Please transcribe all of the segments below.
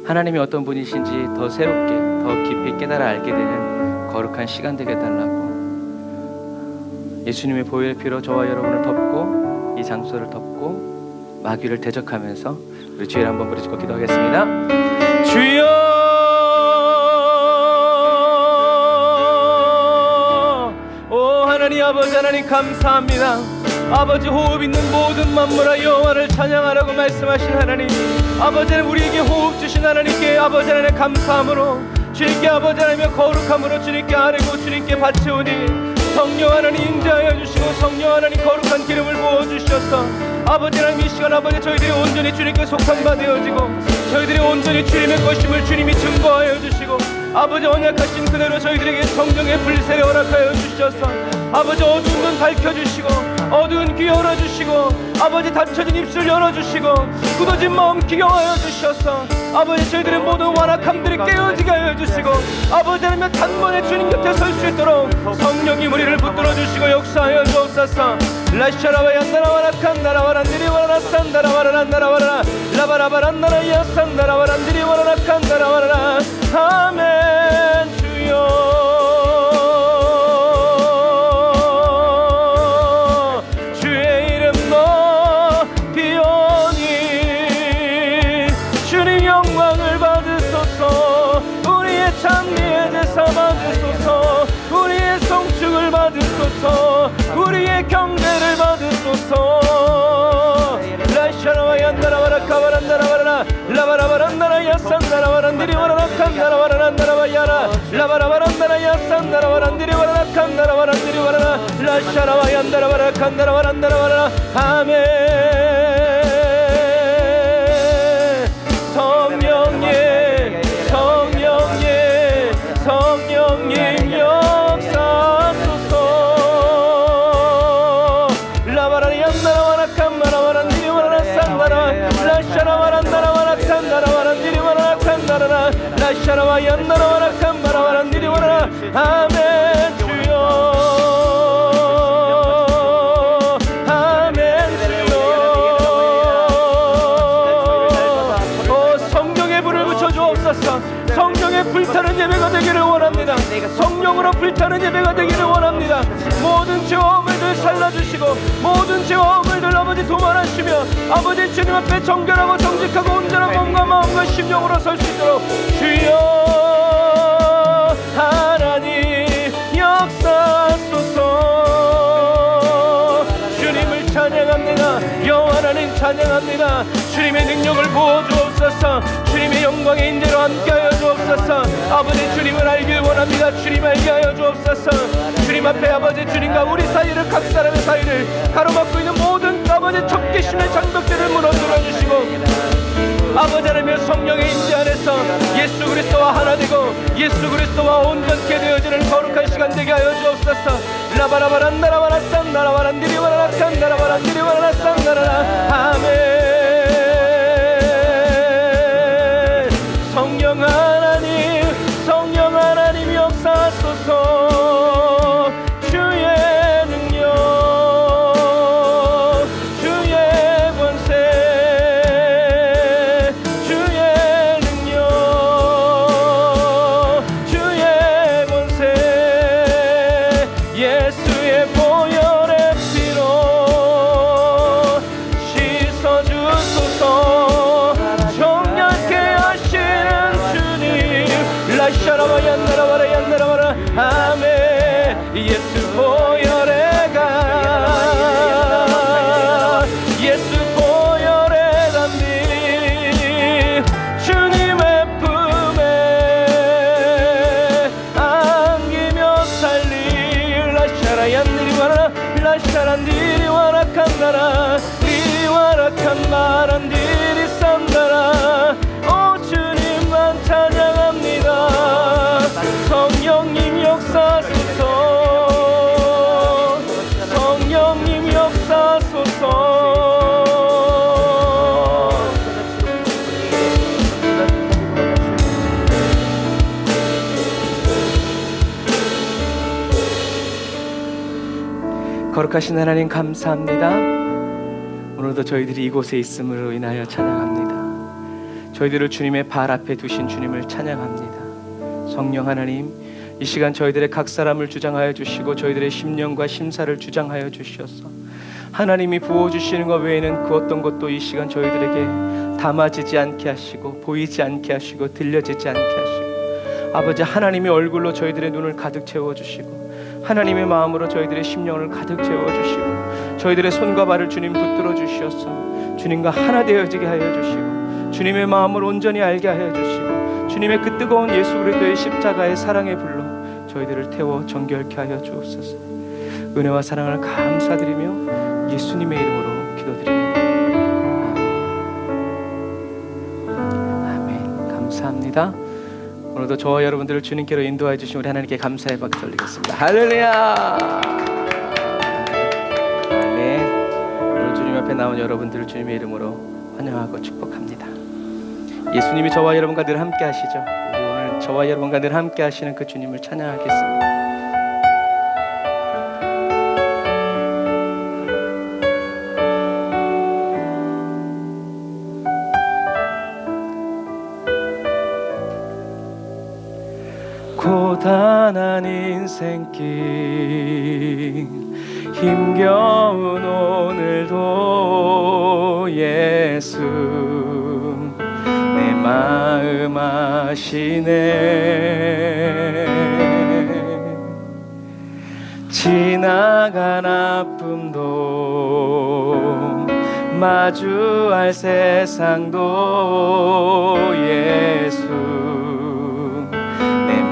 하나님이 어떤 분이신지 더 새롭게 더 깊이 깨달아 알게 되는 거룩한 시간 되게 해달라고, 예수님의 보혈의 피로 저와 여러분을 덮고 이 장소를 덮고 마귀를 대적하면서 우리 주일 한번 부르짖고 기도하겠습니다. 주여, 오 하나님 아버지, 하나님 감사합니다. 아버지, 호흡 있는 모든 만물아 여호와를 찬양하라고 말씀하신 하나님, 아버지는 우리에게 호흡 주신 하나님께 아버지 하나님 감사함으로 주님께 아버지 하나님의 거룩함으로 주님께 아뢰고 주님께 바치오니, 성령 하나님 인자하여 주시고 성령 하나님 거룩한 기름을 부어주셔서 아버지 하나님 이 시간 아버지 저희들이 온전히 주님께 속한 바 되어지고 저희들이 온전히 주님의 것임을 주님이 증거하여 주시고 아버지 언약하신 그대로 저희들에게 성령의 불세례 허락하여 주셔서 아버지 어두운 눈 밝혀주시고 어두운 귀 열어주시고 아버지 닫혀진 입술 열어주시고 굳어진 마음 기경하여 주셔서 아버지 저희들의 모든 완악함들이 깨어지게 하여 주시고 아버지 하나님 단번에 주님 곁에 설 수 있도록 성령이 우리를 붙들어 주시고 역사하여 주옵소서. 라샤라와 얀나라와라칸 나라와란 디리와라라 산다라와라란 나라와라라 라바라바란 나라야 산다라와란 디리와라라칸 나라와라라. 아멘. 주여 주의 이름 높이오니 주님 영광을 받으소서. 우리의 찬미의 제사 받으소서. 우리의 성축을 받으소서. 우리의 경배를 받으소서. 라샤라와 얀나라와라 카바란 나라와라라 라바라바란 나라야 산나라와란 디리와라라 칸나라와라란 나라와야라 라바라바란 나라야 산나라와란 디리와라라 칸나라와란 디리와라라 라샤라와 얀나라와라 칸나라와란 나라와라라. 아멘. 성령님 성령님 성령님 역사소서. 라바라리 얀나라와라 칸나라와란 디리와라라 산나라 라샤라와란 나라와라 칸나라와란 디리와라라 칸나라라 라샤라와 얀나라와라 칸나라와란 디리와라라. 아멘. 주여 아멘. 주여 오 성령의 불을 붙여주옵소서. 성령의 불타는 예배가 되기를 원합니다. 성령으로 불타는 예배가 되기를 원합니다. 모든 죄와 허물들 살라주시고 모든 죄와 허물들 아버지 도말하시며 아버지 주님 앞에 정결하고 정직하고 온전한 몸과 마음과 심령으로 설 수 있도록 주여 하나님 역사소서. 주님을 찬양합니다. 여호와 하나님 찬양합니다. 주님의 능력을 부어주옵소서. 주님의 영광의 인재로 함께하여 주옵소서. 아버지 주님을 알길 원합니다. 주님 알게 하여 주옵소서. 주님 앞에 아버지 주님과 우리 사이를 각 사람의 사이를 가로막고 있는 모든 아버지 적개심의 장벽들을 무너뜨려 주시고 아버지 하나님의 성령의 인재 안에서 예수 그리스도와 하나 되고 예수 그리스도와 온전케 되어지는 거룩한 시간 되게 하여 주옵소서. 라바라바란 나라와라 산 나라와란 디리와라라 칸 나라와란 디리와라라 산 나라라. 아멘. 성령 하나님 역사소서. 주의 능력 주의 권세 주의 능력 주의 권세 예수의 보혈의 피로 씻어주소서. 정결케 하시는 주님 라샤라와 얀나라와라 얀나라와라. 아멘. 예수 보혈의 강 예수 보혈의 담비 주님의 품에 안기며 살리 라샤라 얀디리와라 라샤란디리와라 칸나라 리와라 칸마란 디리 산다라. 오 주님만 찬양합니다. 성령님 역사소서. 성령님 역사소서. 거룩하신 하나님 감사합니다. 오늘도 저희들이 이곳에 있음으로 인하여 찬양합니다. 저희들을 주님의 발 앞에 두신 주님을 찬양합니다. 성령 하나님, 이 시간 저희들의 각 사람을 주장하여 주시고 저희들의 심령과 심사를 주장하여 주시옵소서. 하나님이 부어주시는 것 외에는 그 어떤 것도 이 시간 저희들에게 담아지지 않게 하시고 보이지 않게 하시고 들려지지 않게 하시고, 아버지 하나님의 얼굴로 저희들의 눈을 가득 채워주시고 하나님의 마음으로 저희들의 심령을 가득 채워주시고 저희들의 손과 발을 주님 붙들어 주시옵소서. 주님과 하나 되어지게 하여 주시고 주님의 마음을 온전히 알게 하여 주시고 주님의 그 뜨거운 예수 그리스도의 십자가의 사랑의 불로 저희들을 태워 정결케 하여 주옵소서. 은혜와 사랑을 감사드리며 예수님의 이름으로 기도드립니다. 아멘. 감사합니다. 오늘도 저와 여러분들을 주님께로 인도해 주신 우리 하나님께 감사의 박수 올리겠습니다. 할렐루야. 아멘. 오늘 주님 앞에 나온 여러분들을 주님의 이름으로 환영하고 축복합니다. 예수님이 저와 여러분과 늘 함께 하시죠. 우리 오늘 저와 여러분과 늘 함께 하시는 그 주님을 찬양하겠습니다. 고단한 인생길 힘겨운 오늘도 예수 내 마음 아시네. 지나간 아픔도 마주할 세상도 예수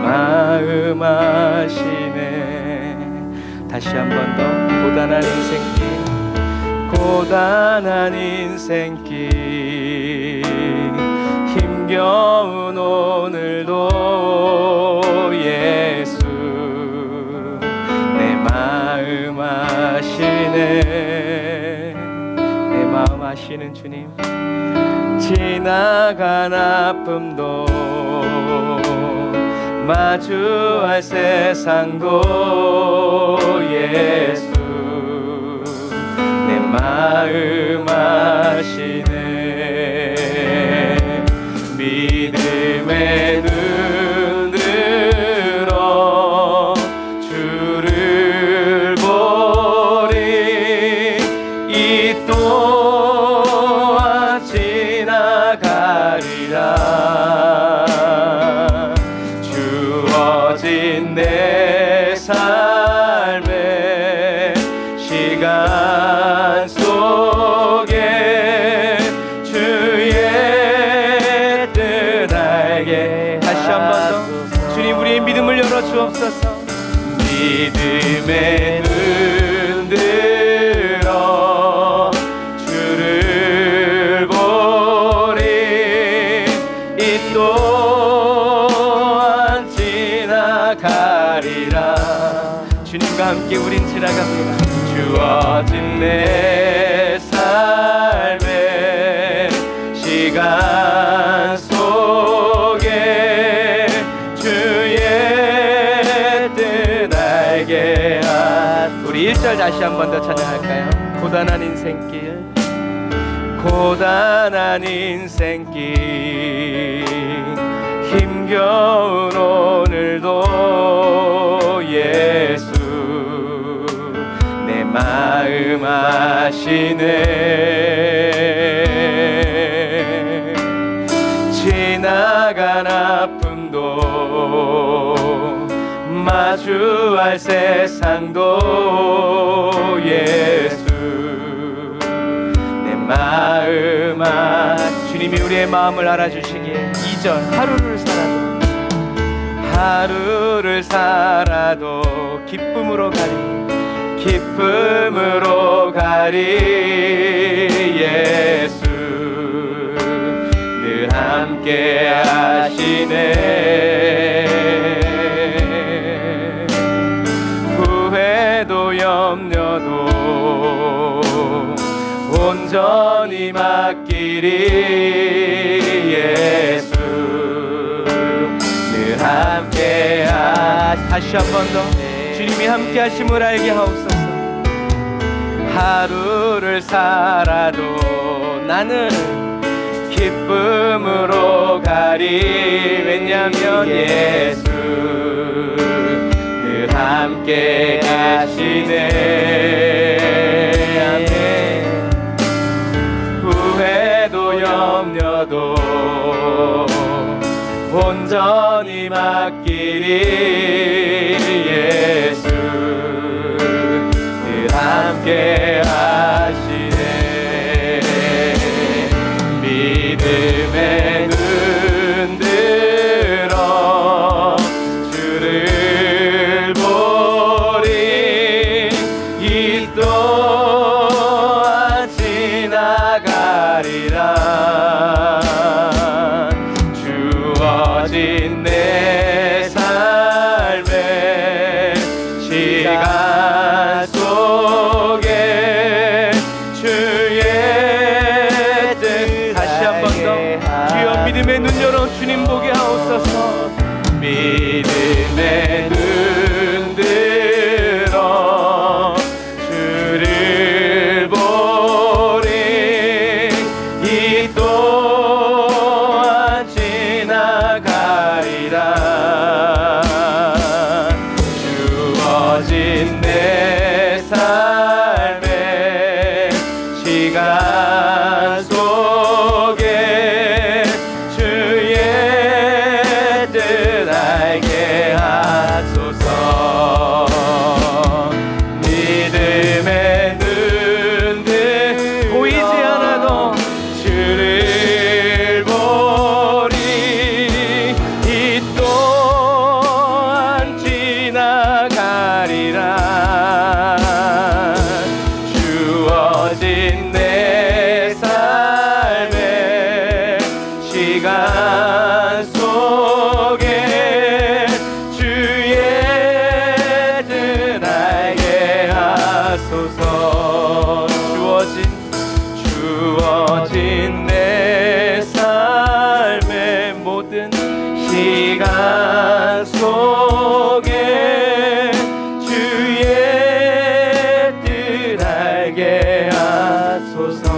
마음 아시네. 다시 한 번 더. 고단한 인생길 고단한 인생길 힘겨운 오늘도 예수 내 마음 아시네. 내 마음 아시는 주님. 지나간 아픔도 마주할 세상도 예수 내 마음 아시네. 믿음의 눈 들어 주를 보리. 이 또한 지나가리라. 내 삶의 시간 속에 주의 뜻 알게. 다시 한 번 더. 주님 우리의 믿음을 열어 주옵소서. 믿음의 눈 들어 주를 보리. 이 가리라. 주님과 함께 우린 지나갑니다. 주어진 내 삶의 시간 속에 주의 뜻 알게 하. 우리 1절 다시 한 번 더 찬양할까요? 고단한 인생길 고단한 인생길 힘겨운 오늘도 예수 내 마음 아시네. 지나간 아픔도 마주할 세상도 예수 내 마음 주님이 우리의 마음을 알아주시기에 2절 하루를 살아도 기쁨으로 가리 예수 늘 함께 하시네. 후회도 염려도 온전히 맡기리 예수 늘 함께 다시 한 번 더. 주님이 함께 하심을 알게 하옵소서. 하루를 살아도 나는 기쁨으로 가리. 왜냐면 예수 늘 함께 가시네. 아멘. 후회도 염려도 온전히 맡기리. 예수 늘 함께 하시네. 믿음의 눈 들어 주를 보리. 이 또한 지나가리라. 주어진 내 삶의 시간 속에 주의 뜻. 다시 한 번 더 주여 믿음의 눈 열어 주님 보게 하옵소서. 믿음의 눈 들어 주를 보리. 이 또한 지나가리라. 주어진 내 삶의 시간 속에 주의 뜻 알게 하소서. 믿음의 눈들 보이지 않아도 주를 보리. 이 또한 지나가리라. 주어진 내 삶의 시간 속에 주의 뜻 알게 하소서. 주어진 내 삶의 모든 시간 속에 주의 뜻 알게 하소서.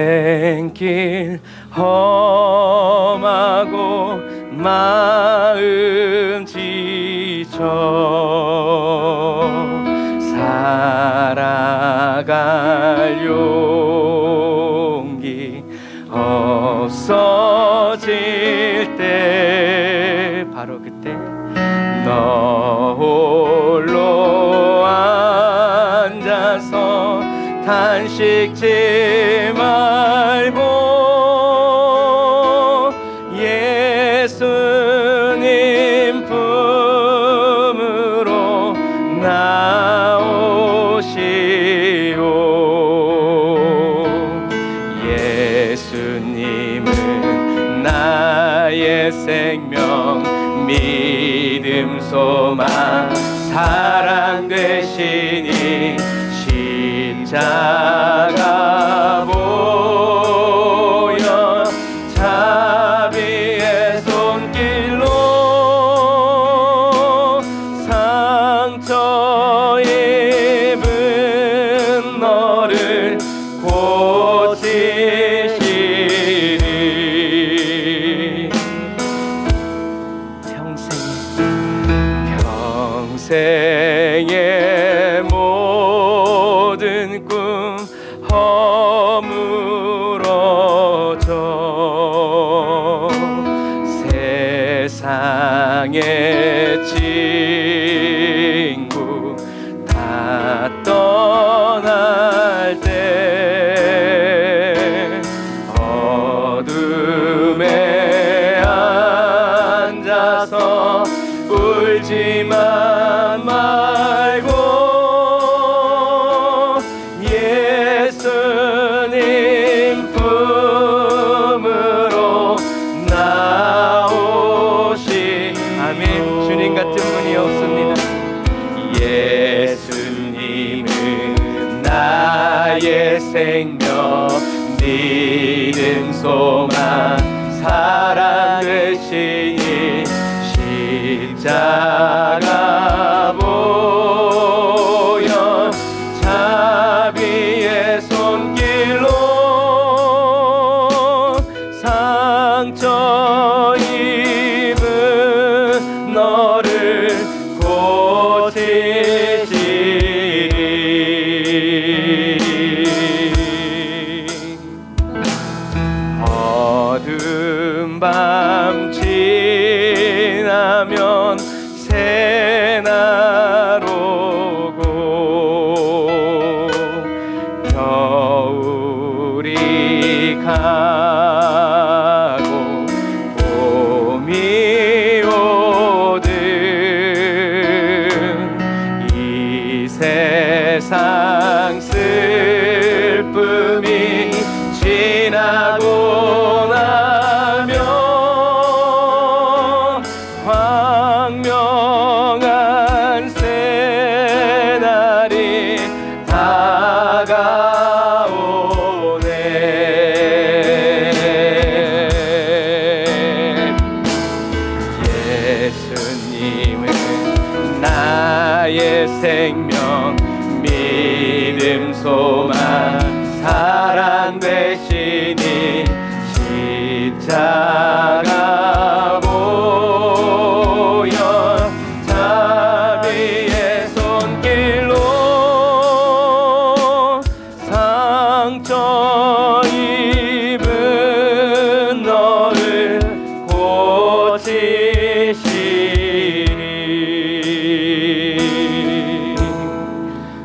인생길 험하고 마음 지쳐 살아갈 용기 없어질 때 바로 그때 너 홀로 앉아서 탄식지 말고 예수님 품으로 나오시오. 예수님은 나의 생명 믿음 소망 사랑 되시니 십자가 보여 자비의 손길로 상처 입은 너를 고치시리. 평생의 모든 꿈 허물어져 세상의 친구 다 떠날 때 어둠에 앉아서 울지만 말고 예수님 품으로 나오시. 아멘. 주님 같은 분이 없습니다. 예수님은 나의 생명 믿음 소망 사랑 되시니 십자가 어두운 밤 지나면 새날 오고 겨울이 가고 봄이 오든 이 세상 슬픔이 지나고 나면 광명한 새날이 다가오네. 예수님은 나의 생명, 믿음, 소망, 사랑 되시니 십자가 보혈 자비의 손길로 상처 입은 너를 고치시니.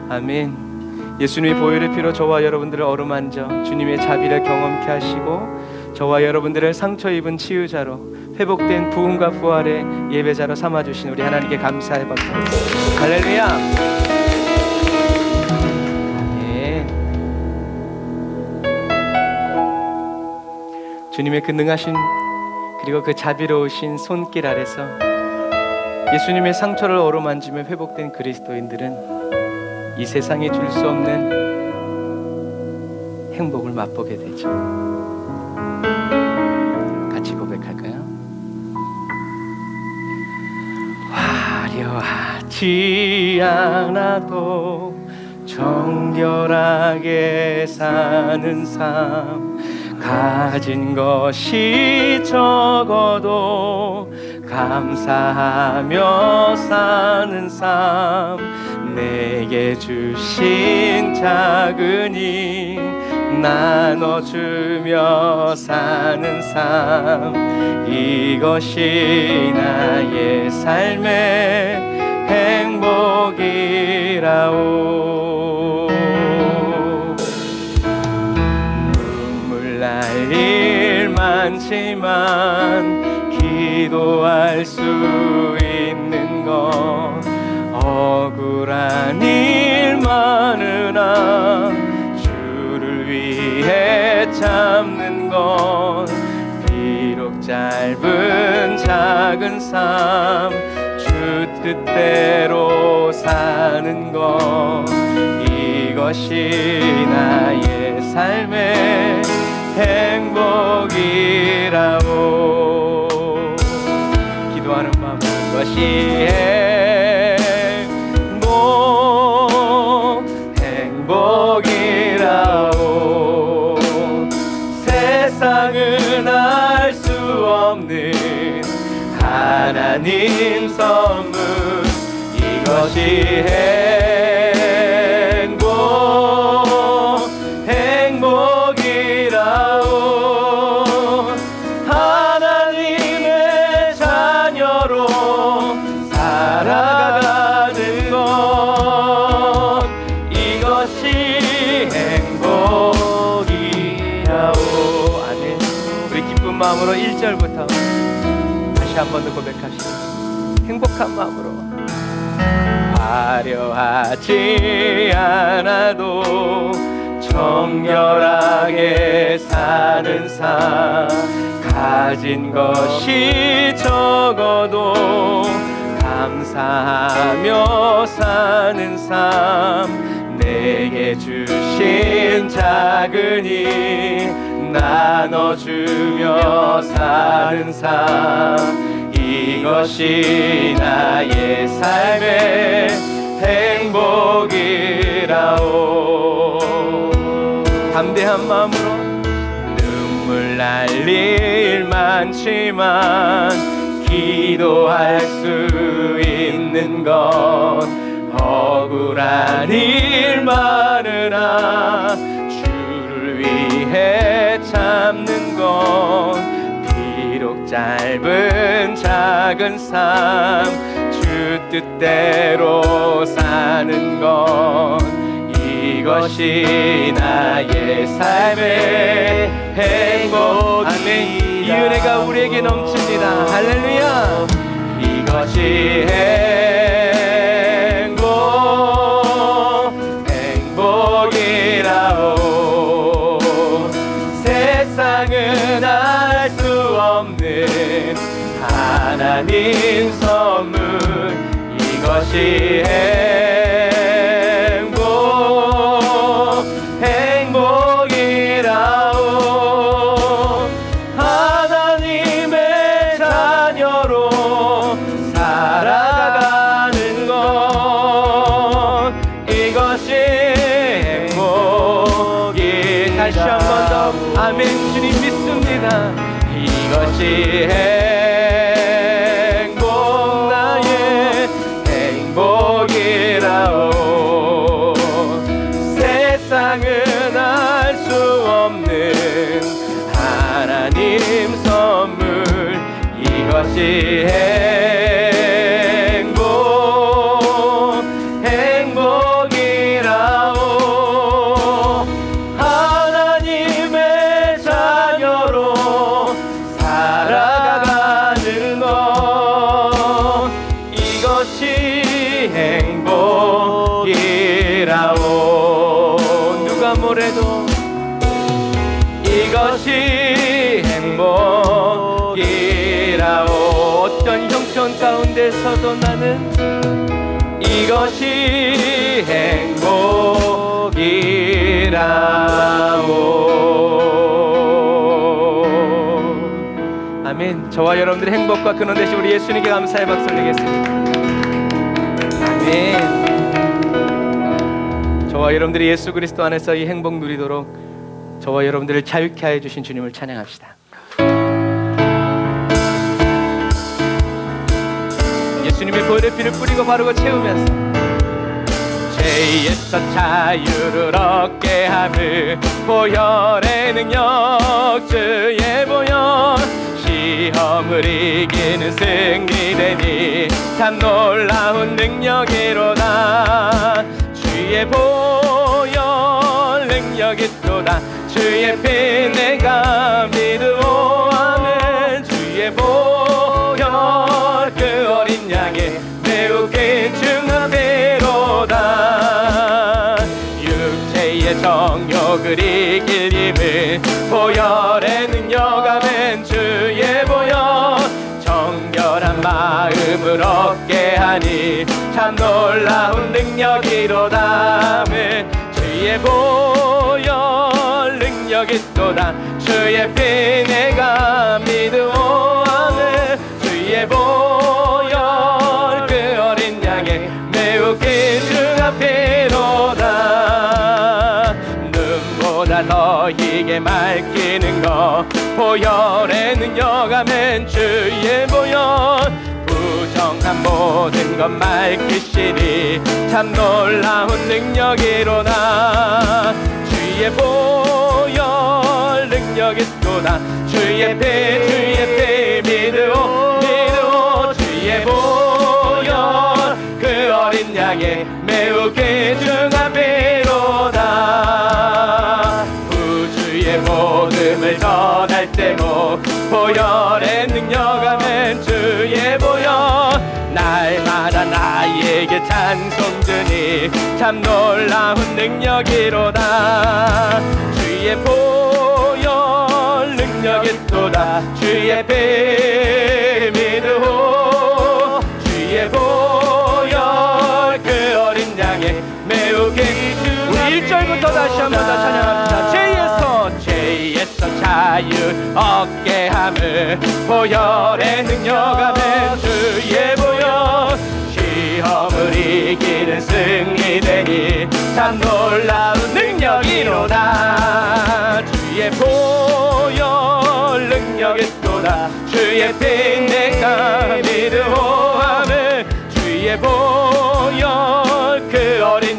아멘. 예수님의 보혈의 피로 저와 여러분들을 어루만져 주님의 자비를 경험케 하시고 저와 여러분들을 상처 입은 치유자로 회복된 부흥과 부활의 예배자로 삼아주신 우리 하나님께 감사의 박수. 할렐루야. 예. 주님의 그 능하신 그리고 그 자비로우신 손길 아래서 예수님의 상처를 어루만지며 회복된 그리스도인들은 이 세상이 줄 수 없는 행복을 맛보게 되죠. 같이 고백할까요? 화려하지 않아도 정결하게 사는 삶, 가진 것이 적어도 감사하며 사는 삶, 내게 주신 작은 힘 나눠주며 사는 삶, 이것이 나의 삶의 행복이라오. 눈물 날 일 많지만 기도할 수 있는 것, 억울한 일 많으나 주를 위해 참는 것, 비록 짧은 작은 삶 주 뜻대로 사는 것, 이것이 나의 삶의 행복이라오. 기도하는 마음, 이것이 행복이라오. 세상은 알 수 없는 하나님 선물, 이것이 행복이라오. 하나님의 자녀로 살아가는 것, 이것이 행복이라오. 아멘. 우리 기쁜 마음으로 1절부터 다시 한 번 더 고백합시다. 행복한 마음으로. 화려하지 않아도 정결하게 사는 삶, 가진 것이 적어도 감사하며 사는 삶, 내게 주신 작은 힘 나눠주며 사는 삶, 이것이 나의 삶의 행복이라오. 담대한 마음으로 눈물 날 일 많지만 기도할 수 있는 것, 불안 일 많으나 주를 위해 참는 건 비록 짧은 작은 삶 주 뜻대로 사는 건 이것이 나의 삶의 행복. 아멘. 이 은혜가 우리에게 넘칩니다. 할렐루야. 이것이 행복이라오. 세상은 알 수 없는 하나님 선물. 이것이 행복이라오. 하나님의 자녀로 살아가는 것 이것이 행복이. 다시 한 번 더 아멘. 주님 믿습니다. 이것이 행복 나의 행복이라오. 세상은 알 수 없는 하나님 선물. 이것이 행복이라오. 하나님의 자녀로 살아가는 것 이것이 행복이라오. 누가 뭐래도 이것이 행복이라오. 어떤 형편 가운데서도 나는 이것이 행복이라오. 아멘. 저와 여러분들의 행복과 근원 되신 우리 예수님께 감사의 박수 올리겠습니다. 아멘. 저와 여러분들이 예수 그리스도 안에서 이 행복 누리도록 저와 여러분들을 자유케 하여 주신 주님을 찬양합시다. 예수님의 보혈의 피를 뿌리고 바르고 채우면서 죄에서 자유를 얻게 함을 보혈의 능력 주의 보혈 시험을 이기는 승리되니 참 놀라운 능력이로다. 주의 보혈 능력이 또다. 주의 피 내가 믿으오. 아멘. 주의 보혈 그 어린 양의 매우 귀중한 피로다. 육체의 정욕을 이길 힘을 보혈의 능력. 아멘. 주의 보혈 정결한 마음을 얻게 하니 참 놀라운 능력이로다. 아멘. 주의 보혈 능력이 또다. 주의 피 내가 믿으오. 아멘. 주의 보혈 그 어린 양의 매우 귀중한 피로다. 눈보다 더 희게 맑히는 것 보혈의 능력. 아멘. 주의 보혈 부정한 모든 것 맑히시니 참 놀라운 능력이로다. 주의 보혈 능력이 또다. 주의 피 믿으오. 주의 보혈 그 어린 양의 매우 귀중한 피로다. 구주의 모든 전할 때고 보혈의 능력. 아멘. 주의 보혈 날마다 나에게 찬송 드니 참 놀라운 능력이로다. 주의 보혈 능력이 또다. 주의 피 믿으오. 주의 보혈 그 어린 양의 매우 귀중한. 우리 1절부터 다시 한번 더 찬양합시다. 죄에서 자유 얻게 함을 보혈의 능력. 아멘. 주의 보혈 시험을 이기는 승리되니 참 놀라운 능력이로다. 주의 보혈 능력이 또다. 주의 피 내가 믿으오. 아멘. 주의 보혈 그 어린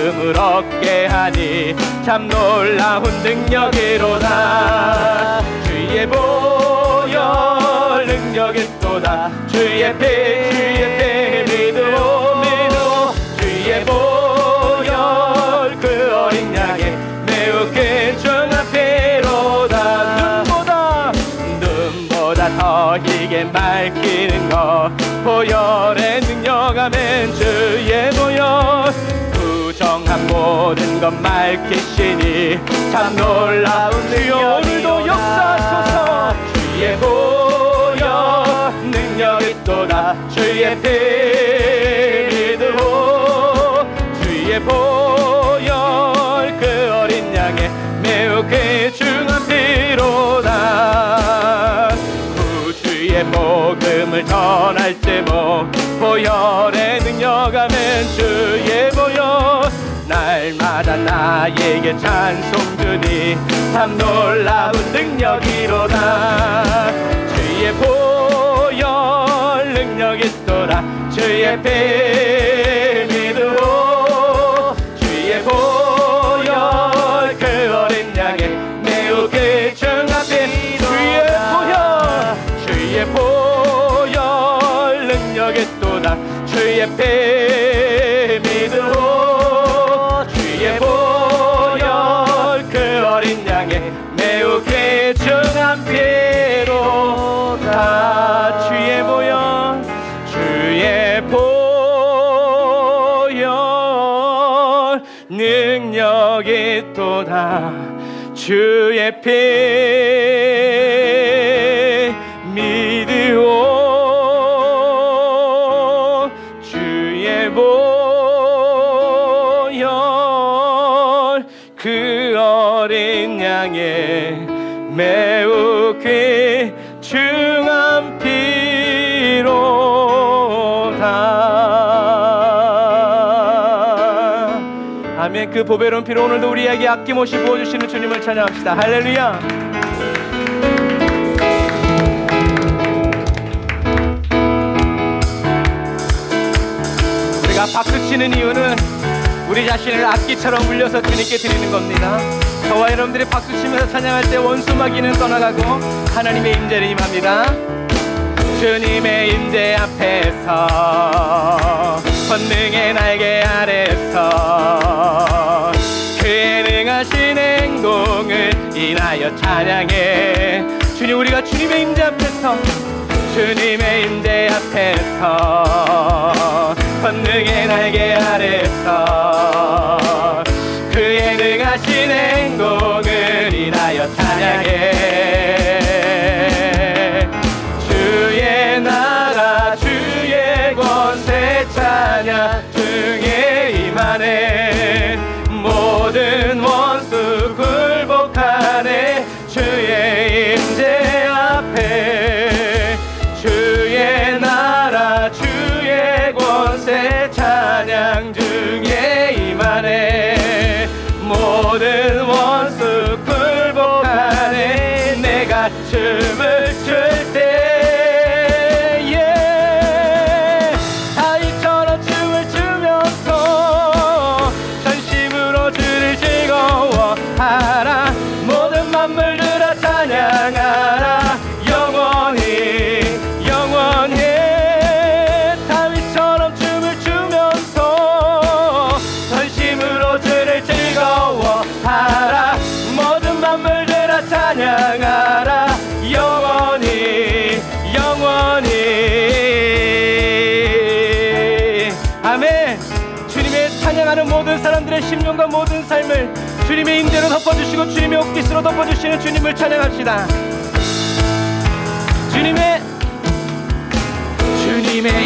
복음을 얻게 하니 참 놀라운 능력이로다. 주의 보혈 능력이 또다. 주의 피 믿으오 주의 보혈 그 어린 양의 매우 귀중한 피로다. 눈보다 더 희게 밝히는 것 보혈의 능력 아멘. 주의 보혈 부정한 모든 것 밝히시니 참 놀라운 주여 오늘도 역사하소서. 주의 보혈 능력이 또다. 주의 피 믿으오 주의 보혈 그 어린 양의 매우 귀중한 피로다. 구주의 복음을 전할 때 보혈의 능력 아멘. 주의 보혈 날마다 나에게 찬송 주니 참 놀라운 능력이로다. 주의 보혈 능력이 또다. 주의 피 믿으오 주의 보혈 그 어린 양의 매우 귀중한 피. 주의 보혈 능력이 또다. 주의 피 믿으오 주의 보혈 그 어린 양의 매우 귀중한 피로다. 주의 보혈 주의 보혈 능력이 또다. 주의 피 믿으오 주의 보혈 그 어린 양의 매우 귀중한 피로다. 아멘. 그 보배로운 피로 오늘도 우리에게 아낌없이 부어주시는 주님을 찬양합시다. 할렐루야. 우리가 박수치는 이유는 우리 자신을 악기처럼 울려서 주님께 드리는 겁니다. 저와 여러분들이 박수치면서 찬양할 때 원수 마귀는 떠나가고 하나님의 임재를 임합니다. 주님의 임재 앞에서 권능의 날개 아래서 그의 능하신 행동을 인하여 찬양해. 주님 우리가 주님의 임재 앞에서 주님의 임재 앞에서 권능의 날개 아래서 그의 능하신 행동을 인하여 찬양해. 주의 나라 주의 권세 찬양 중에 임하네. 모든 원수 굴복하네. 주의 임재 앞에 주의 나라 주의 권세 찬양 중에 임하네. 모든 원수 굴복하네. 내가 춤을 출 때에 다윗처럼 춤을 추면서 전심으로 주를 즐거워하라. 모든 만물들아 찬양하라. 영원히 영원히 다윗처럼 춤을 추면서 전심으로 주를 즐거워하라. 모든 만물들아 찬양하라. 영원히 영원히 아멘. 주님의 찬양하는 모든 사람들의 심령과 모든 삶을 주님의 임재로 덮어주시고 주님의 옷깃으로 덮어주시는 주님을 찬양합시다. 주님의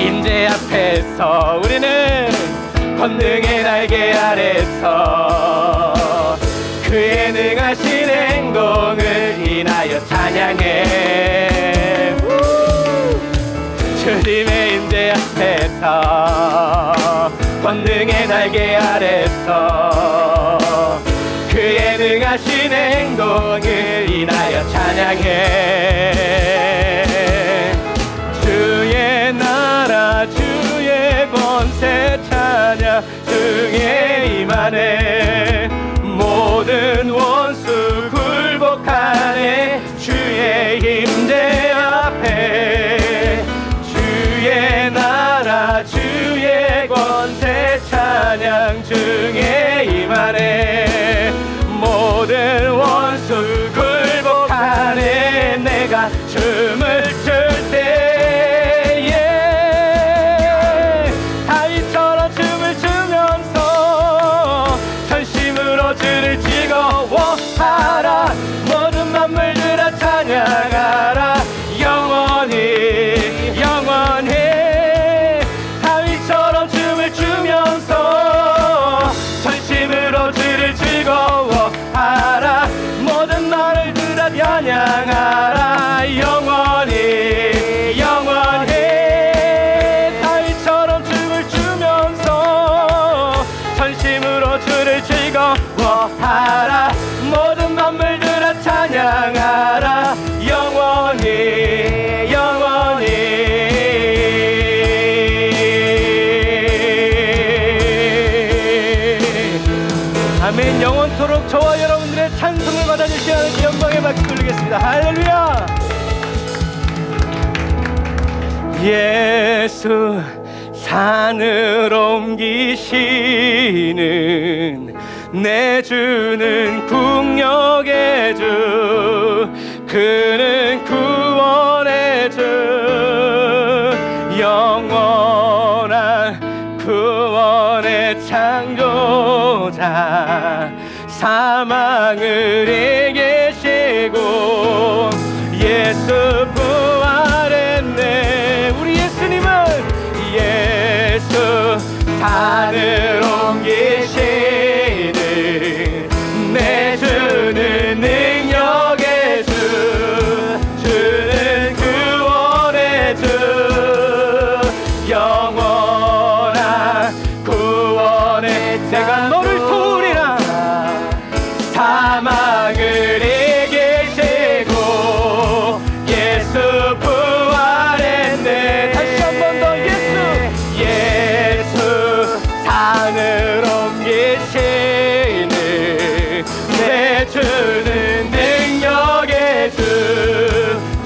임재 앞에서 우리는 권능의 날개 아래서 그의 능하신 행동을 인하여 찬양해. 주님의 임재 앞에서 권능의 날개 아래서 그의 능하신 행동을 인하여 찬양해. 주의 나라 주의 권세 찬양 중에 임하 임하네. 모든 원수 굴복하네. 주의 임재 앞에 주의 나라 주의 권세 찬양 중에 임하네. 모든 원수 굴복하네. 내가 춤을 출 때에 다윗처럼 춤을 추면서 전심으로 주를 즐거워하라. 모든 만물들아 찬양하라. 영원히 영원히 다윗처럼 춤을 추면서 전심으로 주를 즐거워하라. 모든 말들아 찬양하라. 영원히 영원히 다윗처럼 춤을 추면서 전심으로 주를 즐거워하라. 모든 만물들아 찬양하라. 영원히 영원히. 아멘. 영원토록 저와 여러분들의 찬송을 받아주시는 하나님 영광의 박수 올리겠습니다. 할렐루야. 예수 산을 옮기시는 내 주는 국력의 주. 그는 구원의 주. 영원한 구원의 창조자. 사망을 이기시고 예수 부활했네. 우리 예수님은 예수 산을 옮기시는 내 주는 능력의 주. 주는 구원의 주. 영원한 구원의 내가 너를 도우리라. 사망을 이기시고 예수 부활했네. 다시 한 번 더. 예수 산을 옮기시는 내 주는 능력의 주.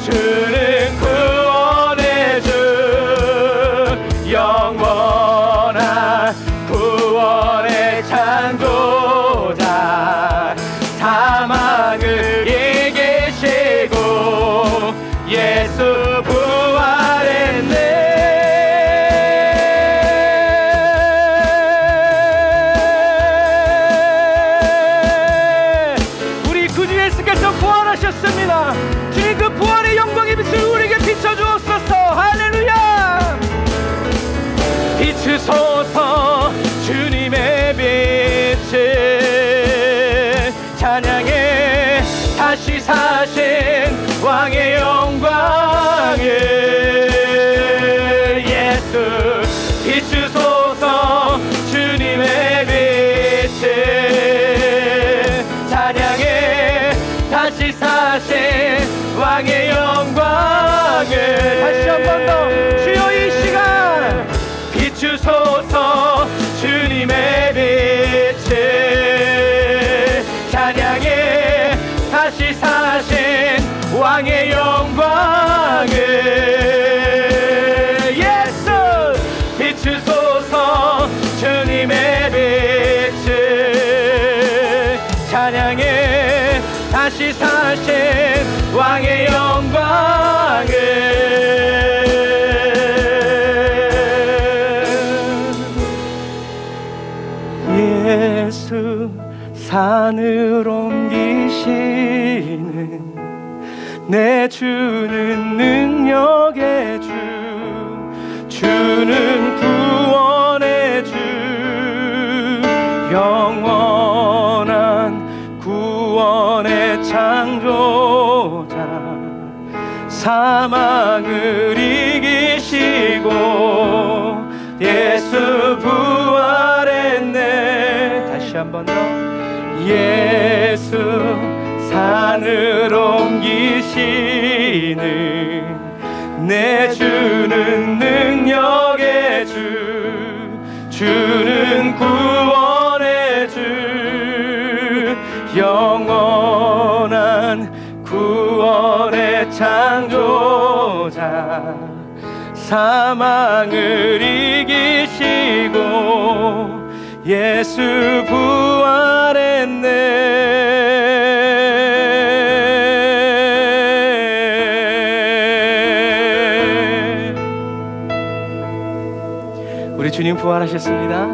주는 구원의 주. 영원한 구원의 창조자. 사망을 이기시고 예수 부활했네. 우리 구주 예수께서 부활하셨습니다. 주님 그 부활의 영광의 빛을 우리에게 비춰주옵소서. 할렐루야. 비추소서 주님의 빛을. 찬양해 다시 사신 왕의 영광을. 예수 비추소서 주님의 빛을. 찬양해 다시 사신 왕의 영광을. 다시 한 번 더. 주여 이 시간 비추소서 주님의 빛을. 찬양해 다시 사신 왕의 영광을. 예수 비추소서 주님의 빛을. 찬양해 다시 사신 왕의 영광을. 예수 산을 옮기시는 내 주는 능력의 주. 주는 구원의 주. 영원한 구원의 창조자. 사망을 이기시고 예수 부활했네. 다시 한 번 더. 예수 산을 옮기시는 내 주는 능력의 주. 주는 구원의 주. 창조자 사망을 이기시고 예수 부활했네. 우리 주님 부활하셨습니다.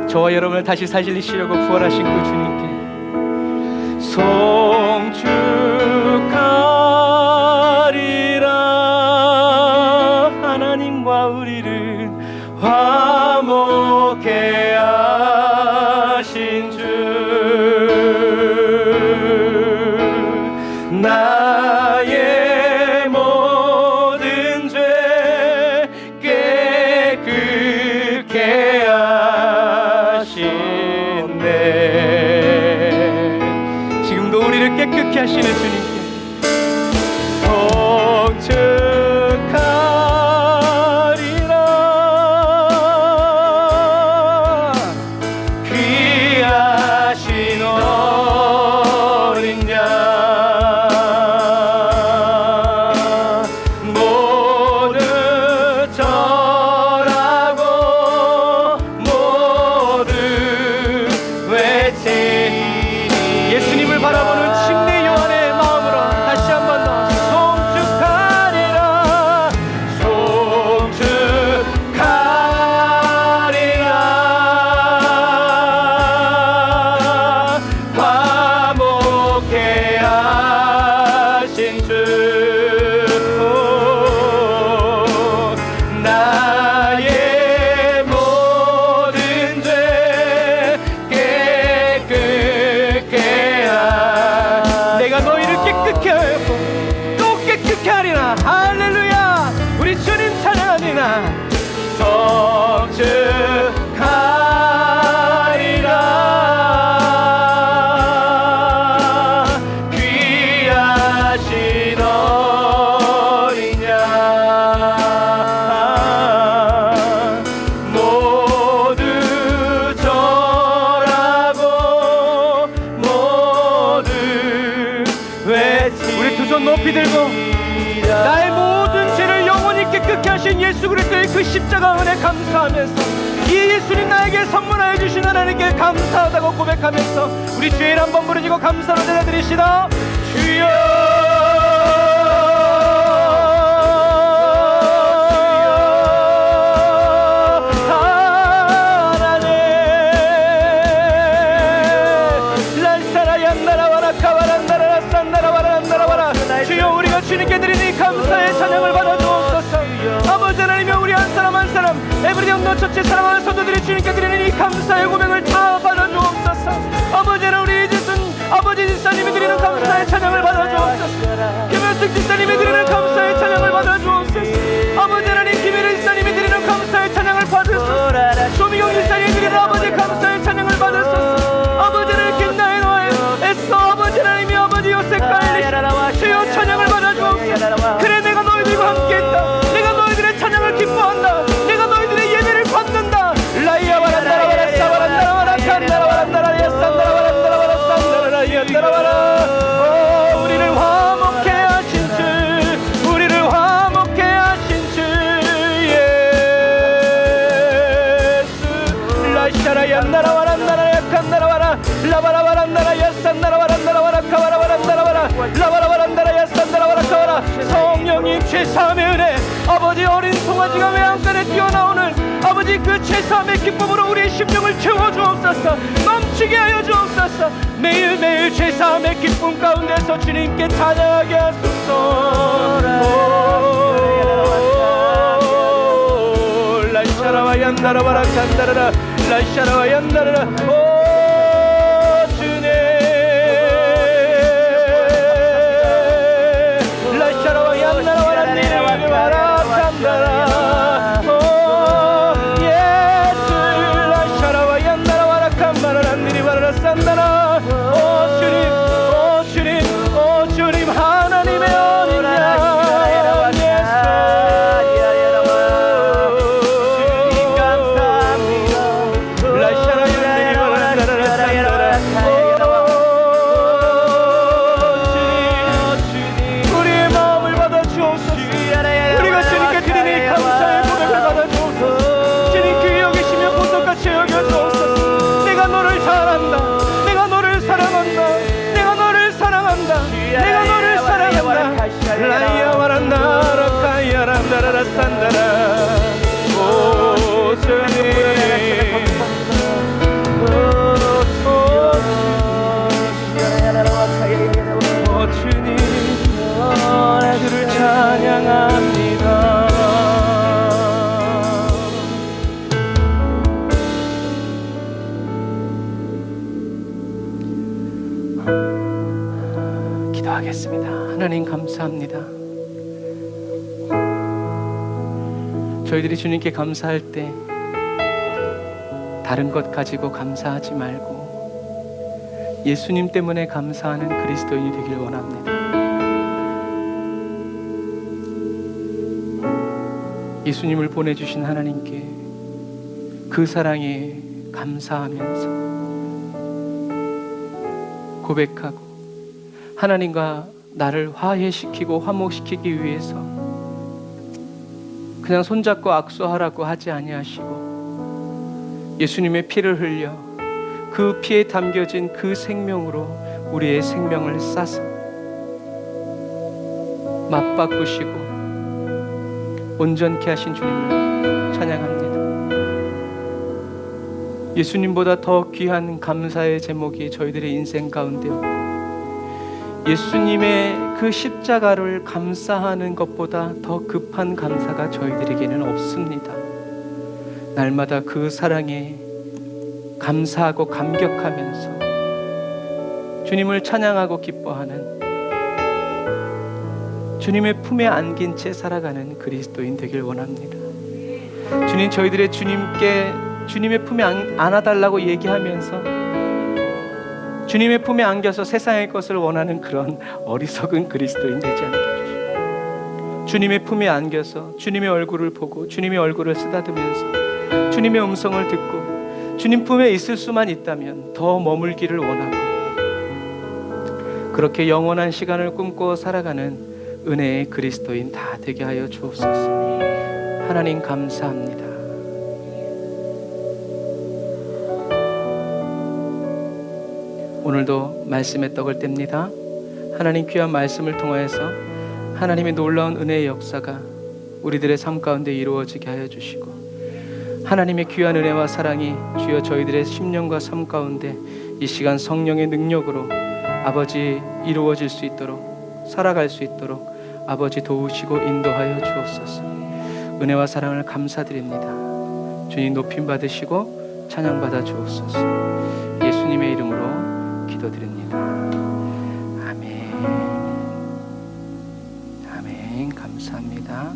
저와 여러분을 다시 살리시려고 부활하신 그 주님께 송축하리라. 하나님과 우리를 화목해 하신 주 나의 모든 죄 깨끗게 하시네. 지금도 우리를 깨끗게 하시는 주님께 송축하리라. 귀하신 어린 양 모두 절하고 모두 외치니. 예수님을 바라보는 침례 요한의 마음으로 다시 한 번 더 송축하리라. 송축하리라. 화목해 하신 주 나의 모든 죄 깨끗게 내가 너희를 깨끗게 하였고 또 깨끗게 하리라. 할렐루야. 우리 주님 찬양하리라. 송축하리라. 귀하신 어린 양 모두 절하고 모두 외치. 우리 두 손 높이 들고 나의 모든 죄를 영원히 깨끗게 하신 예수 그리스도의 그 십자가 은혜 감사하면서 이 예수님 나에게 선물하여 주신 하나님께 감사하다고 고백하면서 우리 주일 한번 부르짖고 감사로 전해드리시다. 주여 하나님 랄사라야 나라와라 카와란다라라 산다라와란다라와라. 주여 우리가 주님께 드리니 감사의 찬양을 받아주옵소서. 아버지 하나님여 우리 한 사람 한 사람 에브리데이 온도 첫째 사랑하는 성도들이 주님께 드리는 이 감사의 고백을 다 받아주옵소서. 아버지 하나님 우리 이제순 아버지 집사님이 드리는 감사의 찬양을 받아주옵소서. 김현숙 집사님이 드리는 감사의 찬양을 받아주옵소서. 아버지 하나님 김혜련 집사님이 드리는 감사의 찬양을 받으소서. 조미경 집사님이 드리는 아버지 감사의 찬양을 받으소서. 아버지 하나님 김나의 노예 애써 아버지 하나님이 아버지 요셉과 엘리 주여 찬양을 받아주옵소서. 그래 내가 너희들과 함께했다. 내가 너희들의 찬양을 기뻐한다. 내가 너희들의 예배를 받는다. 라이아와란다라와라 사와란다라와라 칸다라와란다라 예산다라와란다라와라 산다라라 예산다라와라. 우리를 화목해 하신 주 우리를 화목해 하신 주 예수. 라이샤라얀다라와란다라 약한다라와라 라바라바란다라 예산다라와란다라와라 카와라바란다라와라 라바라바란다라 예산다라와라 카와라. 성령님 최사함의 은혜 아버지 어린 송아지가 외양간에 뛰어나오는 아버지 그 최사함의 기쁨으로 우리의 심령을 채워주옵소서. 넘치게 하여 주옵소서. 매일매일 최사함의 기쁨 가운데서 주님께 찬양하게 하소서. 라이샤라와 얀다라바라 칸다라라 라이샤라와 얀다라라. 오 주님 라이샤라와 얀다라와라 니라와라 칸다라. 산다라. 오 주님 하나님의 어린 양 예수. 주님 감사합니다. 라샤라 유라니라 산다라. 오 주님 감사한다. 내가 너를 사랑한다. 내가 너를 사랑한다. 내가 너를 사랑한다. 라이야 와란다 라카이야 란다라라 산다라. 오 주님, 오 주님, 주를 찬양합니다. 기도하겠습니다. 하나님 감사합니다. 저희들이 주님께 감사할 때 다른 것 가지고 감사하지 말고 예수님 때문에 감사하는 그리스도인이 되길 원합니다. 예수님을 보내주신 하나님께 그 사랑에 감사하면서 고백하고 하나님과 나를 화해시키고 화목시키기 위해서 그냥 손잡고 악수하라고 하지 아니하시고 예수님의 피를 흘려 그 피에 담겨진 그 생명으로 우리의 생명을 싸서 맞바꾸시고 온전케 하신 주님을 찬양합니다. 예수님보다 더 귀한 감사의 제목이 저희들의 인생 가운데 없고 예수님의 그 십자가를 감사하는 것보다 더 급한 감사가 저희들에게는 없습니다. 날마다 그 사랑에 감사하고 감격하면서 주님을 찬양하고 기뻐하는 주님의 품에 안긴 채 살아가는 그리스도인 되길 원합니다. 주님, 저희들의 주님께 주님의 품에 안아달라고 얘기하면서 주님의 품에 안겨서 세상의 것을 원하는 그런 어리석은 그리스도인 되지 않게 해주시고 주님의 품에 안겨서 주님의 얼굴을 보고 주님의 얼굴을 쓰다듬으면서 주님의 음성을 듣고 주님 품에 있을 수만 있다면 더 머물기를 원하고 그렇게 영원한 시간을 꿈꿔 살아가는 은혜의 그리스도인 다 되게 하여 주옵소서. 하나님 감사합니다. 오늘도 말씀의 떡을 뗍니다. 하나님 귀한 말씀을 통하여서 하나님의 놀라운 은혜의 역사가 우리들의 삶 가운데 이루어지게 하여 주시고 하나님의 귀한 은혜와 사랑이 주여 저희들의 심령과 삶 가운데 이 시간 성령의 능력으로 아버지 이루어질 수 있도록 살아갈 수 있도록 아버지 도우시고 인도하여 주옵소서. 은혜와 사랑을 감사드립니다. 주님 높임 받으시고 찬양 받아 주옵소서. 예수님의 이름으로 기도드립니다. 아멘. 아멘. 감사합니다.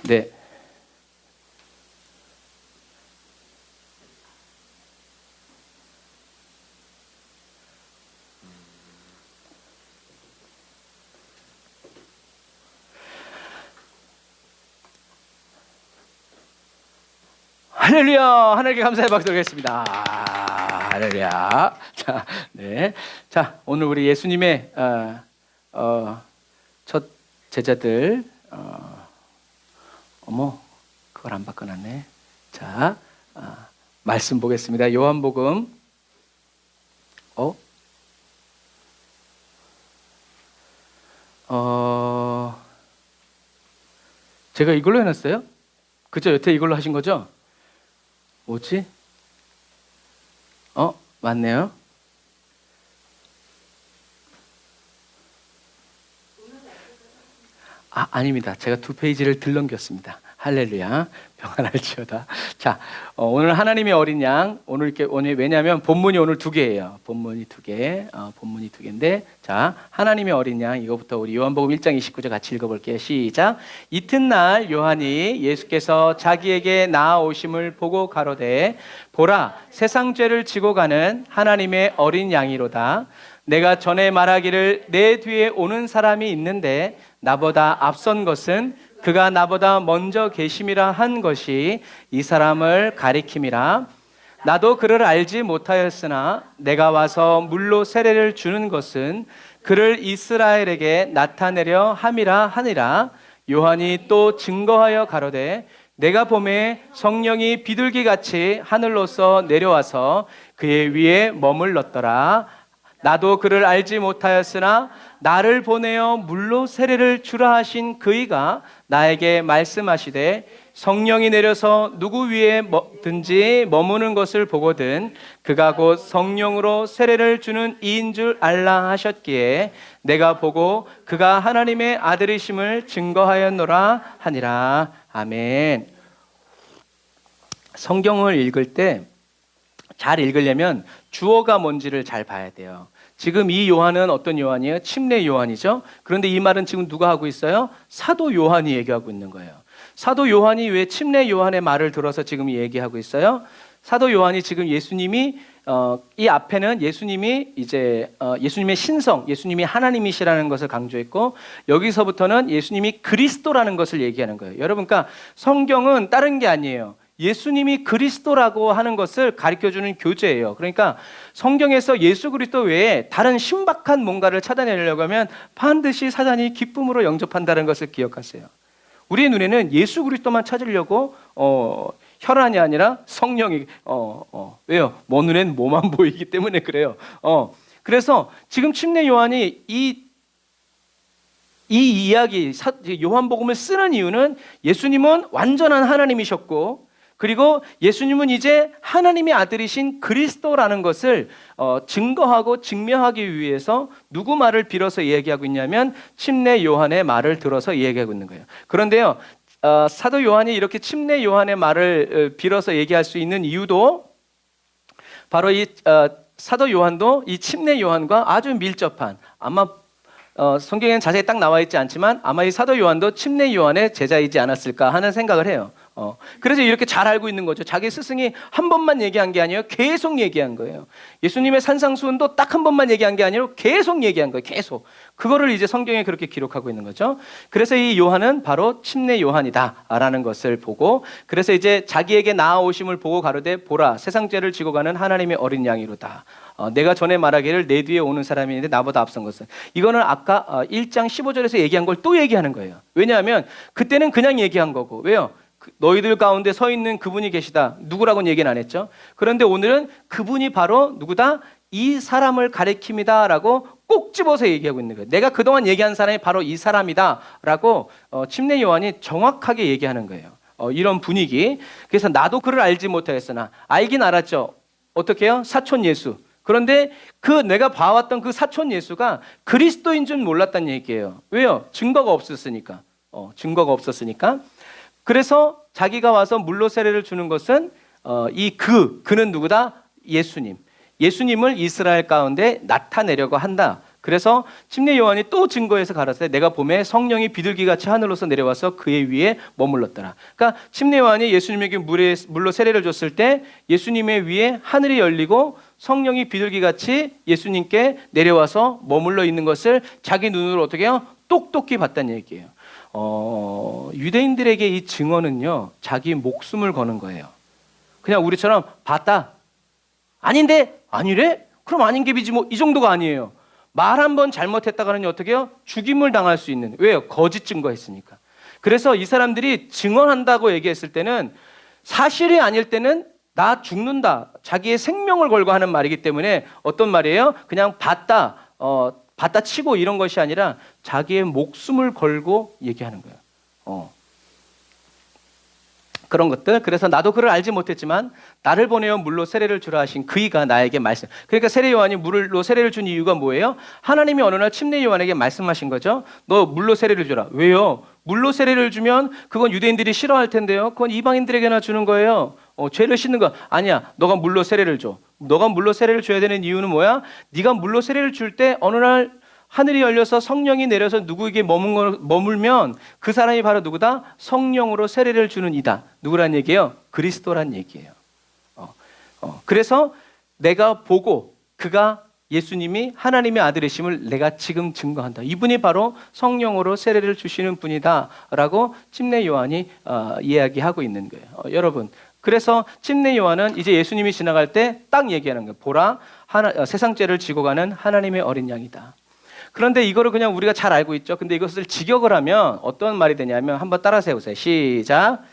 네. 할렐루야. 하나님께 감사의 박수 드리겠습니다. 할렐루야. 자, 네. 자, 오늘 우리 예수님의 첫 제자들 어머, 그걸 안 바꿔놨네. 자, 말씀 보겠습니다. 요한복음 제가 이걸로 해놨어요? 그죠? 여태 이걸로 하신 거죠? 뭐지? 맞네요. 아닙니다. 제가 2페이지를 들넘겼습니다. 할렐루야. 평안할지어다. 자, 오늘 하나님의 어린 양, 오늘 왜냐하면 본문이 오늘 2개예요. 본문이 2개, 본문이 2개인데, 자, 하나님의 어린 양, 이거부터 우리 요한복음 1장 29절 같이 읽어볼게요. 시작. 이튿날 요한이 예수께서 자기에게 나아오심을 보고 가로되, 보라, 세상 죄를 지고 가는 하나님의 어린 양이로다. 내가 전에 말하기를 내 뒤에 오는 사람이 있는데 나보다 앞선 것은 그가 나보다 먼저 계심이라 한 것이 이 사람을 가리킴이라. 나도 그를 알지 못하였으나 내가 와서 물로 세례를 주는 것은 그를 이스라엘에게 나타내려 함이라 하니라. 요한이 또 증거하여 가로되 내가 보매 성령이 비둘기같이 하늘로서 내려와서 그의 위에 머물렀더라. 나도 그를 알지 못하였으나 나를 보내어 물로 세례를 주라 하신 그이가 나에게 말씀하시되 성령이 내려서 누구 위에든지 머무는 것을 보거든 그가 곧 성령으로 세례를 주는 이인 줄 알라 하셨기에 내가 보고 그가 하나님의 아들이심을 증거하였노라 하니라. 아멘. 성경을 읽을 때 잘 읽으려면 주어가 뭔지를 잘 봐야 돼요. 지금 이 요한은 어떤 요한이에요? 침례 요한이죠. 그런데 이 말은 지금 누가 하고 있어요? 사도 요한이 얘기하고 있는 거예요. 사도 요한이 왜 침례 요한의 말을 들어서 지금 얘기하고 있어요? 사도 요한이 지금 예수님이 이 앞에는 예수님이 이제 예수님의 신성, 예수님이 하나님이시라는 것을 강조했고 여기서부터는 예수님이 그리스도라는 것을 얘기하는 거예요. 여러분, 그러니까 성경은 다른 게 아니에요. 예수님이 그리스도라고 하는 것을 가르쳐주는 교재예요. 그러니까 성경에서 예수 그리스도 외에 다른 신박한 뭔가를 찾아내려고 하면 반드시 사단이 기쁨으로 영접한다는 것을 기억하세요. 우리의 눈에는 예수 그리스도만 찾으려고 혈안이 아니라 성령이 왜요? 뭐 눈엔 뭐만 보이기 때문에 그래요. 그래서 지금 침례 요한이 이 이야기 요한복음을 쓰는 이유는 예수님은 완전한 하나님이셨고 그리고 예수님은 이제 하나님의 아들이신 그리스도라는 것을 증거하고 증명하기 위해서 누구 말을 빌어서 얘기하고 있냐면 침례 요한의 말을 들어서 얘기하고 있는 거예요. 그런데요, 사도 요한이 이렇게 침례 요한의 말을 빌어서 얘기할 수 있는 이유도 바로 이 사도 요한도 이 침례 요한과 아주 밀접한, 아마 성경에는 자세히 딱 나와 있지 않지만 아마 이 사도 요한도 침례 요한의 제자이지 않았을까 하는 생각을 해요. 그래서 이렇게 잘 알고 있는 거죠. 자기 스승이 한 번만 얘기한 게 아니에요. 계속 얘기한 거예요. 예수님의 산상수훈도 딱 한 번만 얘기한 게 아니라 계속 얘기한 거예요. 계속. 그거를 이제 성경에 그렇게 기록하고 있는 거죠. 그래서 이 요한은 바로 침례 요한이다라는 것을 보고 그래서 이제 자기에게 나아오심을 보고 가로되 보라 세상 죄를 지고 가는 하나님의 어린 양이로다. 내가 전에 말하기를 내 뒤에 오는 사람이 있는데 나보다 앞선 것은 이거는 아까 1장 15절에서 얘기한 걸 또 얘기하는 거예요. 왜냐하면 그때는 그냥 얘기한 거고 왜요? 너희들 가운데 서 있는 그분이 계시다. 누구라고는 얘기는 안 했죠. 그런데 오늘은 그분이 바로 누구다? 이 사람을 가리킵니다 라고 꼭 집어서 얘기하고 있는 거예요. 내가 그동안 얘기한 사람이 바로 이 사람이다 라고 침례 요한이 정확하게 얘기하는 거예요. 이런 분위기. 그래서 나도 그를 알지 못하였으나 알긴 알았죠. 어떻게 해요? 사촌 예수. 그런데 내가 봐왔던 그 사촌 예수가 그리스도인 줄 몰랐다는 얘기예요. 왜요? 증거가 없었으니까. 증거가 없었으니까. 그래서 자기가 와서 물로 세례를 주는 것은 그는 누구다? 예수님. 예수님을 이스라엘 가운데 나타내려고 한다. 그래서 침례 요한이 또 증거해서 가라사대 내가 보매 성령이 비둘기같이 하늘로서 내려와서 그의 위에 머물렀더라. 그러니까 침례 요한이 예수님에게 물로 세례를 줬을 때 예수님의 위에 하늘이 열리고 성령이 비둘기같이 예수님께 내려와서 머물러 있는 것을 자기 눈으로 어떻게 해요? 똑똑히 봤다는 얘기예요. 유대인들에게 이 증언은요 자기 목숨을 거는 거예요. 그냥 우리처럼 봤다 아닌데 아니래? 그럼 아닌 게 비지 뭐 이 정도가 아니에요. 말 한 번 잘못했다가는 어떻게 해요? 죽임을 당할 수 있는. 왜요? 거짓 증거했으니까. 그래서 이 사람들이 증언한다고 얘기했을 때는 사실이 아닐 때는 나 죽는다 자기의 생명을 걸고 하는 말이기 때문에 어떤 말이에요? 그냥 봤다 치고 이런 것이 아니라 자기의 목숨을 걸고 얘기하는 거예요. 그런 것들. 그래서 나도 그를 알지 못했지만 나를 보내어 물로 세례를 주라 하신 그이가 나에게 말씀. 그러니까 세례 요한이 물로 세례를 준 이유가 뭐예요? 하나님이 어느 날 침례 요한에게 말씀하신 거죠. 너 물로 세례를 주라. 왜요? 물로 세례를 주면 그건 유대인들이 싫어할 텐데요. 그건 이방인들에게나 주는 거예요. 죄를 씻는 거 아니야. 너가 물로 세례를 줘. 너가 물로 세례를 줘야 되는 이유는 뭐야? 네가 물로 세례를 줄 때 어느 날 하늘이 열려서 성령이 내려서 누구에게 머물면 그 사람이 바로 누구다? 성령으로 세례를 주는 이다. 누구란 얘기예요? 그리스도란 얘기예요. 그래서 내가 보고 그가 예수님이 하나님의 아들이심을 내가 지금 증거한다. 이분이 바로 성령으로 세례를 주시는 분이다 라고 침례 요한이 이야기하고 있는 거예요. 여러분, 그래서 침례 요한은 이제 예수님이 지나갈 때 딱 얘기하는 거예요. 보라, 세상 죄를 지고 가는 하나님의 어린 양이다. 그런데 이거를 그냥 우리가 잘 알고 있죠. 근데 이것을 직역을 하면 어떤 말이 되냐면 한번 따라 세우세요. 시작.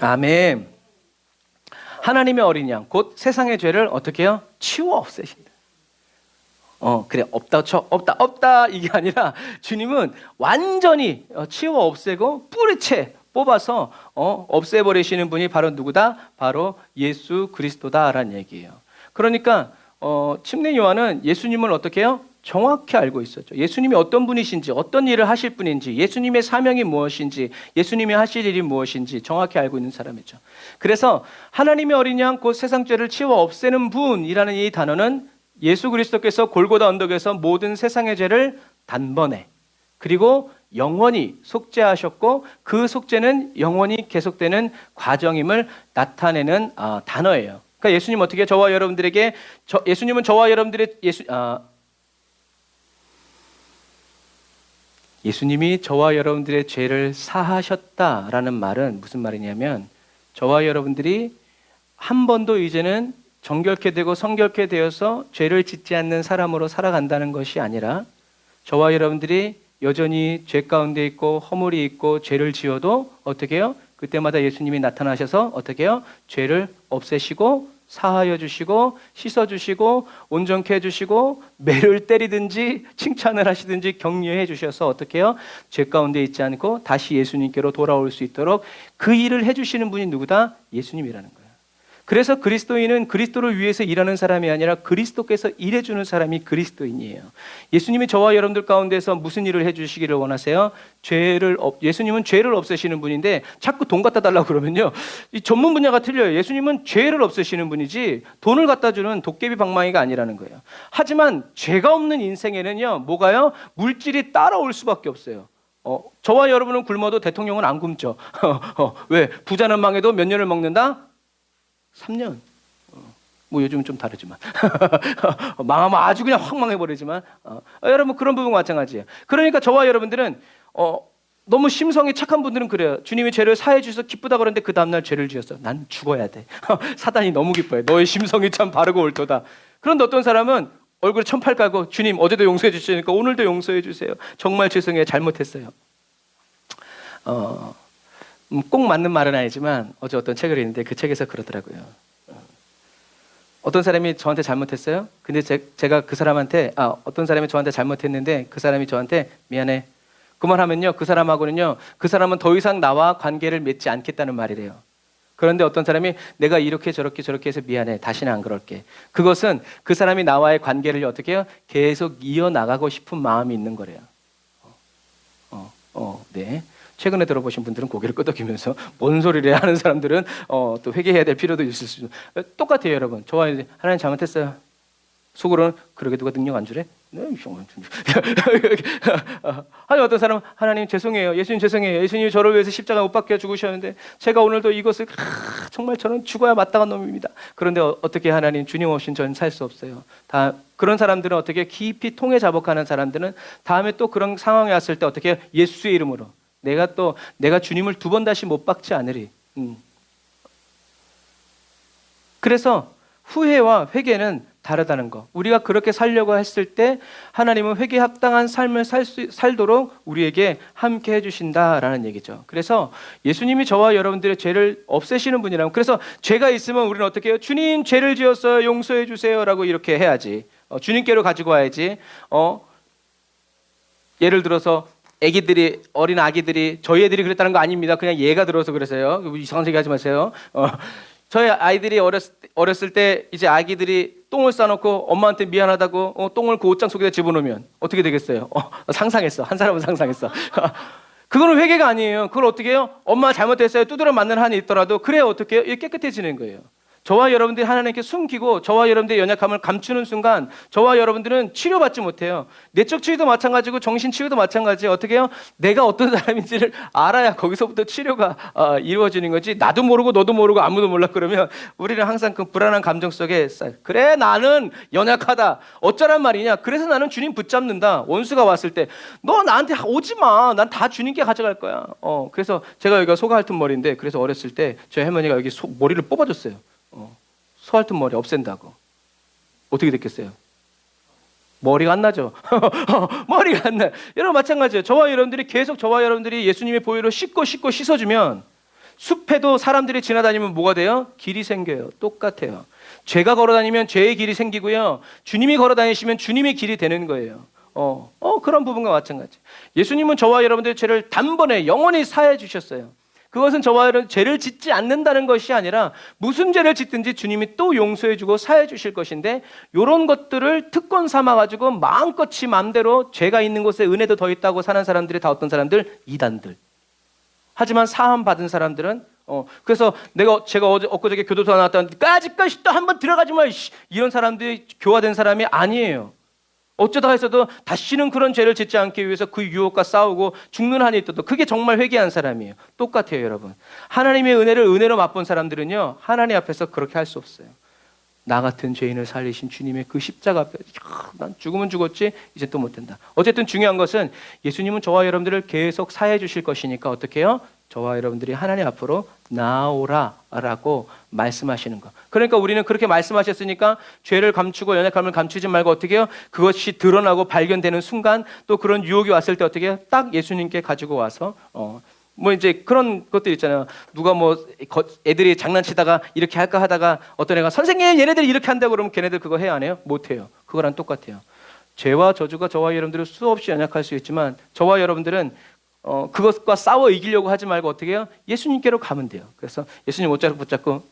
아멘. 하나님의 어린 양, 곧 세상의 죄를 어떻게 해요? 치워 없애신다. 그래, 없다 쳐, 없다 이게 아니라 주님은 완전히 치워 없애고 뿌리채 뽑아서 없애버리시는 분이 바로 누구다? 바로 예수 그리스도다라는 얘기예요. 그러니까 침례 요한은 예수님을 어떻게 해요? 정확히 알고 있었죠. 예수님이 어떤 분이신지, 어떤 일을 하실 분인지, 예수님의 사명이 무엇인지, 예수님이 하실 일이 무엇인지 정확히 알고 있는 사람이죠. 그래서 하나님의 어린 양, 곧 세상 죄를 치워 없애는 분이라는 이 단어는 예수 그리스도께서 골고다 언덕에서 모든 세상의 죄를 단번에 그리고 영원히 속죄하셨고 그 속죄는 영원히 계속되는 과정임을 나타내는 단어예요. 그러니까 예수님 어떻게 저와 여러분들에게 예수님은 저와 여러분들의 예수님이 저와 여러분들의 죄를 사하셨다라는 말은 무슨 말이냐면 저와 여러분들이 한 번도 이제는 정결케 되고 성결케 되어서 죄를 짓지 않는 사람으로 살아간다는 것이 아니라 저와 여러분들이 여전히 죄 가운데 있고 허물이 있고 죄를 지어도 어떻게 해요? 그때마다 예수님이 나타나셔서 어떻게 해요? 죄를 없애시고 사하여 주시고 씻어 주시고 온전케 해 주시고 매를 때리든지 칭찬을 하시든지 격려해 주셔서 어떻게 해요? 죄 가운데 있지 않고 다시 예수님께로 돌아올 수 있도록 그 일을 해 주시는 분이 누구다? 예수님이라는 거예요. 그래서 그리스도인은 그리스도를 위해서 일하는 사람이 아니라 그리스도께서 일해주는 사람이 그리스도인이에요. 예수님이 저와 여러분들 가운데서 무슨 일을 해주시기를 원하세요? 예수님은 죄를 없애시는 분인데 자꾸 돈 갖다 달라고 그러면요, 이 전문 분야가 틀려요. 예수님은 죄를 없애시는 분이지 돈을 갖다 주는 도깨비 방망이가 아니라는 거예요. 하지만 죄가 없는 인생에는요, 뭐가요? 물질이 따라올 수밖에 없어요. 저와 여러분은 굶어도 대통령은 안 굶죠. 왜? 부자는 망해도 몇 년을 먹는다? 3년. 뭐 요즘은 좀 다르지만 망하면 아주 그냥 확 망해버리지만 여러분 그런 부분 마찬가지예요. 그러니까 저와 여러분들은 너무 심성이 착한 분들은 그래요. 주님이 죄를 사해 주셔서 기쁘다 그러는데 그 다음날 죄를 지었어. 난 죽어야 돼. 사단이 너무 기뻐요. 너의 심성이 참 바르고 옳도다. 그런데 어떤 사람은 얼굴에 천팔 깔고 주님 어제도 용서해 주시니까 오늘도 용서해 주세요. 정말 죄송해요. 잘못했어요. 꼭 맞는 말은 아니지만 어제 어떤 책을 읽는데 그 책에서 그러더라고요. 어떤 사람이 저한테 잘못했어요. 근데 제가 그 사람한테 어떤 사람이 저한테 잘못했는데 그 사람이 저한테 미안해. 그 말 하면요, 그 사람하고는요, 그 사람은 더 이상 나와 관계를 맺지 않겠다는 말이래요. 그런데 어떤 사람이 내가 이렇게 저렇게 해서 미안해. 다시는 안 그럴게. 그것은 그 사람이 나와의 관계를 어떻게 해요? 계속 이어나가고 싶은 마음이 있는 거래요. 네. 최근에 들어보신 분들은 고개를 끄덕이면서 뭔 소리래 하는 사람들은 또 회개해야 될 필요도 있을 수 있어요. 똑같아요, 여러분. 저와 하나님 잘못했어요. 속으로는 그러게 누가 능력 안 주래? 네, 아니 어떤 사람은 하나님 죄송해요. 예수님 죄송해요. 예수님이 저를 위해서 십자가 못 박혀 죽으셨는데 제가 오늘도 이것을 정말 저는 죽어야 마땅한 놈입니다. 그런데 어떻게 하나님 주님 없인 저는 살 수 없어요. 다 그런 사람들은 어떻게 깊이 통해 자복하는 사람들은 다음에 또 그런 상황이 왔을 때 어떻게 예수의 이름으로 내가 주님을 두 번 다시 못 박지 않으리. 그래서 후회와 회개는 다르다는 거. 우리가 그렇게 살려고 했을 때 하나님은 회개에 합당한 삶을 살도록 우리에게 함께 해주신다라는 얘기죠. 그래서 예수님이 저와 여러분들의 죄를 없애시는 분이라면, 그래서 죄가 있으면 우리는 어떻게 해요? 주님 죄를 지었어요. 용서해 주세요라고 이렇게 해야지. 주님께로 가지고 와야지. 예를 들어서 어린 아기들이 저희 애들이 그랬다는 거 아닙니다. 그냥 얘가 들어서 그래서요. 이상한 소리 하지 마세요. 저희 아이들이 어렸을 때 이제 아기들이 똥을 싸놓고 엄마한테 미안하다고 똥을 그 옷장 속에다 집어넣으면 어떻게 되겠어요? 상상했어. 한 사람은 상상했어. 그거는 회개가 아니에요. 그걸 어떻게 해요? 엄마 잘못했어요. 두드려 맞는 한이 있더라도 그래야 어떻게 해요? 깨끗해지는 거예요. 저와 여러분들이 하나님께 숨기고 저와 여러분들의 연약함을 감추는 순간 저와 여러분들은 치료받지 못해요. 내적 치유도 마찬가지고 정신 치유도 마찬가지예요. 어떻게 해요? 내가 어떤 사람인지를 알아야 거기서부터 치료가 이루어지는 거지. 나도 모르고 너도 모르고 아무도 몰라 그러면 우리는 항상 그 불안한 감정 속에 그래 나는 연약하다. 어쩌란 말이냐. 그래서 나는 주님 붙잡는다. 원수가 왔을 때 너 나한테 오지 마. 난 다 주님께 가져갈 거야. 그래서 제가 여기가 소가 핥은 머리인데 그래서 어렸을 때 저희 할머니가 여기 머리를 뽑아줬어요. 소 핥은 머리 없앤다고. 어떻게 됐겠어요? 머리가 안 나죠. 머리가 안 나요. 여러분 마찬가지예요. 저와 여러분들이 예수님의 보혈로 씻고 씻어주면 숲에도 사람들이 지나다니면 뭐가 돼요? 길이 생겨요. 똑같아요. 죄가 걸어다니면 죄의 길이 생기고요. 주님이 걸어다니시면 주님의 길이 되는 거예요. 그런 부분과 마찬가지. 예수님은 저와 여러분들의 죄를 단번에 영원히 사해 주셨어요. 그것은 저와 여러분 죄를 짓지 않는다는 것이 아니라 무슨 죄를 짓든지 주님이 또 용서해 주고 사해 주실 것인데, 이런 것들을 특권 삼아 가지고 마음껏 지 마음대로 죄가 있는 곳에 은혜도 더 있다고 사는 사람들이 다 어떤 사람들? 이단들. 하지만 사함 받은 사람들은 그래서 제가 엊그저께 교도소 나왔다는데 까짓까지 또 한번 들어가지 마 이런 사람들이 교화된 사람이 아니에요. 어쩌다 해서도 다시는 그런 죄를 짓지 않기 위해서 그 유혹과 싸우고 죽는 한이 있어도 그게 정말 회개한 사람이에요. 똑같아요, 여러분. 하나님의 은혜를 은혜로 맛본 사람들은요, 하나님 앞에서 그렇게 할 수 없어요. 나 같은 죄인을 살리신 주님의 그 십자가 앞에 난 죽으면 죽었지 이제 또 못 된다. 어쨌든 중요한 것은 예수님은 저와 여러분들을 계속 사해 주실 것이니까 어떻게 해요? 저와 여러분들이 하나님 앞으로 나오라라고 말씀하시는 것. 그러니까 우리는 그렇게 말씀하셨으니까 죄를 감추고 연약함을 감추지 말고 어떻게 해요? 그것이 드러나고 발견되는 순간 또 그런 유혹이 왔을 때 어떻게 해요? 딱 예수님께 가지고 와서 뭐 이제 그런 것들 있잖아요. 누가 뭐 애들이 장난치다가 이렇게 할까 하다가 어떤 애가 선생님 얘네들이 이렇게 한다고 그러면 걔네들 그거 해야 안 해요? 못 해요. 그거랑 똑같아요. 죄와 저주가 저와 여러분들을 수없이 연약할 수 있지만 저와 여러분들은 그것과 싸워 이기려고 하지 말고 어떻게 해요? 예수님께로 가면 돼요. 그래서 예수님 옷자락 붙잡고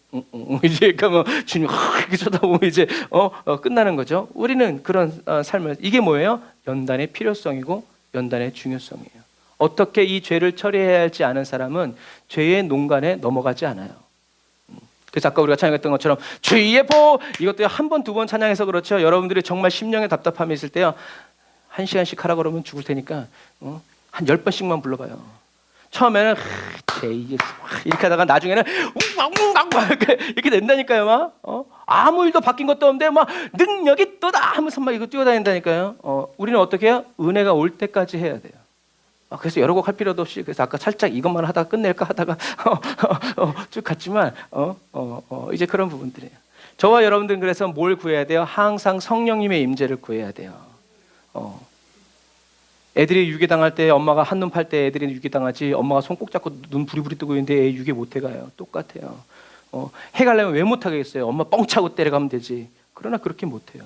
이제 가면 주님 이렇게 쳐다보면 이제 끝나는 거죠. 우리는 그런 삶을, 이게 뭐예요? 연단의 필요성이고 연단의 중요성이에요. 어떻게 이 죄를 처리해야 할지 아는 사람은 죄의 농간에 넘어가지 않아요. 그래서 아까 우리가 찬양했던 것처럼 주의 보, 이것도 한 번, 두 번 찬양해서 그렇죠. 여러분들이 정말 심령에 답답함이 있을 때요, 1시간씩 하라 그러면 죽을 테니까 한 10번씩만 불러봐요. 처음에는 이렇게 하다가 나중에는 이렇게 된다니까요. 막 아무 일도 바뀐 것도 없는데 막 능력이 또다 하면서 막 이거 뛰어다닌다니까요. 우리는 어떻게 해요? 은혜가 올 때까지 해야 돼요. 그래서 여러 곡 할 필요도 없이, 그래서 아까 살짝 이것만 하다가 끝낼까 하다가 쭉 갔지만 이제 그런 부분들이에요. 저와 여러분들은 그래서 뭘 구해야 돼요? 항상 성령님의 임재를 구해야 돼요. 애들이 유괴당할 때 엄마가 한눈 팔 때 애들이 유괴당하지, 엄마가 손 꼭 잡고 눈 부리부리 뜨고 있는데 애 유괴 못 해가요. 똑같아요. 해가려면 왜 못 하겠어요? 엄마 뻥 차고 때려가면 되지. 그러나 그렇게 못 해요.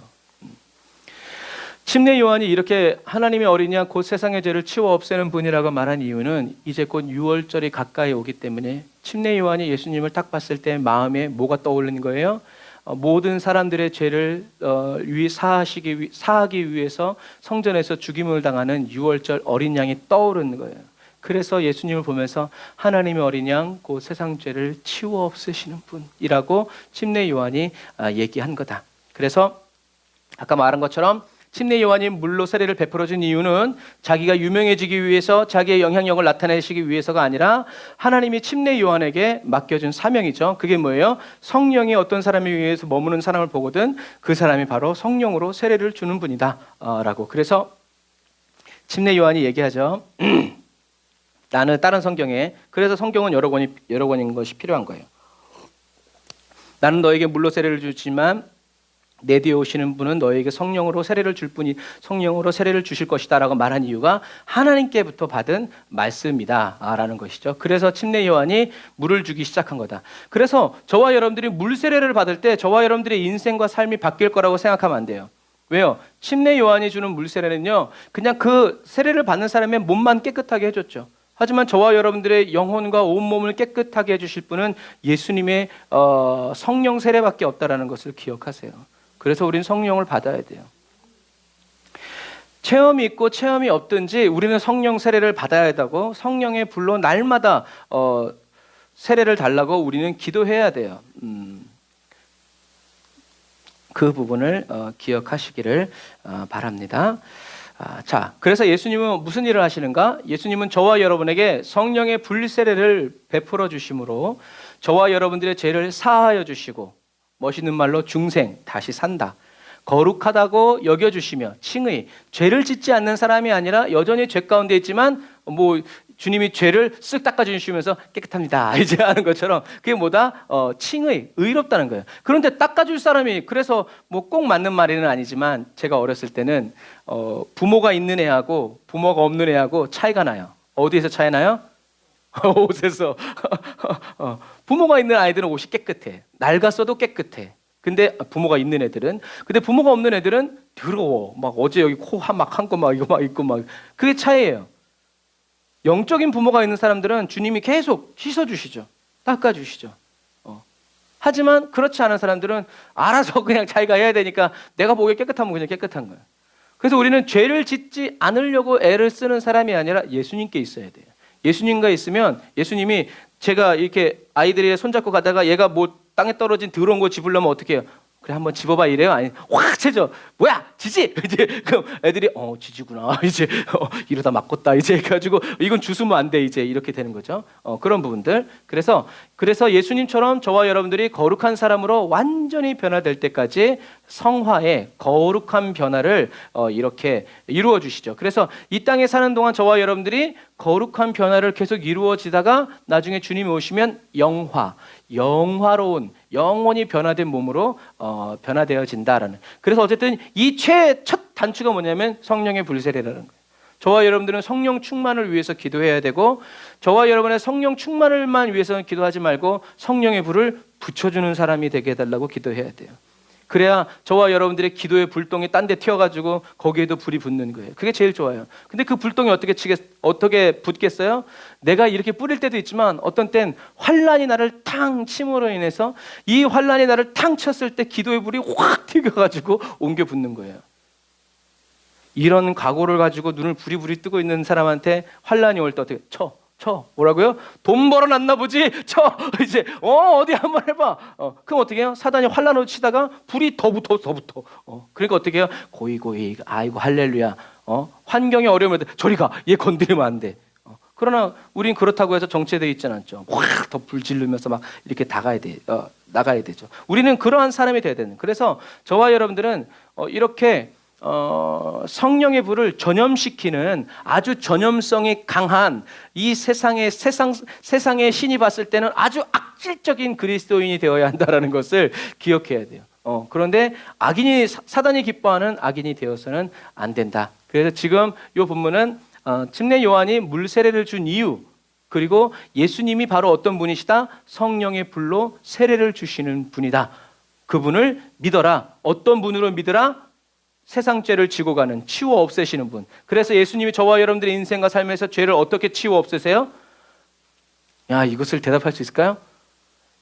침례 요한이 이렇게 하나님의 어린이 양 곧 세상의 죄를 치워 없애는 분이라고 말한 이유는 이제 곧 유월절이 가까이 오기 때문에 침례 요한이 예수님을 딱 봤을 때 마음에 뭐가 떠오르는 거예요? 모든 사람들의 죄를 사하기 위해서 성전에서 죽임을 당하는 유월절 어린 양이 떠오르는 거예요. 그래서 예수님을 보면서 하나님의 어린 양 곧 세상 죄를 치워 없애시는 분이라고 침례 요한이 얘기한 거다. 그래서 아까 말한 것처럼 침례 요한이 물로 세례를 베풀어준 이유는 자기가 유명해지기 위해서, 자기의 영향력을 나타내시기 위해서가 아니라 하나님이 침례 요한에게 맡겨준 사명이죠. 그게 뭐예요? 성령이 어떤 사람에 의해서 머무는 사람을 보거든 그 사람이 바로 성령으로 세례를 주는 분이다 라고. 그래서 침례 요한이 얘기하죠. 나는 다른 성경에, 그래서 성경은 여러 권인 것이 필요한 거예요. 나는 너에게 물로 세례를 주지만 내 뒤에 오시는 분은 너에게 성령으로 세례를 줄 뿐이 성령으로 세례를 주실 것이다 라고 말한 이유가 하나님께부터 받은 말씀이다 라는 것이죠. 그래서 침례 요한이 물을 주기 시작한 거다. 그래서 저와 여러분들이 물 세례를 받을 때 저와 여러분들의 인생과 삶이 바뀔 거라고 생각하면 안 돼요. 왜요? 침례 요한이 주는 물 세례는요, 그냥 그 세례를 받는 사람의 몸만 깨끗하게 해줬죠. 하지만 저와 여러분들의 영혼과 온몸을 깨끗하게 해주실 분은 예수님의 성령 세례밖에 없다라는 것을 기억하세요. 그래서 우리는 성령을 받아야 돼요. 체험이 있고 체험이 없든지 우리는 성령 세례를 받아야 되고, 성령의 불로 날마다 세례를 달라고 우리는 기도해야 돼요. 그 부분을 기억하시기를 바랍니다. 자, 그래서 예수님은 무슨 일을 하시는가? 예수님은 저와 여러분에게 성령의 불세례를 베풀어 주심으로 저와 여러분들의 죄를 사하여 주시고, 멋있는 말로 중생, 다시 산다, 거룩하다고 여겨주시며 칭의, 죄를 짓지 않는 사람이 아니라 여전히 죄 가운데 있지만 주님이 죄를 쓱 닦아주시면서 깨끗합니다 이제 하는 것처럼 그게 뭐다? 칭의, 의롭다는 거예요. 그런데 닦아줄 사람이, 그래서 뭐 꼭 맞는 말은 아니지만 제가 어렸을 때는 부모가 있는 애하고 부모가 없는 애하고 차이가 나요. 어디에서 차이 나요? 옷에서. 부모가 있는 아이들은 옷이 깨끗해, 낡았어도 깨끗해. 근데 부모가 있는 애들은, 근데 부모가 없는 애들은 더러워. 막 어제 여기 코 막 한 거 막 이거 막 있고 막, 그게 차이예요. 영적인 부모가 있는 사람들은 주님이 계속 씻어주시죠, 닦아주시죠. 하지만 그렇지 않은 사람들은 알아서 그냥 자기가 해야 되니까 내가 보기에 깨끗하면 그냥 깨끗한 거예요. 그래서 우리는 죄를 짓지 않으려고 애를 쓰는 사람이 아니라 예수님께 있어야 돼요. 예수님과 있으면, 예수님이, 제가 이렇게 아이들이 손잡고 가다가 얘가 뭐 땅에 떨어진 더러운 거 집으려면 어떻게 해요? 그래 한번 집어봐 이래요? 아니 확 채져. 뭐야 지지? 이제 그럼 애들이 지지구나 이제 이러다 맞겠다 이제 해가지고 이건 주스면 안 돼 이제 이렇게 되는 거죠. 그런 부분들. 그래서 예수님처럼 저와 여러분들이 거룩한 사람으로 완전히 변화될 때까지 성화의 거룩한 변화를 이렇게 이루어 주시죠. 그래서 이 땅에 사는 동안 저와 여러분들이 거룩한 변화를 계속 이루어지다가 나중에 주님이 오시면 영화로운, 영원히 변화된 몸으로 변화되어진다라는. 그래서 어쨌든 이 최 첫 단추가 뭐냐면 성령의 불세례라는 거예요. 저와 여러분들은 성령 충만을 위해서 기도해야 되고, 저와 여러분의 성령 충만을만 위해서는 기도하지 말고 성령의 불을 붙여주는 사람이 되게 해달라고 기도해야 돼요. 그래야 저와 여러분들의 기도의 불똥이 딴 데 튀어가지고 거기에도 불이 붙는 거예요. 그게 제일 좋아요. 근데 그 불똥이 어떻게 붙겠어요? 내가 이렇게 뿌릴 때도 있지만 어떤 땐 환란이 나를 탕 침으로 인해서, 이 환란이 나를 탕 쳤을 때 기도의 불이 확 튀겨가지고 옮겨 붙는 거예요. 이런 각오를 가지고 눈을 부리부리 뜨고 있는 사람한테 환란이 올 때 어떻게 쳐 뭐라고요? 돈 벌어놨나 보지? 이제 어디 한번 해봐. 그럼 어떻게 해요? 사단이 환란으로 치다가 불이 더 붙어. 그러니까 어떻게 해요? 고이 아이고 할렐루야. 환경이 어려우면 저리 가. 얘 건드리면 안 돼. 그러나 우린 그렇다고 해서 정체되어 있지는 않죠. 확 더 불 지르면서 막 이렇게 나가야 되죠. 우리는 그러한 사람이 돼야 되는. 그래서 저와 여러분들은 이렇게 성령의 불을 전염시키는 아주 전염성이 강한 이 세상의 신이 봤을 때는 아주 악질적인 그리스도인이 되어야 한다는 것을 기억해야 돼요. 그런데 사단이 기뻐하는 악인이 되어서는 안 된다. 그래서 지금 이 본문은 침례 요한이 물 세례를 준 이유, 그리고 예수님이 바로 어떤 분이시다? 성령의 불로 세례를 주시는 분이다. 그분을 믿어라. 어떤 분으로 믿으라? 세상 죄를 지고 가는, 치워 없애시는 분. 그래서 예수님이 저와 여러분들의 인생과 삶에서 죄를 어떻게 치워 없애세요? 이것을 대답할 수 있을까요?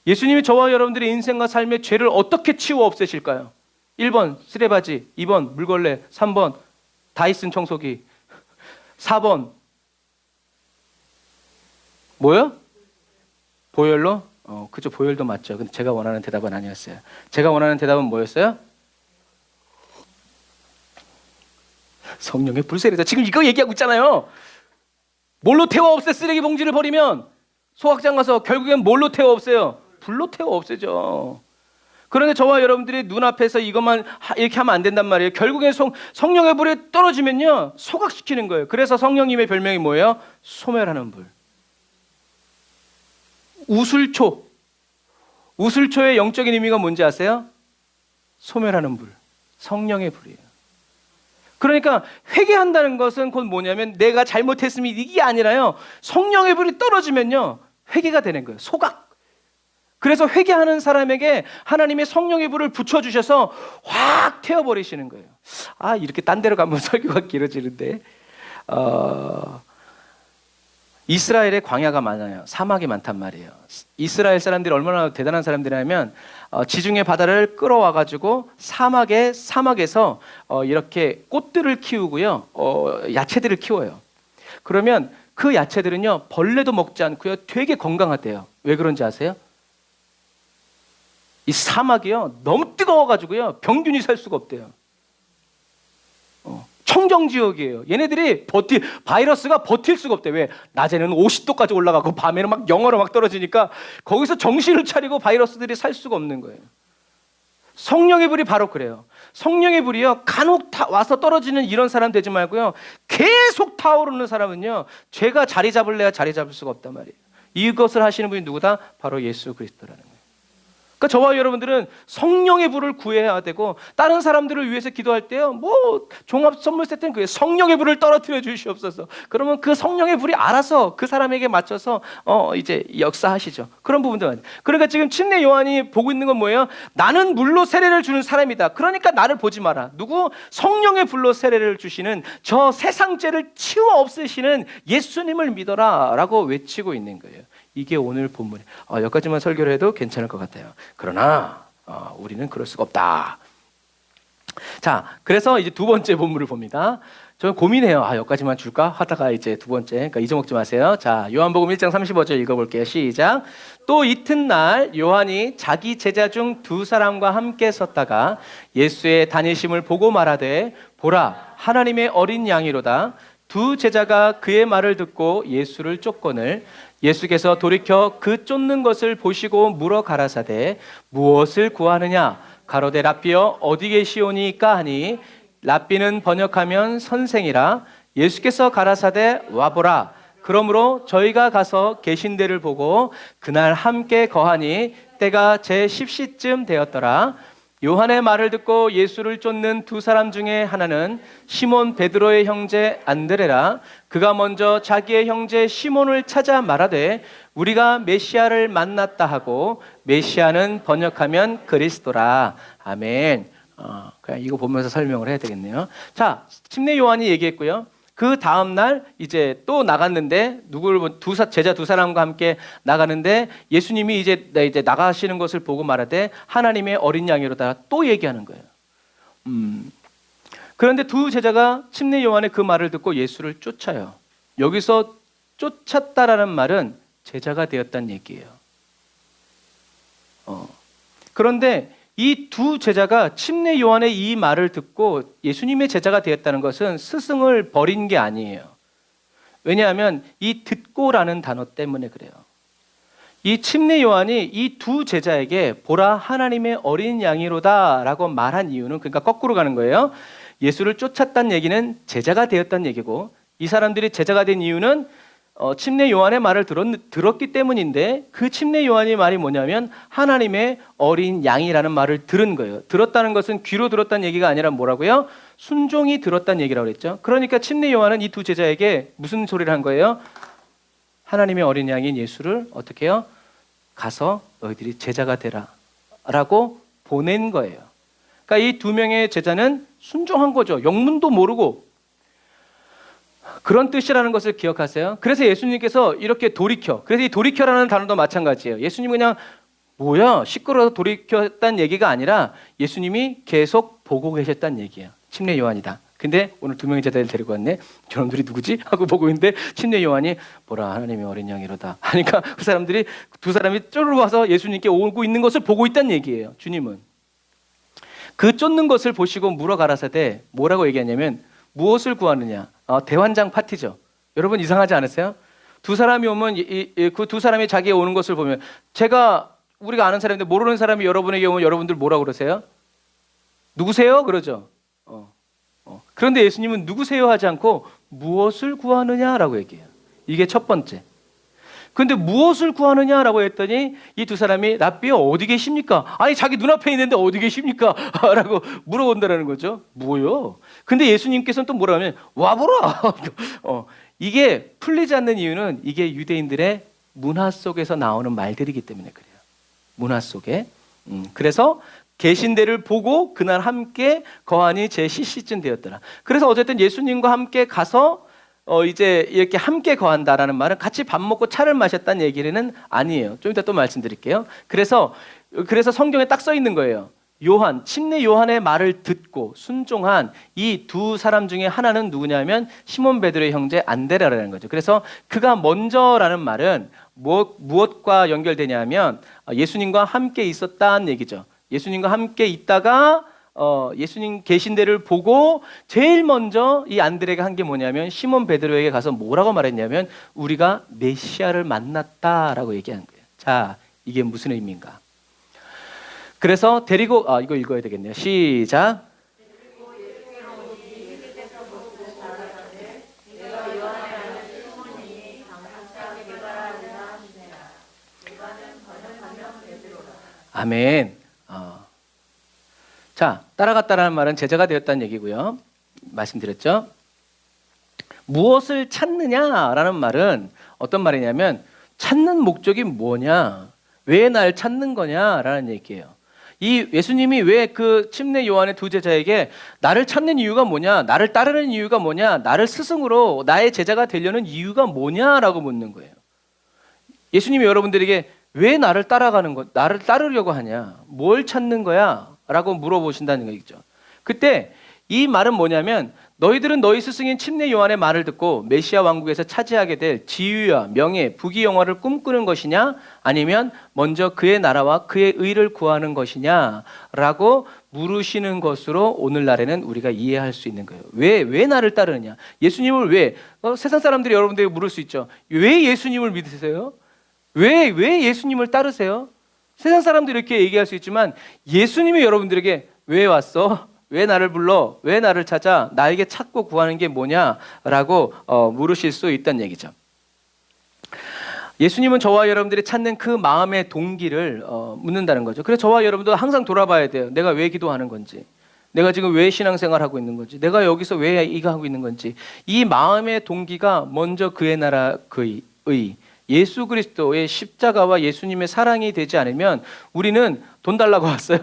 예수님이 저와 여러분들의 인생과 삶의 죄를 어떻게 치워 없애실까요? 1번 쓰레바지, 2번 물걸레, 3번 다이슨 청소기, 4번 뭐요? 보혈로? 그죠, 보혈도 맞죠. 근데 제가 원하는 대답은 아니었어요. 제가 원하는 대답은 뭐였어요? 성령의 불세례다. 지금 이거 얘기하고 있잖아요. 뭘로 태워 없애? 쓰레기 봉지를 버리면 소각장 가서 결국엔 뭘로 태워 없애요? 불로 태워 없애죠. 그런데 저와 여러분들이 눈앞에서 이것만 이렇게 하면 안 된단 말이에요. 결국엔 성령의 불이 떨어지면요, 소각시키는 거예요. 그래서 성령님의 별명이 뭐예요? 소멸하는 불. 우슬초의 영적인 의미가 뭔지 아세요? 소멸하는 불, 성령의 불이에요. 그러니까 회개한다는 것은 곧 뭐냐면 내가 잘못했으면 이게 아니라요, 성령의 불이 떨어지면요 회개가 되는 거예요. 소각. 그래서 회개하는 사람에게 하나님의 성령의 불을 붙여주셔서 확 태워버리시는 거예요. 이렇게 딴 데로 가면 설교가 길어지는데, 이스라엘에 광야가 많아요. 사막이 많단 말이에요. 이스라엘 사람들이 얼마나 대단한 사람들이냐면 지중해 바다를 끌어와가지고 사막에서 이렇게 꽃들을 키우고요, 야채들을 키워요. 그러면 그 야채들은요 벌레도 먹지 않고요 되게 건강하대요. 왜 그런지 아세요? 이 사막이요 너무 뜨거워가지고요 병균이 살 수가 없대요. 청정지역이에요. 얘네들이 바이러스가 버틸 수가 없대. 왜? 낮에는 50도까지 올라가고 밤에는 막 영하로 막 떨어지니까 거기서 정신을 차리고 바이러스들이 살 수가 없는 거예요. 성령의 불이 바로 그래요. 성령의 불이요, 간혹 와서 떨어지는 이런 사람 되지 말고요, 계속 타오르는 사람은요, 죄가 자리 잡을래야 자리 잡을 수가 없단 말이에요. 이것을 하시는 분이 누구다? 바로 예수 그리스도라는 거예요. 그러니까 저와 여러분들은 성령의 불을 구해야 되고, 다른 사람들을 위해서 기도할 때요, 뭐 종합 선물 세트는 그게 성령의 불을 떨어뜨려 주시옵소서. 그러면 그 성령의 불이 알아서 그 사람에게 맞춰서 이제 역사하시죠. 그런 부분도 많아요. 그러니까 지금 침례 요한이 보고 있는 건 뭐예요? 나는 물로 세례를 주는 사람이다. 그러니까 나를 보지 마라. 누구? 성령의 불로 세례를 주시는, 저 세상 죄를 치워 없애시는 예수님을 믿어라라고 외치고 있는 거예요. 이게 오늘 본문이에요. 여기까지만 설교를 해도 괜찮을 것 같아요. 그러나 우리는 그럴 수가 없다. 자, 그래서 이제 두 번째 본문을 봅니다. 저는 고민해요. 여기까지만 줄까? 하다가 이제 두 번째, 그러니까 잊어먹지 마세요. 자, 요한복음 1장 35절 읽어볼게요. 시작. 또 이튿날 요한이 자기 제자 중 두 사람과 함께 섰다가 예수의 다니심을 보고 말하되, 보라, 하나님의 어린 양이로다. 두 제자가 그의 말을 듣고 예수를 쫓거늘 예수께서 돌이켜 그 쫓는 것을 보시고 물어 가라사대, 무엇을 구하느냐? 가로되 랍비여 어디 계시오니까 하니, 랍비는 번역하면 선생이라. 예수께서 가라사대 와보라. 그러므로 저희가 가서 계신 데를 보고 그날 함께 거하니 때가 제 10시쯤 되었더라. 요한의 말을 듣고 예수를 쫓는 두 사람 중에 하나는 시몬 베드로의 형제 안드레라. 그가 먼저 자기의 형제 시몬을 찾아 말하되, 우리가 메시아를 만났다 하고, 메시아는 번역하면 그리스도라. 아멘. 그냥 이거 보면서 설명을 해야 되겠네요. 자, 침례 요한이 얘기했고요. 그 다음 날 이제 또 나갔는데, 제자 두 사람과 함께 나가는데, 예수님이 이제 나가시는 것을 보고 말하되 하나님의 어린 양이로다 또 얘기하는 거예요. 그런데 두 제자가 침례 요한의 그 말을 듣고 예수를 쫓아요. 여기서 쫓았다라는 말은 제자가 되었다는 얘기예요. 그런데 이 두 제자가 침례 요한의 이 말을 듣고 예수님의 제자가 되었다는 것은 스승을 버린 게 아니에요. 왜냐하면 이 듣고라는 단어 때문에 그래요. 이 침례 요한이 이 두 제자에게 보라 하나님의 어린 양이로다 라고 말한 이유는, 그러니까 거꾸로 가는 거예요. 예수를 쫓았다는 얘기는 제자가 되었다는 얘기고, 이 사람들이 제자가 된 이유는 침례 요한의 말을 들었기 때문인데, 그 침례 요한의 말이 뭐냐면 하나님의 어린 양이라는 말을 들은 거예요. 들었다는 것은 귀로 들었다는 얘기가 아니라 뭐라고요? 순종이 들었다는 얘기라고 그랬죠. 그러니까 침례 요한은 이 두 제자에게 무슨 소리를 한 거예요? 하나님의 어린 양인 예수를 어떻게 해요? 가서 너희들이 제자가 되라 라고 보낸 거예요. 그러니까 이 두 명의 제자는 순종한 거죠. 영문도 모르고. 그런 뜻이라는 것을 기억하세요. 그래서 예수님께서 이렇게 돌이켜, 그래서 이 돌이켜라는 단어도 마찬가지예요. 예수님이 그냥 뭐야 시끄러워서 돌이켰다는 얘기가 아니라 예수님이 계속 보고 계셨다는 얘기예요. 침례 요한이다. 근데 오늘 두 명의 제자를 데리고 왔네. 저놈들이 누구지? 하고 보고 있는데 침례 요한이 보라 하나님의 어린 양이로다 하니까 그 사람들이 두 사람이 쪼르르 와서 예수님께 오고 있는 것을 보고 있다는 얘기예요. 주님은 그 쫓는 것을 보시고 물어 가라사대 뭐라고 얘기하냐면, 무엇을 구하느냐? 대환장 파티죠. 여러분 이상하지 않으세요? 두 사람이 오면 그 두 사람이 자기에 오는 것을 보면, 우리가 아는 사람인데 모르는 사람이 여러분에게 오면 여러분들 뭐라고 그러세요? 누구세요? 그러죠. 그런데 예수님은 누구세요 하지 않고 무엇을 구하느냐라고 얘기해요. 이게 첫 번째. 근데 무엇을 구하느냐라고 했더니 이 두 사람이 랍비여 어디 계십니까? 아니 자기 눈앞에 있는데 어디 계십니까? 라고 물어본다는 거죠. 뭐요? 근데 예수님께서는 또 뭐라 하면 와보라. 이게 풀리지 않는 이유는 이게 유대인들의 문화 속에서 나오는 말들이기 때문에 그래요. 문화 속에. 그래서 계신 데를 보고 그날 함께 거하니 제 시시쯤 되었더라. 그래서 어쨌든 예수님과 함께 가서 이제 이렇게 함께 거한다라는 말은 같이 밥 먹고 차를 마셨다는 얘기는 아니에요. 좀 이따 또 말씀드릴게요. 그래서 성경에 딱 써 있는 거예요. 침례 요한의 말을 듣고 순종한 이 두 사람 중에 하나는 누구냐면 시몬 베드로의 형제 안드레라는 거죠. 그래서 그가 먼저라는 말은 무엇과 연결되냐면 예수님과 함께 있었다는 얘기죠. 예수님과 함께 있다가 예수님 계신 데를 보고 제일 먼저 이 안드레가 한 게 뭐냐면 시몬 베드로에게 가서 뭐라고 말했냐면 우리가 메시아를 만났다라고 얘기한 거예요. 자, 이게 무슨 의미인가? 그래서 데리고 이거 읽어야 되겠네요. 시작. 아멘. 자, 따라갔다라는 말은 제자가 되었다는 얘기고요. 말씀드렸죠. 무엇을 찾느냐라는 말은 어떤 말이냐면 찾는 목적이 뭐냐, 왜 날 찾는 거냐라는 얘기예요. 이 예수님이 왜 그 침례 요한의 두 제자에게 나를 찾는 이유가 뭐냐, 나를 따르는 이유가 뭐냐, 나를 스승으로 나의 제자가 되려는 이유가 뭐냐라고 묻는 거예요. 예수님이 여러분들에게 왜 나를 따라가는 거, 나를 따르려고 하냐, 뭘 찾는 거야? 라고 물어보신다는 얘기죠. 그때 이 말은 뭐냐면 너희들은 너희 스승인 침례 요한의 말을 듣고 메시아 왕국에서 차지하게 될 지위와 명예, 부귀 영화를 꿈꾸는 것이냐, 아니면 먼저 그의 나라와 그의 의를 구하는 것이냐 라고 물으시는 것으로 오늘날에는 우리가 이해할 수 있는 거예요. 왜 나를 따르느냐, 예수님을 왜, 세상 사람들이 여러분들에게 물을 수 있죠. 왜 예수님을 믿으세요? 왜 예수님을 따르세요? 세상 사람들이 이렇게 얘기할 수 있지만 예수님이 여러분들에게 왜 왔어? 왜 나를 불러? 왜 나를 찾아? 나에게 찾고 구하는 게 뭐냐라고 물으실 수 있다는 얘기죠. 예수님은 저와 여러분들이 찾는 그 마음의 동기를 묻는다는 거죠. 그래서 저와 여러분도 항상 돌아봐야 돼요. 내가 왜 기도하는 건지, 내가 지금 왜 신앙생활하고 있는 건지, 내가 여기서 왜 이거 하고 있는 건지. 이 마음의 동기가 먼저 그의 나라, 그의 의, 예수 그리스도의 십자가와 예수님의 사랑이 되지 않으면 우리는 돈 달라고 왔어요.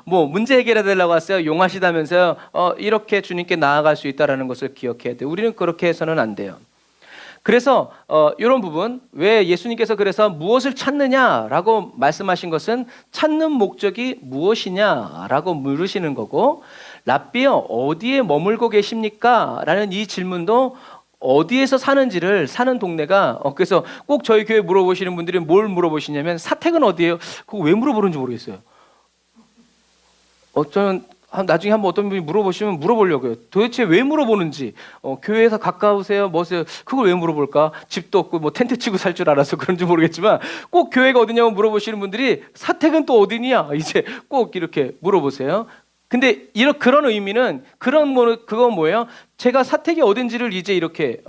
뭐 문제 해결해 달라고 왔어요. 용하시다면서요. 이렇게 주님께 나아갈 수 있다는 것을 기억해야 돼요. 우리는 그렇게 해서는 안 돼요. 그래서 이런 부분, 왜 예수님께서 그래서 무엇을 찾느냐라고 말씀하신 것은 찾는 목적이 무엇이냐라고 물으시는 거고, 랍비여 어디에 머물고 계십니까? 라는 이 질문도 어디에서 사는지를, 사는 동네가, 그래서 꼭 저희 교회 물어보시는 분들이 뭘 물어보시냐면 사택은 어디예요? 그거 왜 물어보는지 모르겠어요. 저는 나중에 한번 어떤 분이 물어보시면 물어보려고요. 도대체 왜 물어보는지, 교회에서 가까우세요? 뭐세요? 그걸 왜 물어볼까? 집도 없고 뭐 텐트 치고 살 줄 알아서 그런지 모르겠지만 꼭 교회가 어디냐고 물어보시는 분들이 사택은 또 어디냐? 이제 꼭 이렇게 물어보세요. 근데 그런 의미는 그건 뭐예요? 제가 사택이 어딘지를 이제 이렇게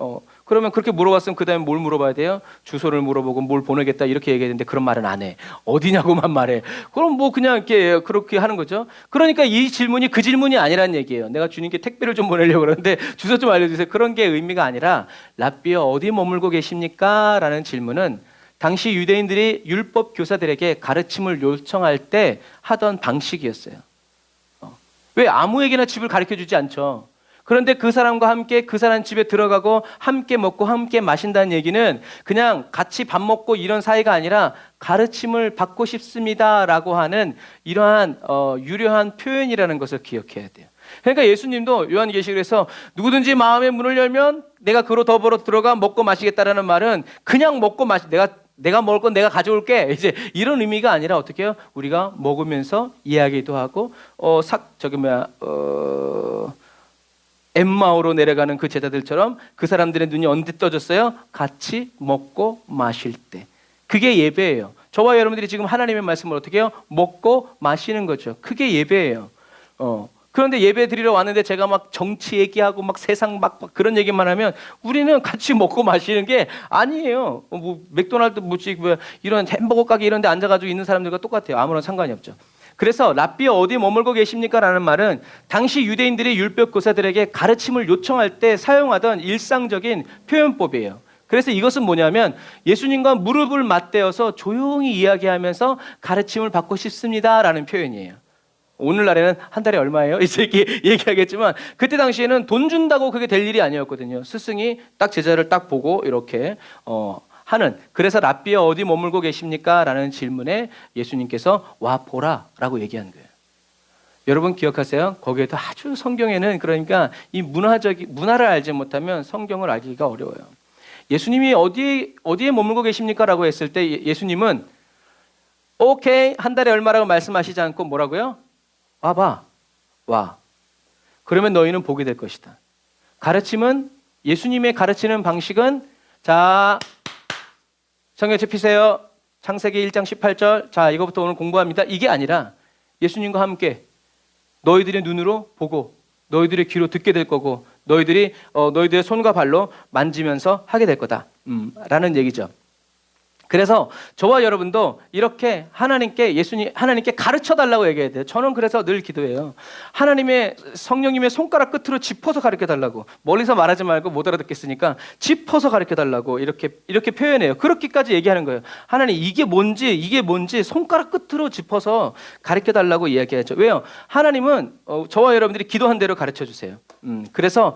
그러면 그렇게 물어봤으면 그 다음에 뭘 물어봐야 돼요? 주소를 물어보고 뭘 보내겠다 이렇게 얘기했는데 그런 말은 안 해. 어디냐고만 말해. 그럼 뭐 그냥 이렇게 그렇게 하는 거죠. 그러니까 이 질문이 그 질문이 아니란 얘기예요. 내가 주님께 택배를 좀 보내려고 그러는데 주소 좀 알려주세요. 그런 게 의미가 아니라 랍비여 어디 머물고 계십니까? 라는 질문은 당시 유대인들이 율법 교사들에게 가르침을 요청할 때 하던 방식이었어요. 왜 아무에게나 집을 가르쳐주지 않죠. 그런데 그 사람과 함께 그 사람 집에 들어가고 함께 먹고 함께 마신다는 얘기는 그냥 같이 밥 먹고 이런 사이가 아니라 가르침을 받고 싶습니다라고 하는 이러한 유려한 표현이라는 것을 기억해야 돼요. 그러니까 예수님도 요한계시록에서 누구든지 마음의 문을 열면 내가 그로 더불어 들어가 먹고 마시겠다라는 말은 그냥 먹고 내가 먹을 건 내가 가져올게, 이제 이런 의미가 아니라 어떻게 해요? 우리가 먹으면서 이야기도 하고 엠마오로 내려가는 그 제자들처럼 그 사람들의 눈이 언제 떠졌어요? 같이 먹고 마실 때. 그게 예배예요. 저와 여러분들이 지금 하나님의 말씀을 어떻게 해요? 먹고 마시는 거죠. 그게 예배예요. 그런데 예배 드리러 왔는데 제가 막 정치 얘기하고 막 세상 막 그런 얘기만 하면 우리는 같이 먹고 마시는 게 아니에요. 뭐 맥도날드 뭐 이런 햄버거 가게 이런 데 앉아가지고 있는 사람들과 똑같아요. 아무런 상관이 없죠. 그래서 랍비여 어디 머물고 계십니까? 라는 말은 당시 유대인들이 율법 교사들에게 가르침을 요청할 때 사용하던 일상적인 표현법이에요. 그래서 이것은 뭐냐면 예수님과 무릎을 맞대어서 조용히 이야기하면서 가르침을 받고 싶습니다라는 표현이에요. 오늘날에는 한 달에 얼마예요? 이제 이렇게 얘기하겠지만 그때 당시에는 돈 준다고 그게 될 일이 아니었거든요. 스승이 딱 제자를 딱 보고 이렇게 하는. 그래서 랍비여 어디 머물고 계십니까? 라는 질문에 예수님께서 와 보라 라고 얘기한 거예요. 여러분 기억하세요? 거기에도 아주 성경에는 그러니까 이 문화를 알지 못하면 성경을 알기가 어려워요. 예수님이 어디에 머물고 계십니까? 라고 했을 때 예수님은 오케이 한 달에 얼마라고 말씀하시지 않고 뭐라고요? 와봐. 와. 그러면 너희는 보게 될 것이다. 가르침은 예수님의 가르치는 방식은 자 성경책 피세요. 창세기 1장 18절 자 이거부터 오늘 공부합니다. 이게 아니라 예수님과 함께 너희들의 눈으로 보고 너희들의 귀로 듣게 될 거고 너희들이 너희들의 손과 발로 만지면서 하게 될 거다. 라는 얘기죠. 그래서 저와 여러분도 이렇게 하나님께 가르쳐 달라고 얘기해야 돼요. 저는 그래서 늘 기도해요. 하나님의 성령님의 손가락 끝으로 짚어서 가르쳐 달라고. 멀리서 말하지 말고 못 알아듣겠으니까 짚어서 가르쳐 달라고 이렇게 표현해요. 그렇게까지 얘기하는 거예요. 하나님 이게 뭔지 손가락 끝으로 짚어서 가르쳐 달라고 이야기하죠. 왜요? 하나님은 저와 여러분들이 기도한 대로 가르쳐 주세요. 그래서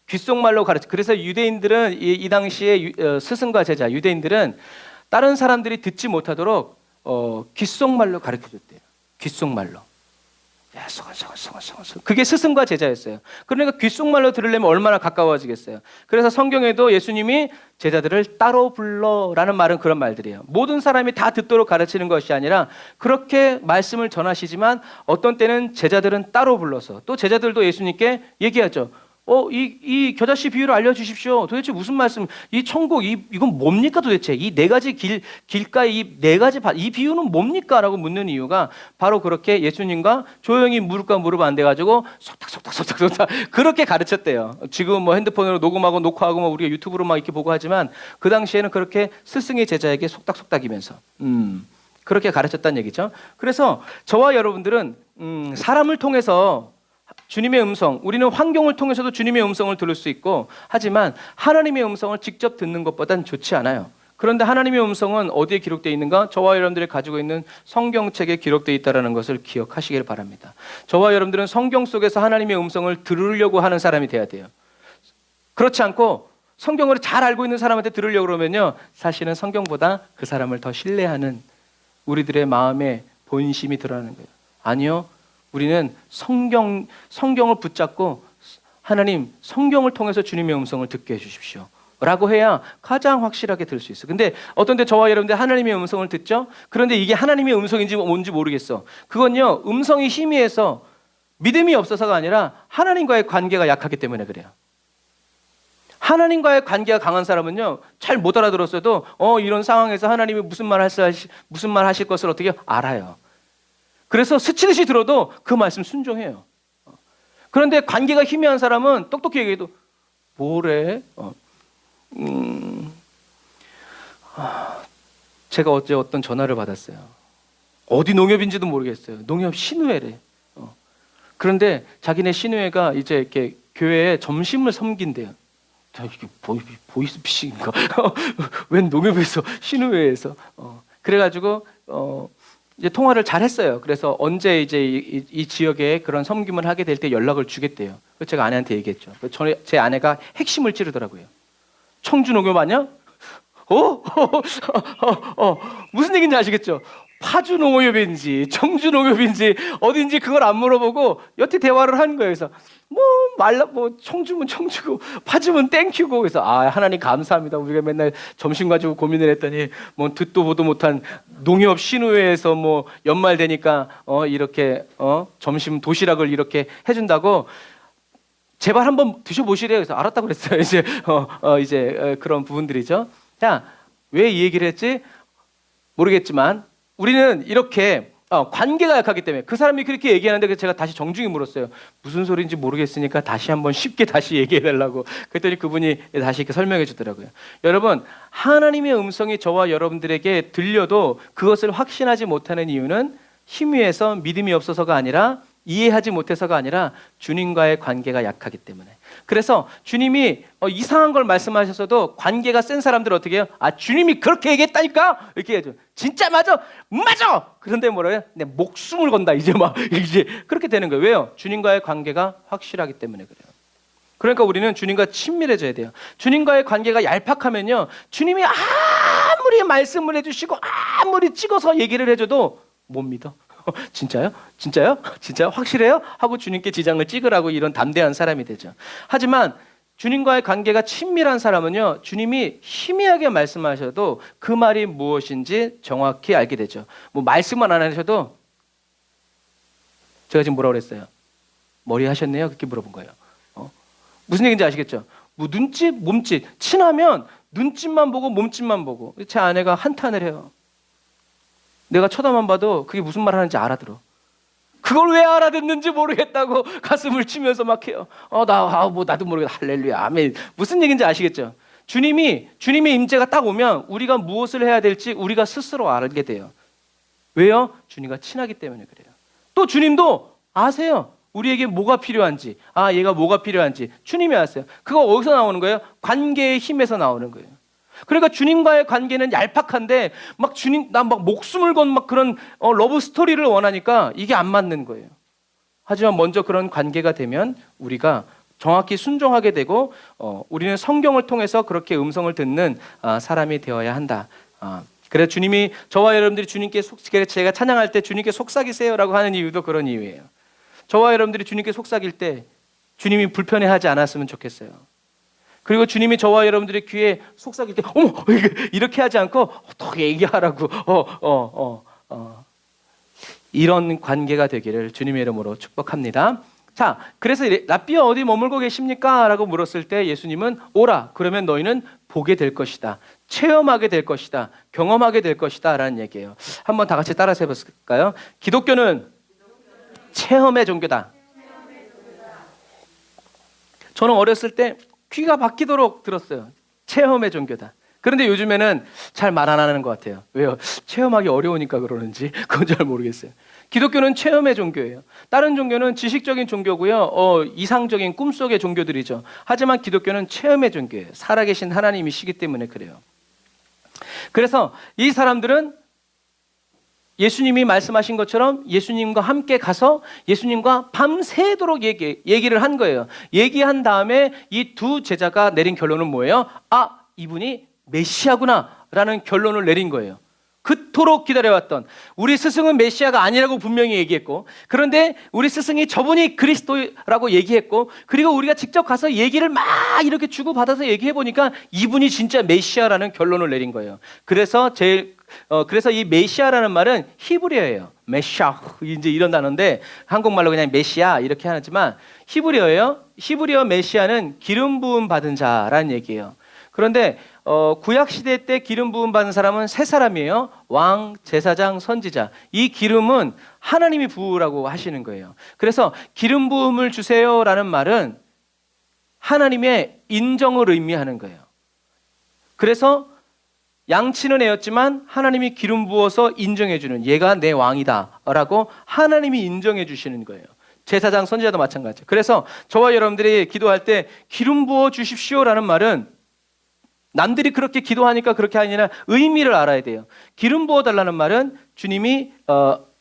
귓속말로 그래서 유대인들은 이 당시에 스승과 제자 유대인들은 다른 사람들이 듣지 못하도록 귓속말로 가르쳐줬대요. 귓속말로. 야, 소곤소곤. 그게 스승과 제자였어요. 그러니까 귓속말로 들으려면 얼마나 가까워지겠어요. 그래서 성경에도 예수님이 제자들을 따로 불러라는 말은 그런 말들이에요. 모든 사람이 다 듣도록 가르치는 것이 아니라 그렇게 말씀을 전하시지만 어떤 때는 제자들은 따로 불러서 또 제자들도 예수님께 얘기하죠. 이 겨자씨 비유를 알려주십시오. 도대체 무슨 말씀? 이 천국 이건 뭡니까 도대체? 이 네 가지 길가 이 네 가지 이 비유는 뭡니까?라고 묻는 이유가 바로 그렇게 예수님과 조용히 무릎과 무릎 안 대가지고 속닥 그렇게 가르쳤대요. 지금 뭐 핸드폰으로 녹음하고 녹화하고 뭐 우리가 유튜브로 막 이렇게 보고 하지만 그 당시에는 그렇게 스승이 제자에게 속닥속닥이면서 그렇게 가르쳤다는 얘기죠. 그래서 저와 여러분들은 사람을 통해서 주님의 음성, 우리는 환경을 통해서도 주님의 음성을 들을 수 있고 하지만 하나님의 음성을 직접 듣는 것보단 좋지 않아요. 그런데 하나님의 음성은 어디에 기록되어 있는가? 저와 여러분들이 가지고 있는 성경책에 기록되어 있다는 것을 기억하시길 바랍니다. 저와 여러분들은 성경 속에서 하나님의 음성을 들으려고 하는 사람이 돼야 돼요. 그렇지 않고 성경을 잘 알고 있는 사람한테 들으려고 그러면요, 사실은 성경보다 그 사람을 더 신뢰하는 우리들의 마음의 본심이 드러나는 거예요. 아니요. 우리는 성경을 붙잡고 하나님 성경을 통해서 주님의 음성을 듣게 해주십시오 라고 해야 가장 확실하게 들을 수 있어요. 근데 어떤 때 저와 여러분들 하나님의 음성을 듣죠. 그런데 이게 하나님의 음성인지 뭔지 모르겠어. 그건요, 음성이 희미해서 믿음이 없어서가 아니라 하나님과의 관계가 약하기 때문에 그래요. 하나님과의 관계가 강한 사람은요, 잘 못 알아들었어도 이런 상황에서 하나님이 무슨 말 하실 것을 어떻게 알아요. 그래서 스치듯이 들어도 그 말씀 순종해요. 그런데 관계가 희미한 사람은 똑똑히 얘기해도 뭐래? 제가 어제 어떤 전화를 받았어요. 어디 농협인지도 모르겠어요. 농협 신우회래. 그런데 자기네 신우회가 이제 이렇게 교회에 점심을 섬긴대요. 이게 보이스피싱인가? 웬 농협에서 신우회에서? 그래가지고 이제 통화를 잘 했어요. 그래서 언제 이제 이 지역에 그런 섬김을 하게 될 때 연락을 주겠대요. 그래서 제가 아내한테 얘기했죠. 제 아내가 핵심을 찌르더라고요. 청주 농협 아니야? 무슨 얘기인지 아시겠죠? 파주 농협인지 청주 농협인지 어딘지 그걸 안 물어보고 여태 대화를 한 거예요. 그래서 청주면 청주고 파주면 땡큐고. 그래서 하나님 감사합니다. 우리가 맨날 점심 가지고 고민을 했더니 뭐 듣도 보도 못한 농협 신우회에서 뭐 연말 되니까 이렇게 점심 도시락을 이렇게 해준다고 제발 한번 드셔보시래요. 그래서 알았다고 그랬어요. 이제 그런 부분들이죠. 자, 왜 이 얘기를 했지 모르겠지만 우리는 이렇게 관계가 약하기 때문에 그 사람이 그렇게 얘기하는데 제가 다시 정중히 물었어요. 무슨 소리인지 모르겠으니까 다시 한번 쉽게 다시 얘기해달라고. 그랬더니 그분이 다시 이렇게 설명해 주더라고요. 여러분, 하나님의 음성이 저와 여러분들에게 들려도 그것을 확신하지 못하는 이유는 희미해서 믿음이 없어서가 아니라 이해하지 못해서가 아니라 주님과의 관계가 약하기 때문에. 그래서 주님이 이상한 걸 말씀하셨어도 관계가 센 사람들은 어떻게 해요? 주님이 그렇게 얘기했다니까? 이렇게 해야죠. 진짜 맞아! 그런데 뭐라 해요? 내 목숨을 건다. 이제 그렇게 되는 거예요. 왜요? 주님과의 관계가 확실하기 때문에 그래요. 그러니까 우리는 주님과 친밀해져야 돼요. 주님과의 관계가 얄팍하면요, 주님이 아무리 말씀을 해주시고 아무리 찍어서 얘기를 해줘도 못 믿어. 진짜요? 확실해요? 하고 주님께 지장을 찍으라고 이런 담대한 사람이 되죠. 하지만 주님과의 관계가 친밀한 사람은요, 주님이 희미하게 말씀하셔도 그 말이 무엇인지 정확히 알게 되죠. 뭐 말씀만 안 하셔도 제가 지금 뭐라고 그랬어요? 머리 하셨네요? 그렇게 물어본 거예요. 무슨 얘기인지 아시겠죠? 뭐 눈짓, 몸짓. 친하면 눈짓만 보고 몸짓만 보고. 제 아내가 한탄을 해요. 내가 쳐다만 봐도 그게 무슨 말 하는지 알아들어. 그걸 왜 알아듣는지 모르겠다고 가슴을 치면서 막 해요. 나도 모르겠다. 할렐루야, 아멘. 무슨 얘기인지 아시겠죠? 주님의 임재가 딱 오면 우리가 무엇을 해야 될지 우리가 스스로 알게 돼요. 왜요? 주님과 친하기 때문에 그래요. 또 주님도 아세요. 우리에게 뭐가 필요한지, 얘가 뭐가 필요한지 주님이 아세요. 그거 어디서 나오는 거예요? 관계의 힘에서 나오는 거예요. 그러니까 주님과의 관계는 얄팍한데 막 나 막 목숨을 건 막 그런 러브 스토리를 원하니까 이게 안 맞는 거예요. 하지만 먼저 그런 관계가 되면 우리가 정확히 순종하게 되고 우리는 성경을 통해서 그렇게 음성을 듣는 사람이 되어야 한다. 그래서 주님이 저와 여러분들이 주님께 제가 찬양할 때 주님께 속삭이세요라고 하는 이유도 그런 이유예요. 저와 여러분들이 주님께 속삭일 때 주님이 불편해하지 않았으면 좋겠어요. 그리고 주님이 저와 여러분들의 귀에 속삭일 때 어머 이렇게 하지 않고 더 얘기하라고 이런 관계가 되기를 주님의 이름으로 축복합니다. 자, 그래서 랍비야 어디 머물고 계십니까? 라고 물었을 때 예수님은 오라, 그러면 너희는 보게 될 것이다, 체험하게 될 것이다, 경험하게 될 것이다 라는 얘기예요. 한번 다 같이 따라서 해볼까요? 기독교는 체험의 종교다. 저는 어렸을 때 귀가 박히도록 들었어요. 체험의 종교다. 그런데 요즘에는 잘 말 안 하는 것 같아요. 왜요? 체험하기 어려우니까 그러는지 그건 잘 모르겠어요. 기독교는 체험의 종교예요. 다른 종교는 지식적인 종교고요. 이상적인 꿈속의 종교들이죠. 하지만 기독교는 체험의 종교예요. 살아계신 하나님이시기 때문에 그래요. 그래서 이 사람들은 예수님이 말씀하신 것처럼 예수님과 함께 가서 예수님과 밤새도록 얘기를 한 거예요. 얘기한 다음에 이 두 제자가 내린 결론은 뭐예요? 이분이 메시아구나 라는 결론을 내린 거예요. 그토록 기다려왔던 우리 스승은 메시아가 아니라고 분명히 얘기했고, 그런데 우리 스승이 저분이 그리스도라고 얘기했고, 그리고 우리가 직접 가서 얘기를 막 이렇게 주고받아서 얘기해 보니까 이분이 진짜 메시아라는 결론을 내린 거예요. 그래서 이 메시아라는 말은 히브리어예요. 메시아 이제 이런 단어인데 한국말로 그냥 메시아 이렇게 하지만 히브리어예요. 히브리어 메시아는 기름 부음 받은 자라는 얘기예요. 그런데 구약 시대 때 기름 부음 받은 사람은 세 사람이에요. 왕, 제사장, 선지자. 이 기름은 하나님이 부으라고 하시는 거예요. 그래서 기름 부음을 주세요라는 말은 하나님의 인정을 의미하는 거예요. 그래서 양치는 애였지만 하나님이 기름 부어서 인정해 주는, 얘가 내 왕이다라고 하나님이 인정해 주시는 거예요. 제사장, 선지자도 마찬가지예요. 그래서 저와 여러분들이 기도할 때 기름 부어 주십시오라는 말은 남들이 그렇게 기도하니까 그렇게 아니라 의미를 알아야 돼요. 기름 부어달라는 말은 주님의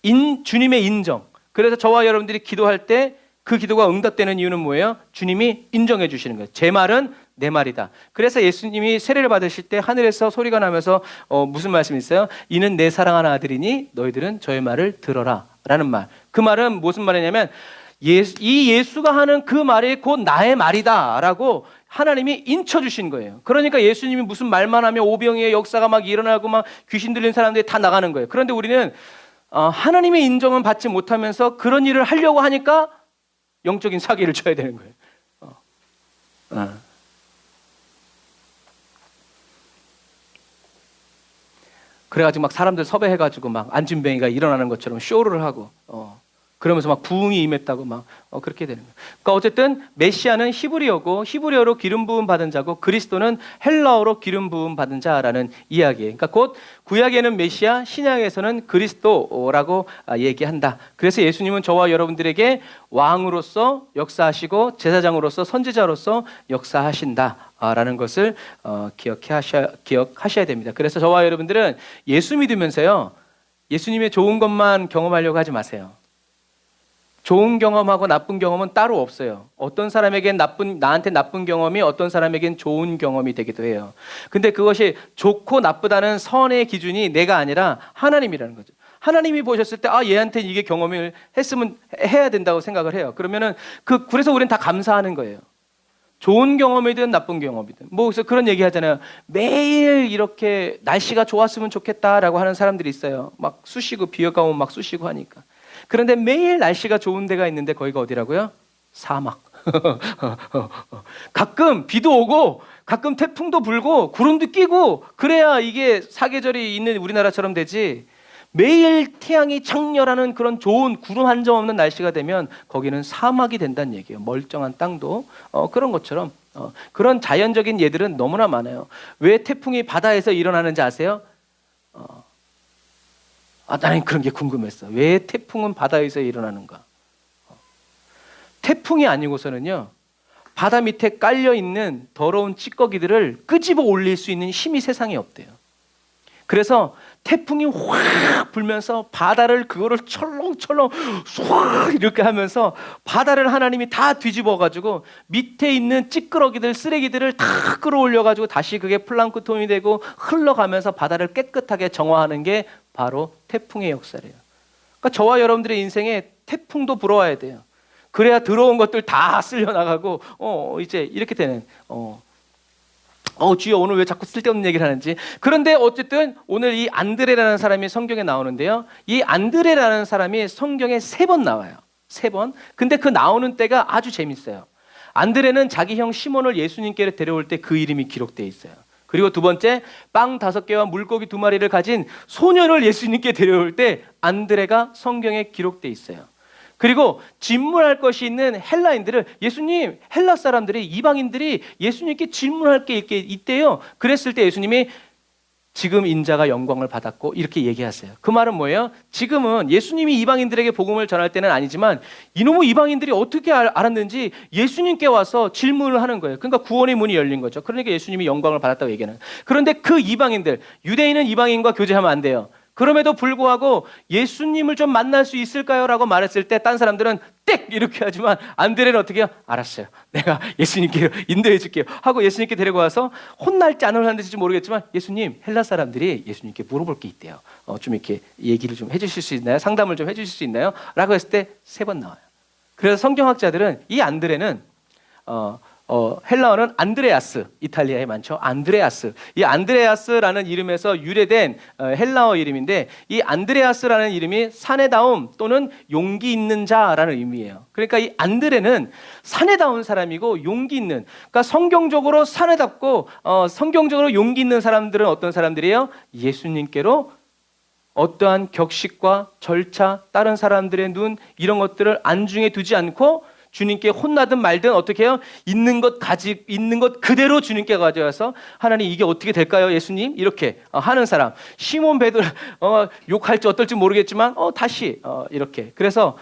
인정. 그래서 저와 여러분들이 기도할 때 그 기도가 응답되는 이유는 뭐예요? 주님이 인정해 주시는 거예요. 제 말은 내 말이다. 그래서 예수님이 세례를 받으실 때 하늘에서 소리가 나면서 무슨 말씀이 있어요? 이는 내 사랑하는 아들이니 너희들은 저의 말을 들어라 라는 말. 그 말은 무슨 말이냐면 이 예수가 하는 그 말이 곧 나의 말이다 라고 하나님이 인쳐주신 거예요. 그러니까 예수님이 무슨 말만 하면 오병이의 역사가 막 일어나고 막 귀신 들린 사람들이 다 나가는 거예요. 그런데 우리는 하나님의 인정은 받지 못하면서 그런 일을 하려고 하니까 영적인 사기를 쳐야 되는 거예요. 그래가지고 막 사람들 섭외해가지고 막 안진뱅이가 일어나는 것처럼 쇼를 하고 그러면서 막 부흥이 임했다고 막 그렇게 되는 거예요. 그러니까 어쨌든 메시아는 히브리어고 히브리어로 기름 부음 받은 자고 그리스도는 헬라어로 기름 부음 받은 자라는 이야기예요. 그러니까 곧 구약에는 메시아, 신약에서는 그리스도라고 얘기한다. 그래서 예수님은 저와 여러분들에게 왕으로서 역사하시고 제사장으로서 선지자로서 역사하신다라는 것을 기억하셔야 됩니다. 그래서 저와 여러분들은 예수 믿으면서요, 예수님의 좋은 것만 경험하려고 하지 마세요. 좋은 경험하고 나쁜 경험은 따로 없어요. 어떤 사람에겐 나한테 나쁜 경험이 어떤 사람에겐 좋은 경험이 되기도 해요. 근데 그것이 좋고 나쁘다는 선의 기준이 내가 아니라 하나님이라는 거죠. 하나님이 보셨을 때 얘한테 이게 경험을 해야 된다고 생각을 해요. 그러면은 그래서 우리는 다 감사하는 거예요. 좋은 경험이든 나쁜 경험이든. 그래서 그런 얘기 하잖아요. 매일 이렇게 날씨가 좋았으면 좋겠다라고 하는 사람들이 있어요. 막 쑤시고 비가 오면 막 쑤시고 하니까. 그런데 매일 날씨가 좋은 데가 있는데 거기가 어디라고요? 사막. 가끔 비도 오고 가끔 태풍도 불고 구름도 끼고 그래야 이게 사계절이 있는 우리나라처럼 되지. 매일 태양이 장렬하는 그런 좋은 구름 한 점 없는 날씨가 되면 거기는 사막이 된다는 얘기예요. 멀쩡한 땅도 그런 것처럼 그런 자연적인 예들은 너무나 많아요. 왜 태풍이 바다에서 일어나는지 아세요? 나는 그런 게 궁금했어. 왜 태풍은 바다에서 일어나는가? 태풍이 아니고서는요, 바다 밑에 깔려있는 더러운 찌꺼기들을 끄집어 올릴 수 있는 힘이 세상에 없대요. 그래서 태풍이 확 불면서 바다를 그거를 철렁철렁 쏴 이렇게 하면서 바다를 하나님이 다 뒤집어가지고 밑에 있는 찌끄러기들, 쓰레기들을 다 끌어올려가지고 다시 그게 플랑크톤이 되고 흘러가면서 바다를 깨끗하게 정화하는 게 바로 태풍의 역사래요. 그러니까 저와 여러분들의 인생에 태풍도 불어와야 돼요. 그래야 더러운 것들 다 쓸려나가고 이제 이렇게 되는 주여 오늘 왜 자꾸 쓸데없는 얘기를 하는지. 그런데 어쨌든 오늘 이 안드레라는 사람이 성경에 나오는데요, 이 안드레라는 사람이 성경에 3번 나와요. 3번. 근데 그 나오는 때가 아주 재밌어요. 안드레는 자기 형 시몬을 예수님께 데려올 때 그 이름이 기록되어 있어요. 그리고 두 번째, 빵 5개와 물고기 2마리를 가진 소년을 예수님께 데려올 때 안드레가 성경에 기록되어 있어요. 그리고 질문할 것이 있는 헬라인들을, 예수님, 헬라 사람들이, 이방인들이 예수님께 질문할 게 있대요. 그랬을 때 예수님이 지금 인자가 영광을 받았고 이렇게 얘기하세요. 그 말은 뭐예요? 지금은 예수님이 이방인들에게 복음을 전할 때는 아니지만 이놈의 이방인들이 어떻게 알았는지 예수님께 와서 질문을 하는 거예요. 그러니까 구원의 문이 열린 거죠. 그러니까 예수님이 영광을 받았다고 얘기하는 거예요. 그런데 그 이방인들, 유대인은 이방인과 교제하면 안 돼요. 그럼에도 불구하고 예수님을 좀 만날 수 있을까요? 라고 말했을 때 딴 사람들은 땡! 이렇게 하지만 안드레는 어떻게 해요? 알았어요. 내가 예수님께 인도해 줄게요. 하고 예수님께 데리고 와서 혼날지 안 혼날지 모르겠지만 예수님, 헬라 사람들이 예수님께 물어볼 게 있대요. 좀 이렇게 얘기를 좀 해주실 수 있나요? 상담을 좀 해주실 수 있나요? 라고 했을 때 3번 나와요. 그래서 성경학자들은 이 안드레는 헬라어는 안드레아스, 이탈리아에 많죠. 안드레아스. 이 안드레아스라는 이름에서 유래된 헬라어 이름인데, 이 안드레아스라는 이름이 사내다움 또는 용기 있는 자라는 의미예요. 그러니까 이 안드레는 사내다운 사람이고 용기 있는, 그러니까 성경적으로 사내답고 성경적으로 용기 있는 사람들은 어떤 사람들이에요? 예수님께로 어떠한 격식과 절차, 다른 사람들의 눈, 이런 것들을 안중에 두지 않고 주님께 혼나든 말든 어떻게 해요? 있는 것 그대로 주님께 가져와서 하나님 이게 어떻게 될까요, 예수님? 이렇게 하는 사람. 시몬 베드로 욕할지 어떨지 모르겠지만 다시 이렇게. 그래서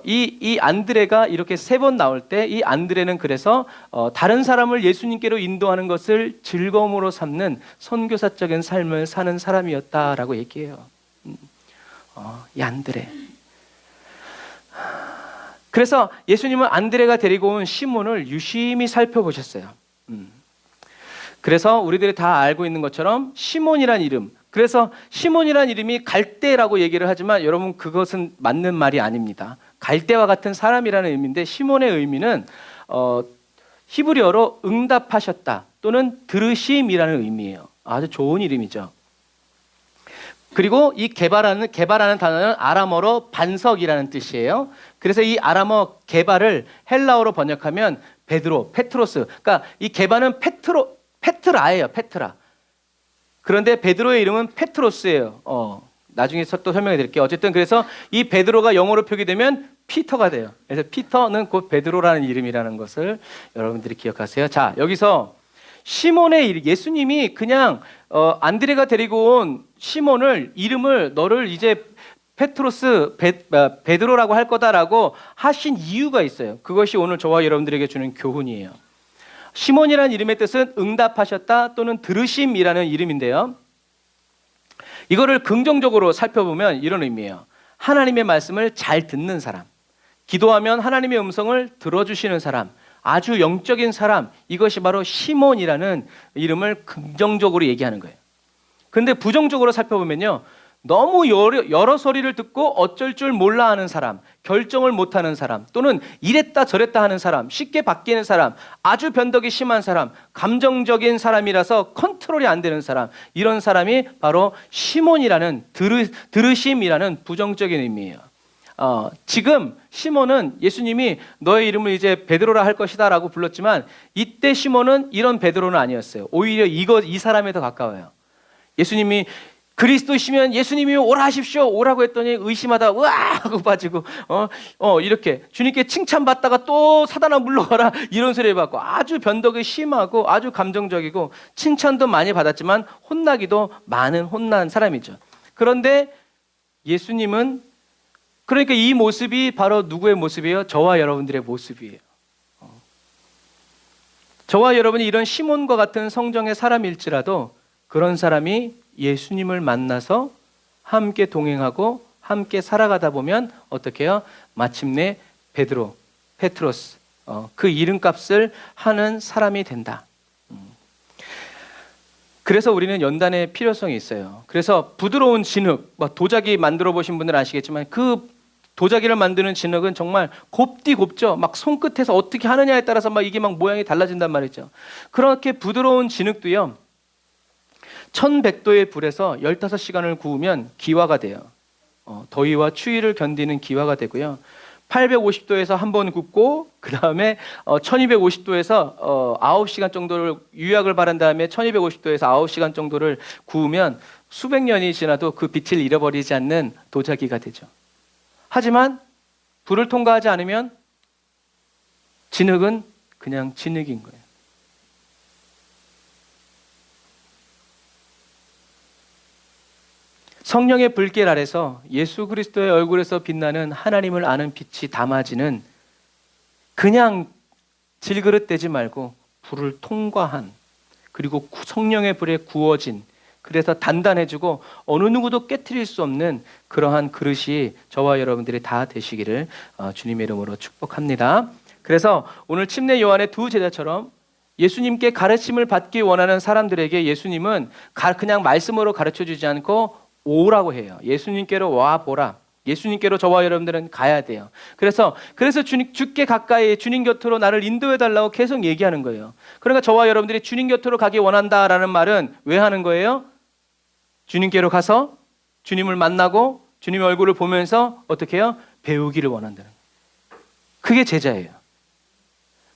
이 안드레가 이렇게 3번 나올 때 이 안드레는 그래서 다른 사람을 예수님께로 인도하는 것을 즐거움으로 삼는 선교사적인 삶을 사는 사람이었다라고 얘기해요. 이 안드레. 그래서 예수님은 안드레가 데리고 온 시몬을 유심히 살펴보셨어요. 그래서 우리들이 다 알고 있는 것처럼 시몬이란 이름, 그래서 시몬이란 이름이 갈대라고 얘기를 하지만 여러분 그것은 맞는 말이 아닙니다. 갈대와 같은 사람이라는 의미인데, 시몬의 의미는 히브리어로 응답하셨다 또는 들으심이라는 의미예요. 아주 좋은 이름이죠. 그리고 이 개발하는 단어는 아람어로 반석이라는 뜻이에요. 그래서 이 아람어 개발을 헬라어로 번역하면 베드로, 페트로스. 그러니까 이 개발은 페트라예요, 페트라. 그런데 베드로의 이름은 페트로스예요. 나중에 또 설명해 드릴게요. 어쨌든 그래서 이 베드로가 영어로 표기되면 피터가 돼요. 그래서 피터는 곧 베드로라는 이름이라는 것을 여러분들이 기억하세요. 자, 여기서 시몬의 예수님이 그냥 안드레가 데리고 온 시몬을 이름을 너를 이제 페트로스, 베드로라고 할 거다라고 하신 이유가 있어요. 그것이 오늘 저와 여러분들에게 주는 교훈이에요. 시몬이라는 이름의 뜻은 응답하셨다 또는 들으심이라는 이름인데요. 이거를 긍정적으로 살펴보면 이런 의미예요. 하나님의 말씀을 잘 듣는 사람, 기도하면 하나님의 음성을 들어주시는 사람, 아주 영적인 사람, 이것이 바로 시몬이라는 이름을 긍정적으로 얘기하는 거예요. 근데 부정적으로 살펴보면요, 너무 여러 소리를 듣고 어쩔 줄 몰라 하는 사람, 결정을 못하는 사람, 또는 이랬다 저랬다 하는 사람, 쉽게 바뀌는 사람, 아주 변덕이 심한 사람, 감정적인 사람이라서 컨트롤이 안 되는 사람, 이런 사람이 바로 시몬이라는 들으심이라는 부정적인 의미예요. 지금 시몬은 예수님이 너의 이름을 이제 베드로라 할 것이다 라고 불렀지만, 이때 시몬은 이런 베드로는 아니었어요. 오히려 이 사람에 더 가까워요. 예수님이 그리스도시면 예수님이 오라 하십시오. 오라고 했더니 의심하다 으아 하고 빠지고 이렇게 주님께 칭찬받다가 또 사단아 물러가라 이런 소리 받고 아주 변덕이 심하고 아주 감정적이고 칭찬도 많이 받았지만 혼나기도 많은 혼난 사람이죠. 그런데 예수님은 그러니까 이 모습이 바로 누구의 모습이에요? 저와 여러분들의 모습이에요. 저와 여러분이 이런 시몬과 같은 성정의 사람일지라도 그런 사람이 예수님을 만나서 함께 동행하고 함께 살아가다 보면 어떻게 해요? 마침내 페트로스 그 이름값을 하는 사람이 된다. 그래서 우리는 연단의 필요성이 있어요. 그래서 부드러운 진흙, 도자기 만들어 보신 분들은 아시겠지만 그 도자기를 만드는 진흙은 정말 곱디곱죠. 막 손끝에서 어떻게 하느냐에 따라서 막 이게 막 모양이 달라진단 말이죠. 그렇게 부드러운 진흙도요. 1100도의 불에서 15시간을 구우면 기화가 돼요. 더위와 추위를 견디는 기화가 되고요. 850도에서 한 번 굽고 그 다음에 1250도에서 9시간 정도를 유약을 바른 다음에 1250도에서 9시간 정도를 구우면 수백 년이 지나도 그 빛을 잃어버리지 않는 도자기가 되죠. 하지만 불을 통과하지 않으면 진흙은 그냥 진흙인 거예요. 성령의 불길 아래서 예수 그리스도의 얼굴에서 빛나는 하나님을 아는 빛이 담아지는 그냥 질그릇 되지 말고 불을 통과한 그리고 성령의 불에 구워진 그래서 단단해지고 어느 누구도 깨트릴 수 없는 그러한 그릇이 저와 여러분들이 다 되시기를 주님의 이름으로 축복합니다. 그래서 오늘 침례 요한의 두 제자처럼 예수님께 가르침을 받기 원하는 사람들에게 예수님은 그냥 말씀으로 가르쳐주지 않고 오라고 해요. 예수님께로 와보라. 예수님께로 저와 여러분들은 가야 돼요. 그래서 주께 가까이 주님 곁으로 나를 인도해달라고 계속 얘기하는 거예요. 그러니까 저와 여러분들이 주님 곁으로 가기 원한다라는 말은 왜 하는 거예요? 주님께로 가서 주님을 만나고 주님의 얼굴을 보면서 어떻게 해요? 배우기를 원한다는 거예요. 그게 제자예요.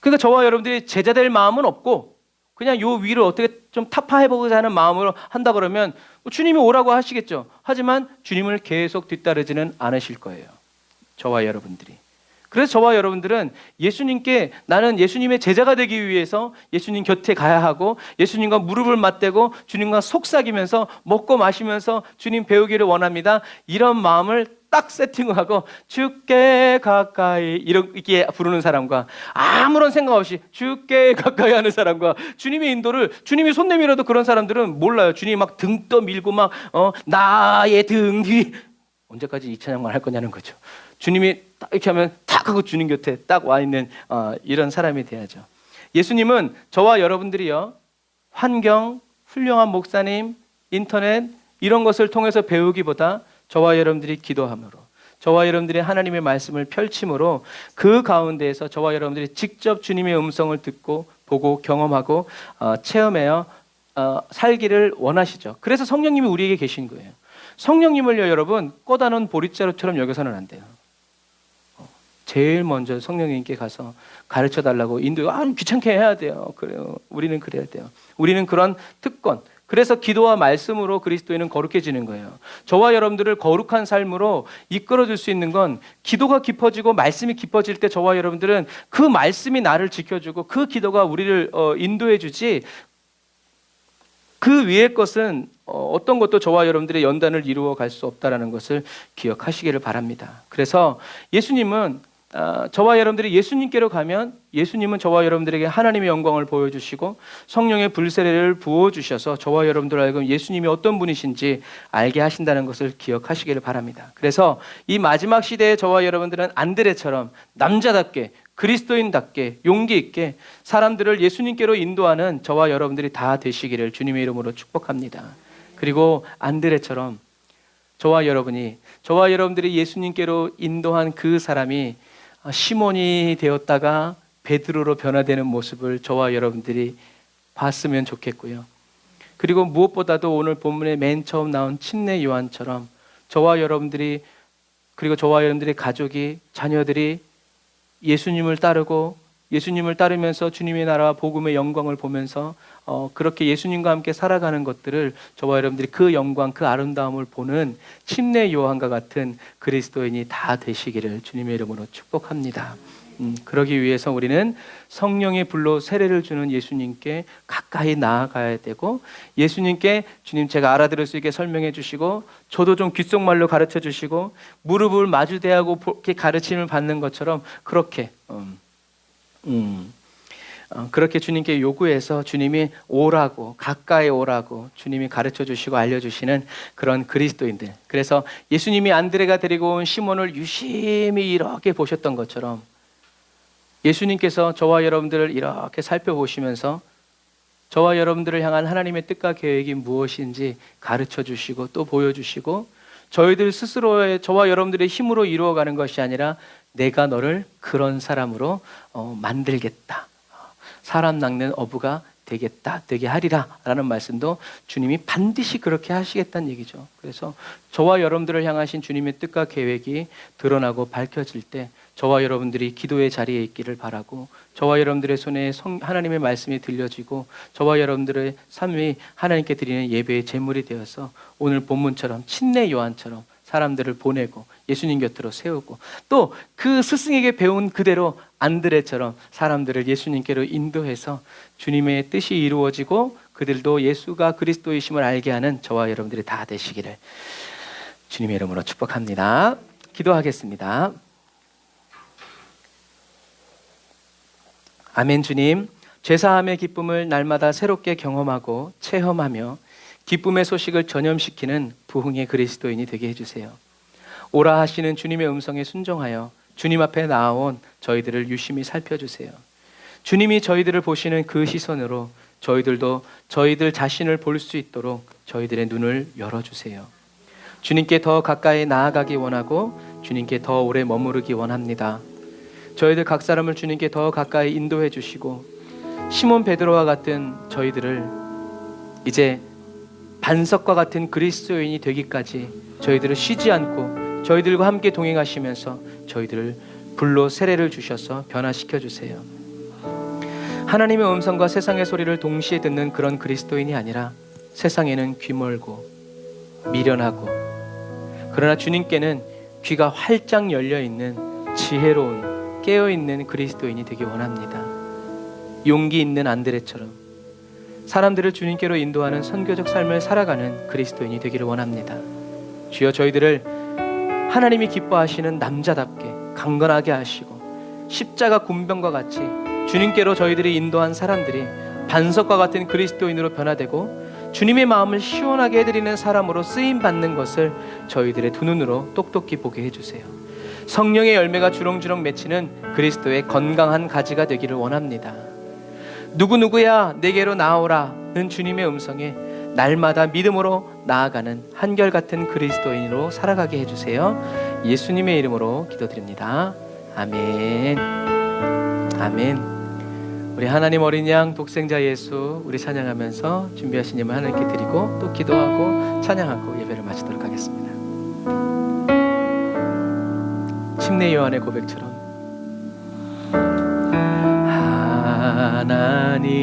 그러니까 저와 여러분들이 제자 될 마음은 없고 그냥 요 위를 어떻게 좀 타파해보고자 하는 마음으로 한다 그러면 주님이 오라고 하시겠죠. 하지만 주님을 계속 뒤따르지는 않으실 거예요. 저와 여러분들이. 그래서 저와 여러분들은 나는 예수님의 제자가 되기 위해서 예수님 곁에 가야 하고 예수님과 무릎을 맞대고 주님과 속삭이면서 먹고 마시면서 주님 배우기를 원합니다. 이런 마음을 딱 세팅하고 주께 가까이 이렇게 부르는 사람과 아무런 생각 없이 주께 가까이 하는 사람과 주님의 인도를 주님이 손 내밀어도 그런 사람들은 몰라요. 주님이 막 등 떠밀고 막 나의 등 뒤 언제까지 이 찬양만 할 거냐는 거죠. 주님이 딱 이렇게 하면 딱 하고 주님 곁에 딱 와 있는 이런 사람이 돼야죠. 예수님은 저와 여러분들이요 환경, 훌륭한 목사님, 인터넷 이런 것을 통해서 배우기보다 저와 여러분들이 기도함으로 저와 여러분들이 하나님의 말씀을 펼침으로 그 가운데에서 저와 여러분들이 직접 주님의 음성을 듣고 보고 경험하고 체험하여 살기를 원하시죠. 그래서 성령님이 우리에게 계신 거예요. 성령님을요 여러분 꺼다놓은 보릿자루처럼 여겨서는 안 돼요. 제일 먼저 성령님께 가서 가르쳐달라고 귀찮게 해야 돼요. 그래요. 우리는 그래야 돼요. 우리는 그런 특권 그래서 기도와 말씀으로 그리스도인은 거룩해지는 거예요. 저와 여러분들을 거룩한 삶으로 이끌어줄 수 있는 건 기도가 깊어지고 말씀이 깊어질 때 저와 여러분들은 그 말씀이 나를 지켜주고 그 기도가 우리를 인도해 주지 그 위의 것은 어떤 것도 저와 여러분들의 연단을 이루어 갈 수 없다는 것을 기억하시기를 바랍니다. 그래서 예수님은 저와 여러분들이 예수님께로 가면 예수님은 저와 여러분들에게 하나님의 영광을 보여주시고 성령의 불세례를 부어주셔서 저와 여러분들 알고 예수님이 어떤 분이신지 알게 하신다는 것을 기억하시기를 바랍니다. 그래서 이 마지막 시대에 저와 여러분들은 안드레처럼 남자답게 그리스도인답게 용기 있게 사람들을 예수님께로 인도하는 저와 여러분들이 다 되시기를 주님의 이름으로 축복합니다. 그리고 안드레처럼 저와 여러분들이 예수님께로 인도한 그 사람이 시몬이 되었다가 베드로로 변화되는 모습을 저와 여러분들이 봤으면 좋겠고요. 그리고 무엇보다도 오늘 본문에 맨 처음 나온 침례 요한처럼 저와 여러분들이 그리고 저와 여러분들의 가족이 자녀들이 예수님을 따르고 예수님을 따르면서 주님의 나라와 복음의 영광을 보면서 그렇게 예수님과 함께 살아가는 것들을 저와 여러분들이 그 영광, 그 아름다움을 보는 침례 요한과 같은 그리스도인이 다 되시기를 주님의 이름으로 축복합니다. 그러기 위해서 우리는 성령의 불로 세례를 주는 예수님께 가까이 나아가야 되고, 예수님께 주님 제가 알아들을 수 있게 설명해 주시고, 저도 좀 귓속말로 가르쳐 주시고, 무릎을 마주대하고 이렇게 가르침을 받는 것처럼 그렇게 그렇게 주님께 요구해서 주님이 오라고, 가까이 오라고 주님이 가르쳐 주시고 알려주시는 그런 그리스도인들. 그래서 예수님이 안드레가 데리고 온 시몬을 유심히 이렇게 보셨던 것처럼 예수님께서 저와 여러분들을 이렇게 살펴보시면서 저와 여러분들을 향한 하나님의 뜻과 계획이 무엇인지 가르쳐 주시고 또 보여주시고, 저희들 스스로의, 저와 여러분들의 힘으로 이루어가는 것이 아니라 내가 너를 그런 사람으로 만들겠다, 사람 낚는 어부가 되게 하리라 라는 말씀도 주님이 반드시 그렇게 하시겠다는 얘기죠. 그래서 저와 여러분들을 향하신 주님의 뜻과 계획이 드러나고 밝혀질 때 저와 여러분들이 기도의 자리에 있기를 바라고, 저와 여러분들의 손에 하나님의 말씀이 들려지고, 저와 여러분들의 삶이 하나님께 드리는 예배의 제물이 되어서 오늘 본문처럼 침례 요한처럼 사람들을 보내고 예수님 곁으로 세우고, 또 그 스승에게 배운 그대로 안드레처럼 사람들을 예수님께로 인도해서 주님의 뜻이 이루어지고 그들도 예수가 그리스도이심을 알게 하는 저와 여러분들이 다 되시기를 주님의 이름으로 축복합니다. 기도하겠습니다. 아멘. 주님, 죄사함의 기쁨을 날마다 새롭게 경험하고 체험하며 기쁨의 소식을 전염시키는 부흥의 그리스도인이 되게 해주세요. 오라 하시는 주님의 음성에 순종하여 주님 앞에 나아온 저희들을 유심히 살펴주세요. 주님이 저희들을 보시는 그 시선으로 저희들도 저희들 자신을 볼 수 있도록 저희들의 눈을 열어주세요. 주님께 더 가까이 나아가기 원하고 주님께 더 오래 머무르기 원합니다. 저희들 각 사람을 주님께 더 가까이 인도해 주시고, 시몬 베드로와 같은 저희들을 이제 반석과 같은 그리스도인이 되기까지 저희들을 쉬지 않고 저희들과 함께 동행하시면서 저희들을 불로 세례를 주셔서 변화시켜 주세요. 하나님의 음성과 세상의 소리를 동시에 듣는 그런 그리스도인이 아니라 세상에는 귀멀고 미련하고, 그러나 주님께는 귀가 활짝 열려있는 지혜로운 깨어있는 그리스도인이 되기 원합니다. 용기 있는 안드레처럼 사람들을 주님께로 인도하는 선교적 삶을 살아가는 그리스도인이 되기를 원합니다. 주여, 저희들을 하나님이 기뻐하시는 남자답게 강건하게 하시고, 십자가 군병과 같이 주님께로 저희들이 인도한 사람들이 반석과 같은 그리스도인으로 변화되고 주님의 마음을 시원하게 해드리는 사람으로 쓰임받는 것을 저희들의 두 눈으로 똑똑히 보게 해주세요. 성령의 열매가 주렁주렁 맺히는 그리스도의 건강한 가지가 되기를 원합니다. 누구누구야 내게로 나오라는 주님의 음성에 날마다 믿음으로 나아가는 한결같은 그리스도인으로 살아가게 해주세요. 예수님의 이름으로 기도드립니다. 아멘. 아멘. 우리 하나님 어린 양 독생자 예수 우리 찬양하면서 준비하신 예물 하나님께 드리고 또 기도하고 찬양하고 예배를 마치도록 하겠습니다. 침례 요한의 고백처럼 하나님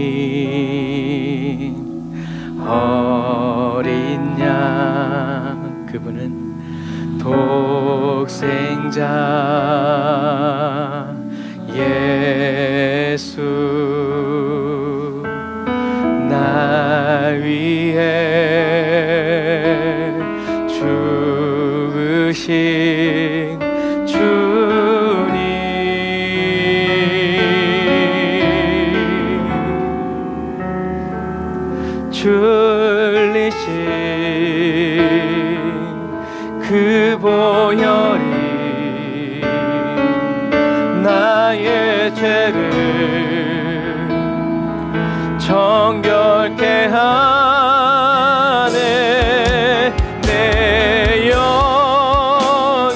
어린 양, 그분은 독생자 예수 나 위해 죽으신 주님, 줄리신 그 보혈이 나의 죄를 정결케 하네. 내 영을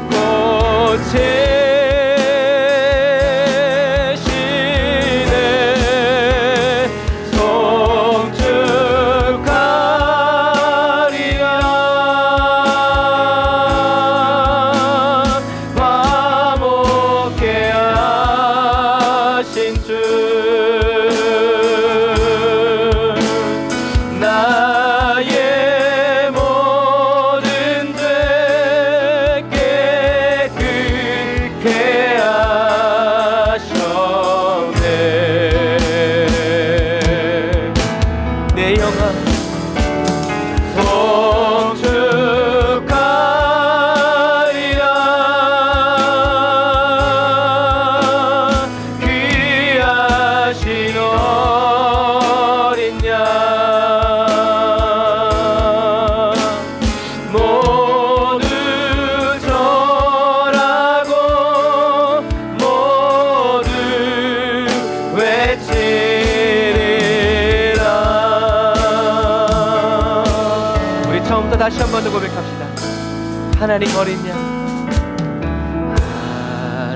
고치시네. 송축하리라. 화목케 찬송하 송축하리라 귀하신 어린 양 모두 절하고 모두 외치리라. 우리 처음부터 다시 한 번 더 고백합시다. 하나님 어린 양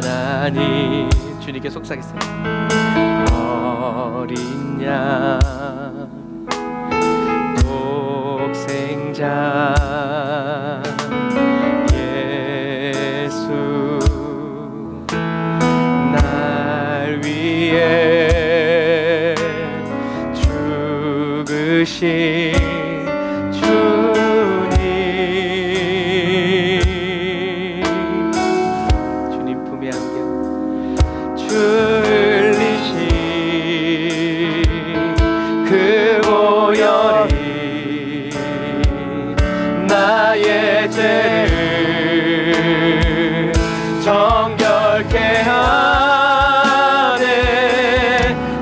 하나님 주님께 속삭이세요. 어린 양 독생자 예수 날 위해 죽으신 주님 품에 안겨 흘리신 그 보혈이 나의 죄를 정결케 하네.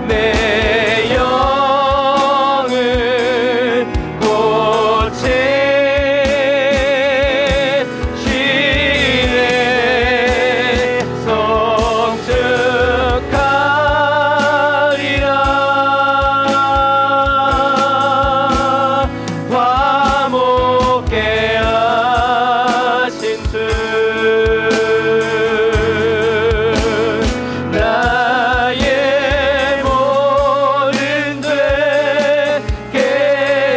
내 영을 고치시네. 송축하리라 화목케 하신 주 나의 모든 죄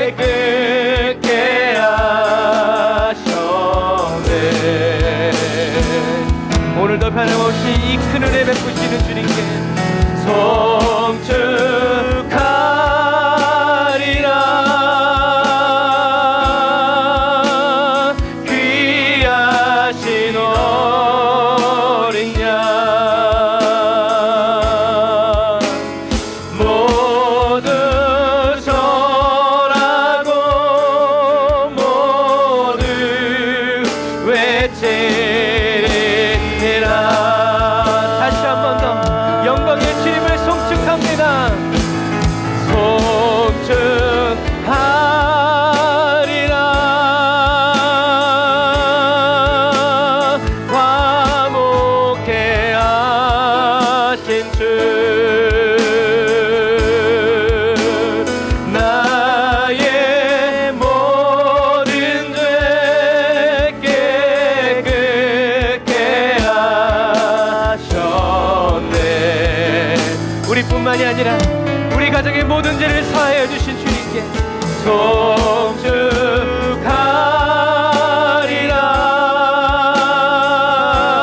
깨끗게 하셨네. 오늘도 변함없이 이 큰 은혜 베푸시는 주님께 송축하리라 귀하신 어린 양 모두 절하고 모두 외치리라. 다시 한 번 더 영광의 주님을 송축합니다. 송축하리라 화목케 하신 주 나의 모든 죄 깨끗게 하셨네. 우리뿐만이 아니라 우리 가정의 모든 죄를 사하여 주신 주님께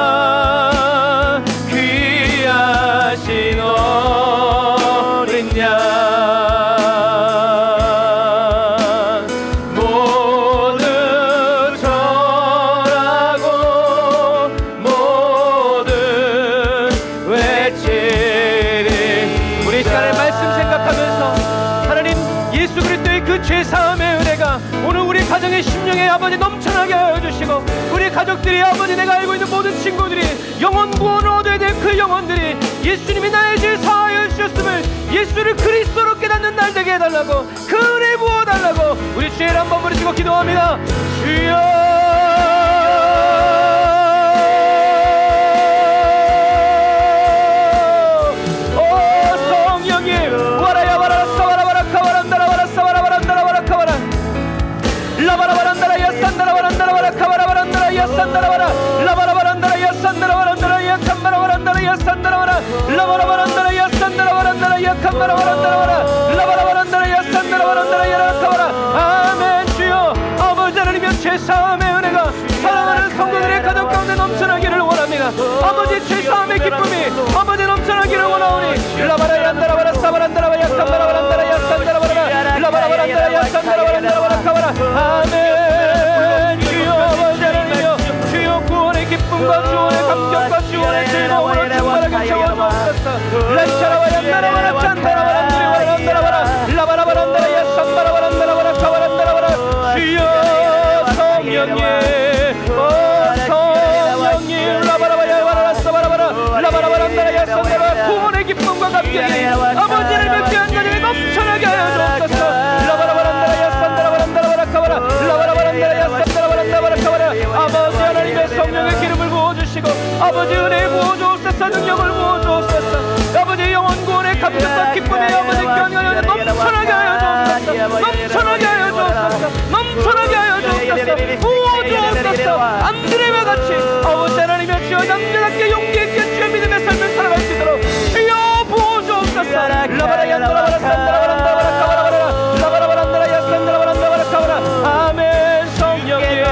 송축하리라 귀하신 어린 양 모두 절하고 모두 외치리. 우리 시간의 말씀 생각하면서 하나님 예수 그리스도의 그 죄사함의 은혜가 오늘 우리 가정의 심령에 아버지 넘쳐나게 하여 주시고 우리 가족들이 아버지 내가 알고 있는 모든 친구들이 영혼 구원을 얻어야 될 그 영혼들이 예수님이 나의 죄 사하여 주셨음을 예수를 그리스도로 깨닫는 날 되게 해달라고 그 은혜 부어달라고 우리 주의 이름 한번 부르시고 기도합니다. 주여 아멘. 주여 아버지 하나님의 죄사함의 은혜가 사랑하는 성도들의 가정 가운데 넘쳐나기를 원합니다. 아버지 죄사함의 기쁨이 아버지 넘쳐나기를 원하오니 라바라얀다라바라 사바란다라바 약간바라바란다라 약간다라바라 라바라바란다라 약간다라바란다라바라 카바라. 아멘. 주여 아버지 하나님이여 주여 구원의 기쁨과 주원의 감격과 주원의 즐거움으로 충만하게 채워주옵소서. 라차라바얀다라바라 짠다라바란다라바란다라바라 라바라바란다라 약간바라바라 아버지 은혜 부어주옵소서. 능력을 부어주옵소서. 아버지 영원 구원의 감격과 기쁨이 아버지 경연에 넘쳐나게 하여 주옵소서. 넘쳐나게 하여 주옵소서. 넘쳐나게 하여 주옵소서. 부어주옵소서. 안드레와 같이 아버지 하나님의 주여 남자답게 용기 있게 주의 믿음의 삶을 살아갈 수 있도록 주여 부어주옵소서. 라바라얀다라바라 산다라바란다라바라 카바라바라 라바라바란다라야 산다라바란다라바라 카바라. 아멘. 성령님,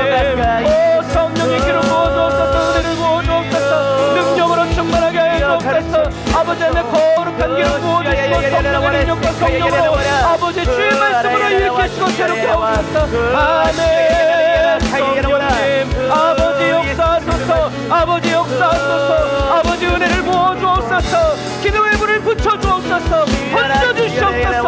오 성령의 기름 부어주옵소서. 은혜를 부어주옵소서. 능력으로 충만하게 하여 주옵소서. 아버지 내 거룩한 기름 부어주시고 성령의 능력과 성령으로 아버지 주의 말씀으로 일으키시고 새롭게 하옵소서. 아멘. 성령님 아버지 역사하소서. 아버지 역사하소서. 아버지 은혜를 부어주옵소서. 기도의 불을 붙여주옵소서. 던져주시옵소서.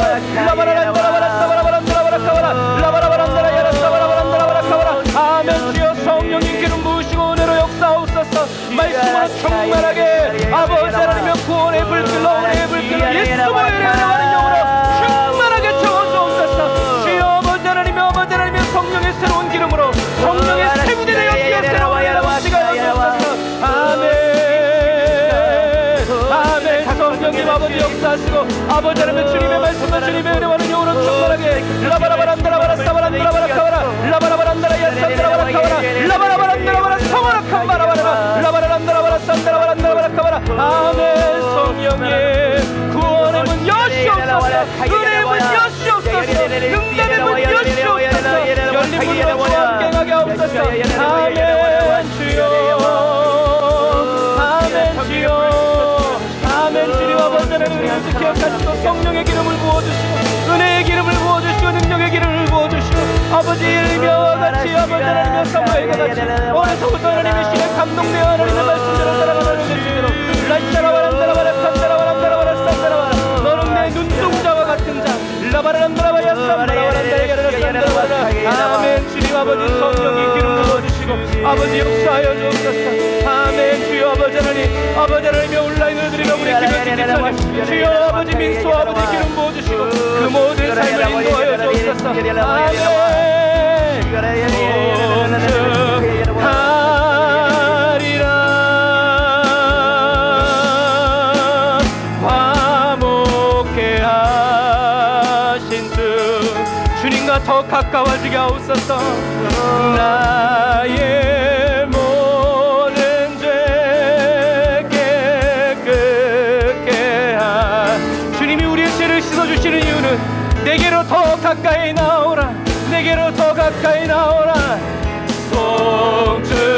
라바라란다라바라 사바라바란다라바라 카바라 라바라바란다라야라 사바라바란다라바라 카바라. 아멘. 주여 성령님 기름 부으시고 은혜로 역사하옵소서. 말씀으로 충만하게 아버지 하나님의 구원의 불길로 은혜의 불길로 예수의 은혜하는 영으로 충만하게 채워주옵소서. 주여 아버지 하나님의 아버지 하나님의 성령의 새로운 기름으로 성령의 새 부대되어 주여 새로운 은혜로 시가하옵소서. 아멘. 아멘. 성령님 아버지 역사하시고 아버지 하나님의 주님의 말씀과 주님의 은혜와는 영으로 충만하게 라바라바란다라바라 사바란다라바라 카바라 라바라바란다라 야산다라바라 카바라 라바라바란다라바라 성화락한 바라바라 라바라란다라바라 산다라바란다라바라 카바라. 아멘. 성령님 구원의 문 여시옵소서. 은혜의 문 여시옵소서. 능력의 문 여시옵소서. 열린 문으로 주와 함께하게 하옵소서. 아멘. 주여 아멘. 주여 아멘. 주님 아버지 하나님의 은혜를 기억하시고 성령의 기름을 부어주시고 은혜의 기름을 부어주시고 능력의 기름을 부어주시고 아버지 일며 같이 아버지 하나님의 사모예가 같이 오늘서부터 하나님의 신에 감동되어 하나님의 말씀대로 살아가는 되시도록 라이샤라바란다라바라 칸다라바란다라바라 산다라바라. 너는 내 눈동자와 같은 자 라바라란다라바야 산다라바란다라바라 산다라바라. 아멘. 주님 아버지 성령의 기름 부어주시고 아버지 역사하여 주옵소서. 아멘. 주여 아버지 하나님 아버지 하나님의 온라인을 드리며 우리 기도의 기사님 주여 아버지 민수 아버지 기름 부어주시고 그 모든 삶을 인도하여 주옵소서. 아멘. 화목해 하신 주 주님과 더 가까워지게 하옵소서. 나의 모든 죄 깨끗게 하 주님이 우리의 죄를 씻어주시는 이유는 내게로 더 가까이 나오라. 내게로 더 가까이 나오라. 송축하리라.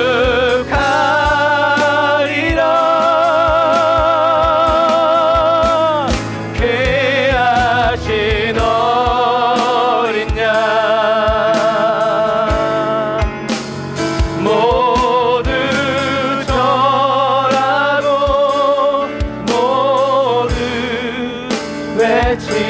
귀하신 어린 양 모두 절하고 모두 외치리라.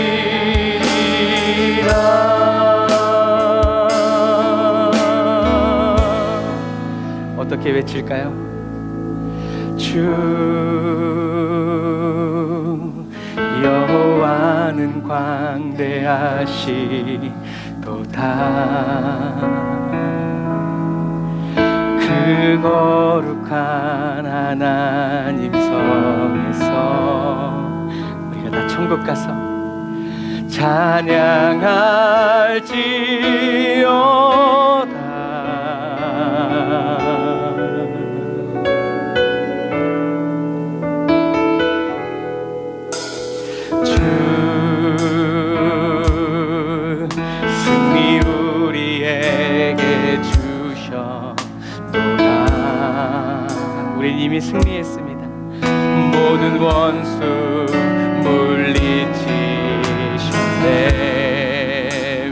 어떻게 외칠까요? 주 여호와는 광대하시도다. 그 거룩한 하나님 성에서 우리가 다 천국 가서 찬양할지어다. 승리 우리에게 주셨도다. 우린 이미 승리했습니다. 모든 원수 물리치셨네.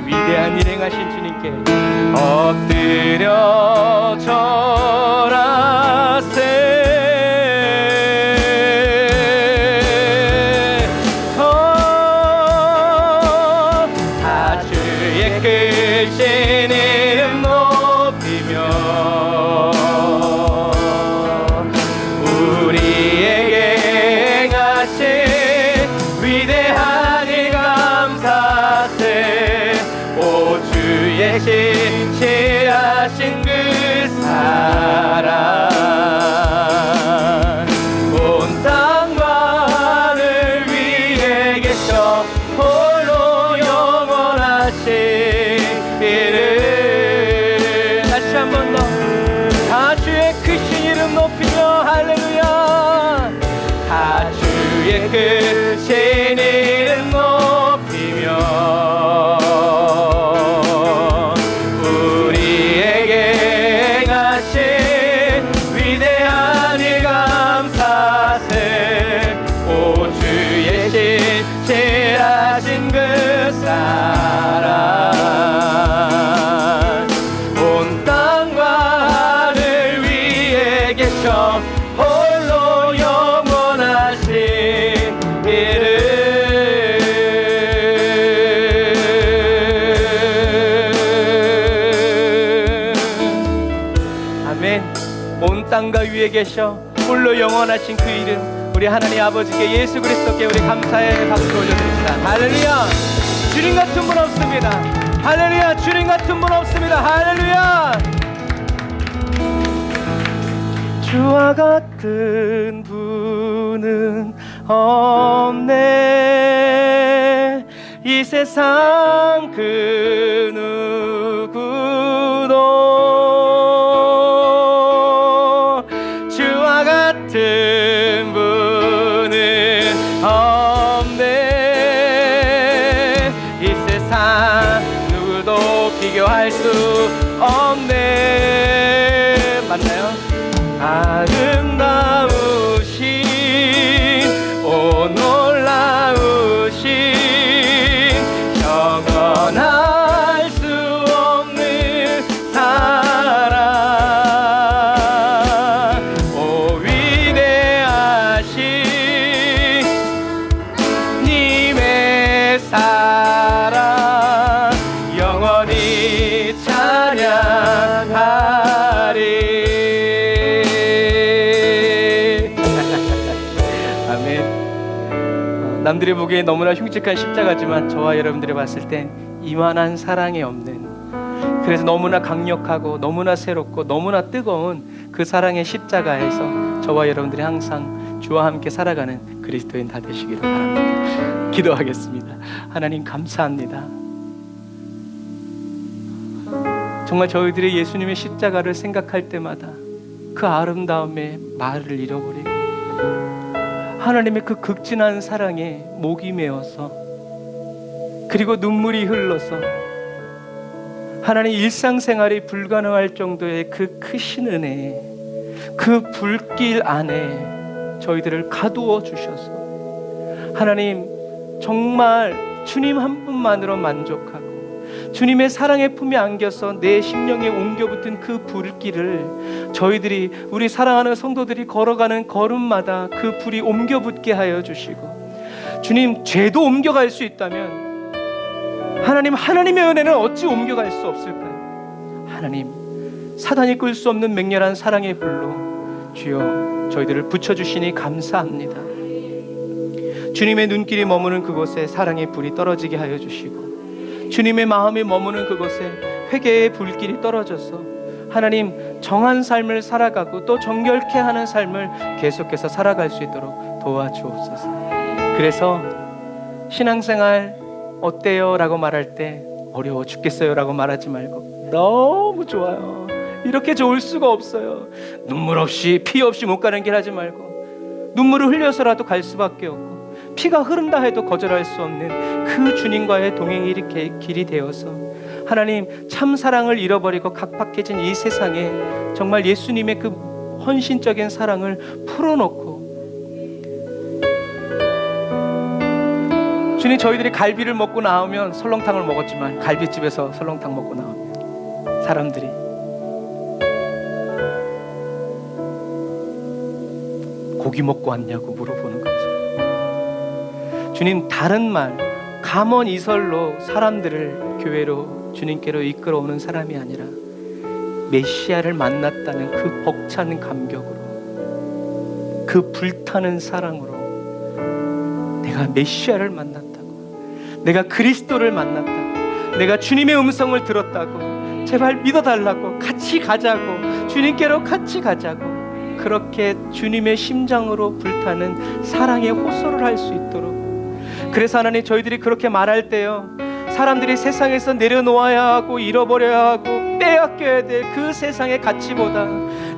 위대한 일 행하신 주님께 엎드려 절하세. 크신 이름 높이며 우리에게 행하신 위대한 일 감사세. 오 주의 신실하신 그 영원하시기를. 다시 한 번 더 다 주의 크신 이름 높이며 할렐루야. 다 주의 크신 이름 높이며 우리에게 행하신 위대한 일 감사세. 오 주의 신실하신 그 사랑 온 땅과 하늘 위에 계셔 홀로 영원하신 이름. 아멘. 온 땅과 위에 계셔 홀로 영원하신 그 이름, 우리 하나님 아버지께 예수 그리스도께 우리 감사의 박수 올려드립시다. 할렐루야. 주님 같은 분 없습니다. 할렐루야. 주님 같은 분 없습니다. 할렐루야. 주와 같은 분은 없네. 이 세상 그 누구도 주와 같은 분은 없네. 이 세상 누구도 비교할 수 없네. 맞나요? 아름다우신 오 놀라우신 영원할 수 없는 사랑 오 위대하신 님의 사랑 영원히 찬양하리. 남들이 보기에 너무나 흉측한 십자가지만 저와 여러분들이 봤을 땐 이만한 사랑이 없는, 그래서 너무나 강력하고 너무나 새롭고 너무나 뜨거운 그 사랑의 십자가에서 저와 여러분들이 항상 주와 함께 살아가는 그리스도인 다 되시기를 바랍니다. 기도하겠습니다. 하나님 감사합니다. 정말 저희들이 예수님의 십자가를 생각할 때마다 그 아름다움에 말을 잃어버리고 하나님의 그 극진한 사랑에 목이 메어서 그리고 눈물이 흘러서 하나님 일상생활이 불가능할 정도의 그 크신 은혜, 그 불길 안에 저희들을 가두어 주셔서 하나님 정말 주님 한 분만으로 만족하고 주님의 사랑의 품에 안겨서 내 심령에 옮겨붙은 그 불길을 저희들이 우리 사랑하는 성도들이 걸어가는 걸음마다 그 불이 옮겨붙게 하여 주시고, 주님 죄도 옮겨갈 수 있다면 하나님 하나님의 은혜는 어찌 옮겨갈 수 없을까요? 하나님 사단이 끌 수 없는 맹렬한 사랑의 불로 주여 저희들을 붙여주시니 감사합니다. 주님의 눈길이 머무는 그곳에 사랑의 불이 떨어지게 하여 주시고 주님의 마음이 머무는 그곳에 회개의 불길이 떨어져서 하나님 정한 삶을 살아가고 또 정결케 하는 삶을 계속해서 살아갈 수 있도록 도와주옵소서. 그래서 신앙생활 어때요? 라고 말할 때 어려워 죽겠어요 라고 말하지 말고 너무 좋아요, 이렇게 좋을 수가 없어요, 눈물 없이 피 없이 못 가는 길 하지 말고 눈물을 흘려서라도 갈 수밖에 없고 피가 흐른다 해도 거절할 수 없는 그 주님과의 동행이 이렇게 길이 되어서 하나님 참 사랑을 잃어버리고 각박해진 이 세상에 정말 예수님의 그 헌신적인 사랑을 풀어놓고 주님 저희들이 갈비를 먹고 나오면 설렁탕을 먹었지만 갈비집에서 설렁탕 먹고 나오면 사람들이 고기 먹고 왔냐고 물어보는 거죠. 주님 다른 말 감언이설로 사람들을 교회로 주님께로 이끌어오는 사람이 아니라 메시아를 만났다는 그 벅찬 감격으로 그 불타는 사랑으로 내가 메시아를 만났다고, 내가 그리스도를 만났다고, 내가 주님의 음성을 들었다고, 제발 믿어달라고, 같이 가자고, 주님께로 같이 가자고, 그렇게 주님의 심장으로 불타는 사랑의 호소를 할 수 있도록. 그래서 하나님 저희들이 그렇게 말할 때요 사람들이 세상에서 내려놓아야 하고 잃어버려야 하고 빼앗겨야 될 그 세상의 가치보다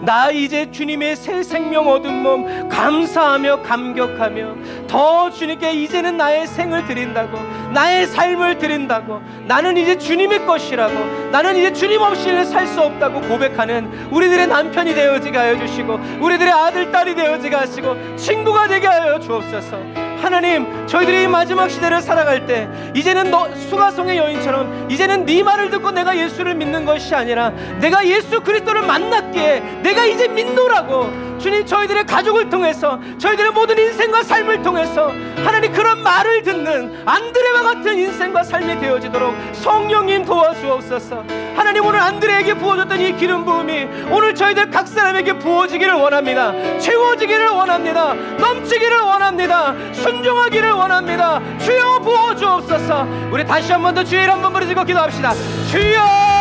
나 이제 주님의 새 생명 얻은 몸 감사하며 감격하며 더 주님께 이제는 나의 생을 드린다고, 나의 삶을 드린다고, 나는 이제 주님의 것이라고, 나는 이제 주님 없이는 살 수 없다고 고백하는 우리들의 남편이 되어지게 하여 주시고, 우리들의 아들 딸이 되어지게 하시고, 친구가 되게 하여 주옵소서. 하나님, 저희들이 이 마지막 시대를 살아갈 때 이제는 수가성의 여인처럼 이제는 네 말을 듣고 내가 예수를 믿는 것이 아니라 내가 예수 그리스도를 만났기에 내가 이제 믿노라고, 주님, 저희들의 가족을 통해서, 저희들의 모든 인생과 삶을 통해서 하나님 그런 말을 듣는 안드레와 같은 인생과 삶이 되어지도록 성령님 도와주옵소서. 하나님, 오늘 안드레에게 부어줬던 이 기름 부음이 오늘 저희들 각 사람에게 부어지기를 원합니다. 채워지기를 원합니다. 넘치기를 원합니다. 순종하기를 원합니다. 주여 부어주옵소서. 우리 다시 한 번 더 주의 이름 한번 부르짖고 기도합시다. 주여!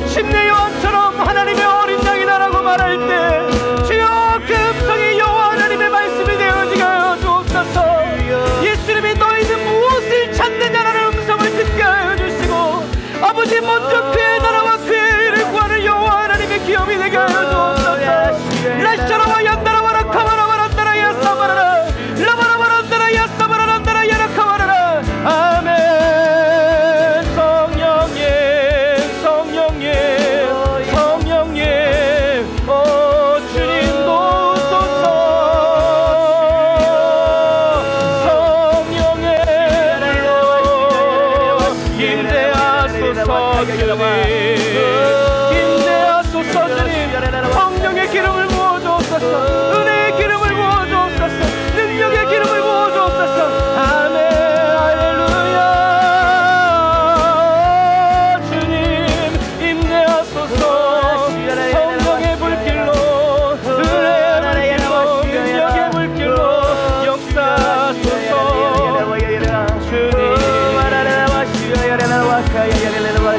십내 요한처럼 하나님의 어린 양이다라고 말할 때 주여 그 음성이 여호와 하나님의 말씀이 되어지게 하여 주옵소서. 예수님이 너희는 무엇을 찾느냐라는 음성을 듣게 하여 주시고, 아버지 먼저 그의 나라와 그의 일을 구하는 여호와 하나님의 기업이 되게 하여 주옵소서. 라시라와 연다라와 라카마라와 란다라 야사마라라 라바라와 란다라 야사마라 란다라 야라카마라라. 아멘. 임재하소서. 주님, 성령의 기름을 부어주옵소서. 은혜의 기름을 부어주옵소서. 능력의 기름을 부어주옵소서. 아멘. 할렐루야. 주님, 임재하소서. 성령의 불길로, 은혜의 불길로, 능력의 불길로 역사하소서. 주님,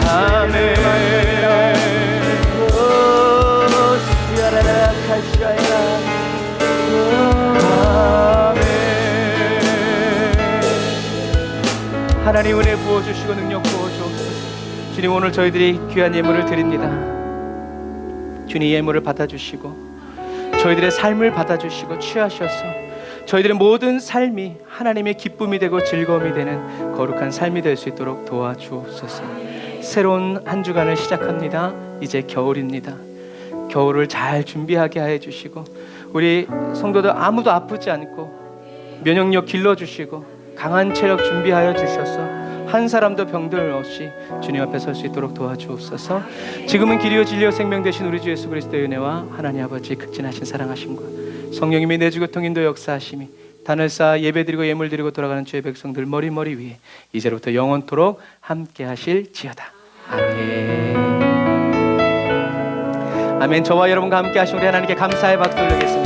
아멘. 하나님 은혜 부어주시고 능력 부어주옵소서. 주님, 오늘 저희들이 귀한 예물을 드립니다. 주님, 예물을 받아주시고 저희들의 삶을 받아주시고 취하셔서 저희들의 모든 삶이 하나님의 기쁨이 되고 즐거움이 되는 거룩한 삶이 될 수 있도록 도와주옵소서. 새로운 한 주간을 시작합니다. 이제 겨울입니다. 겨울을 잘 준비하게 하여 주시고, 우리 성도들 아무도 아프지 않고 면역력 길러주시고 강한 체력 준비하여 주셔서 한 사람도 병들 없이 주님 앞에 설 수 있도록 도와주옵소서. 지금은 길이요 진리요 생명 되신 우리 주 예수 그리스도의 은혜와 하나님 아버지의 극진하신 사랑하심과 성령님이 내주 교통 인도 역사하심이 단을 쌓아 예배드리고 예물드리고 돌아가는 주의 백성들 머리 위에 이제로부터 영원토록 함께 하실지어다. 아멘. 아멘. 저와 여러분과 함께 하신 우리 하나님께 감사의 박수 올리겠습니다.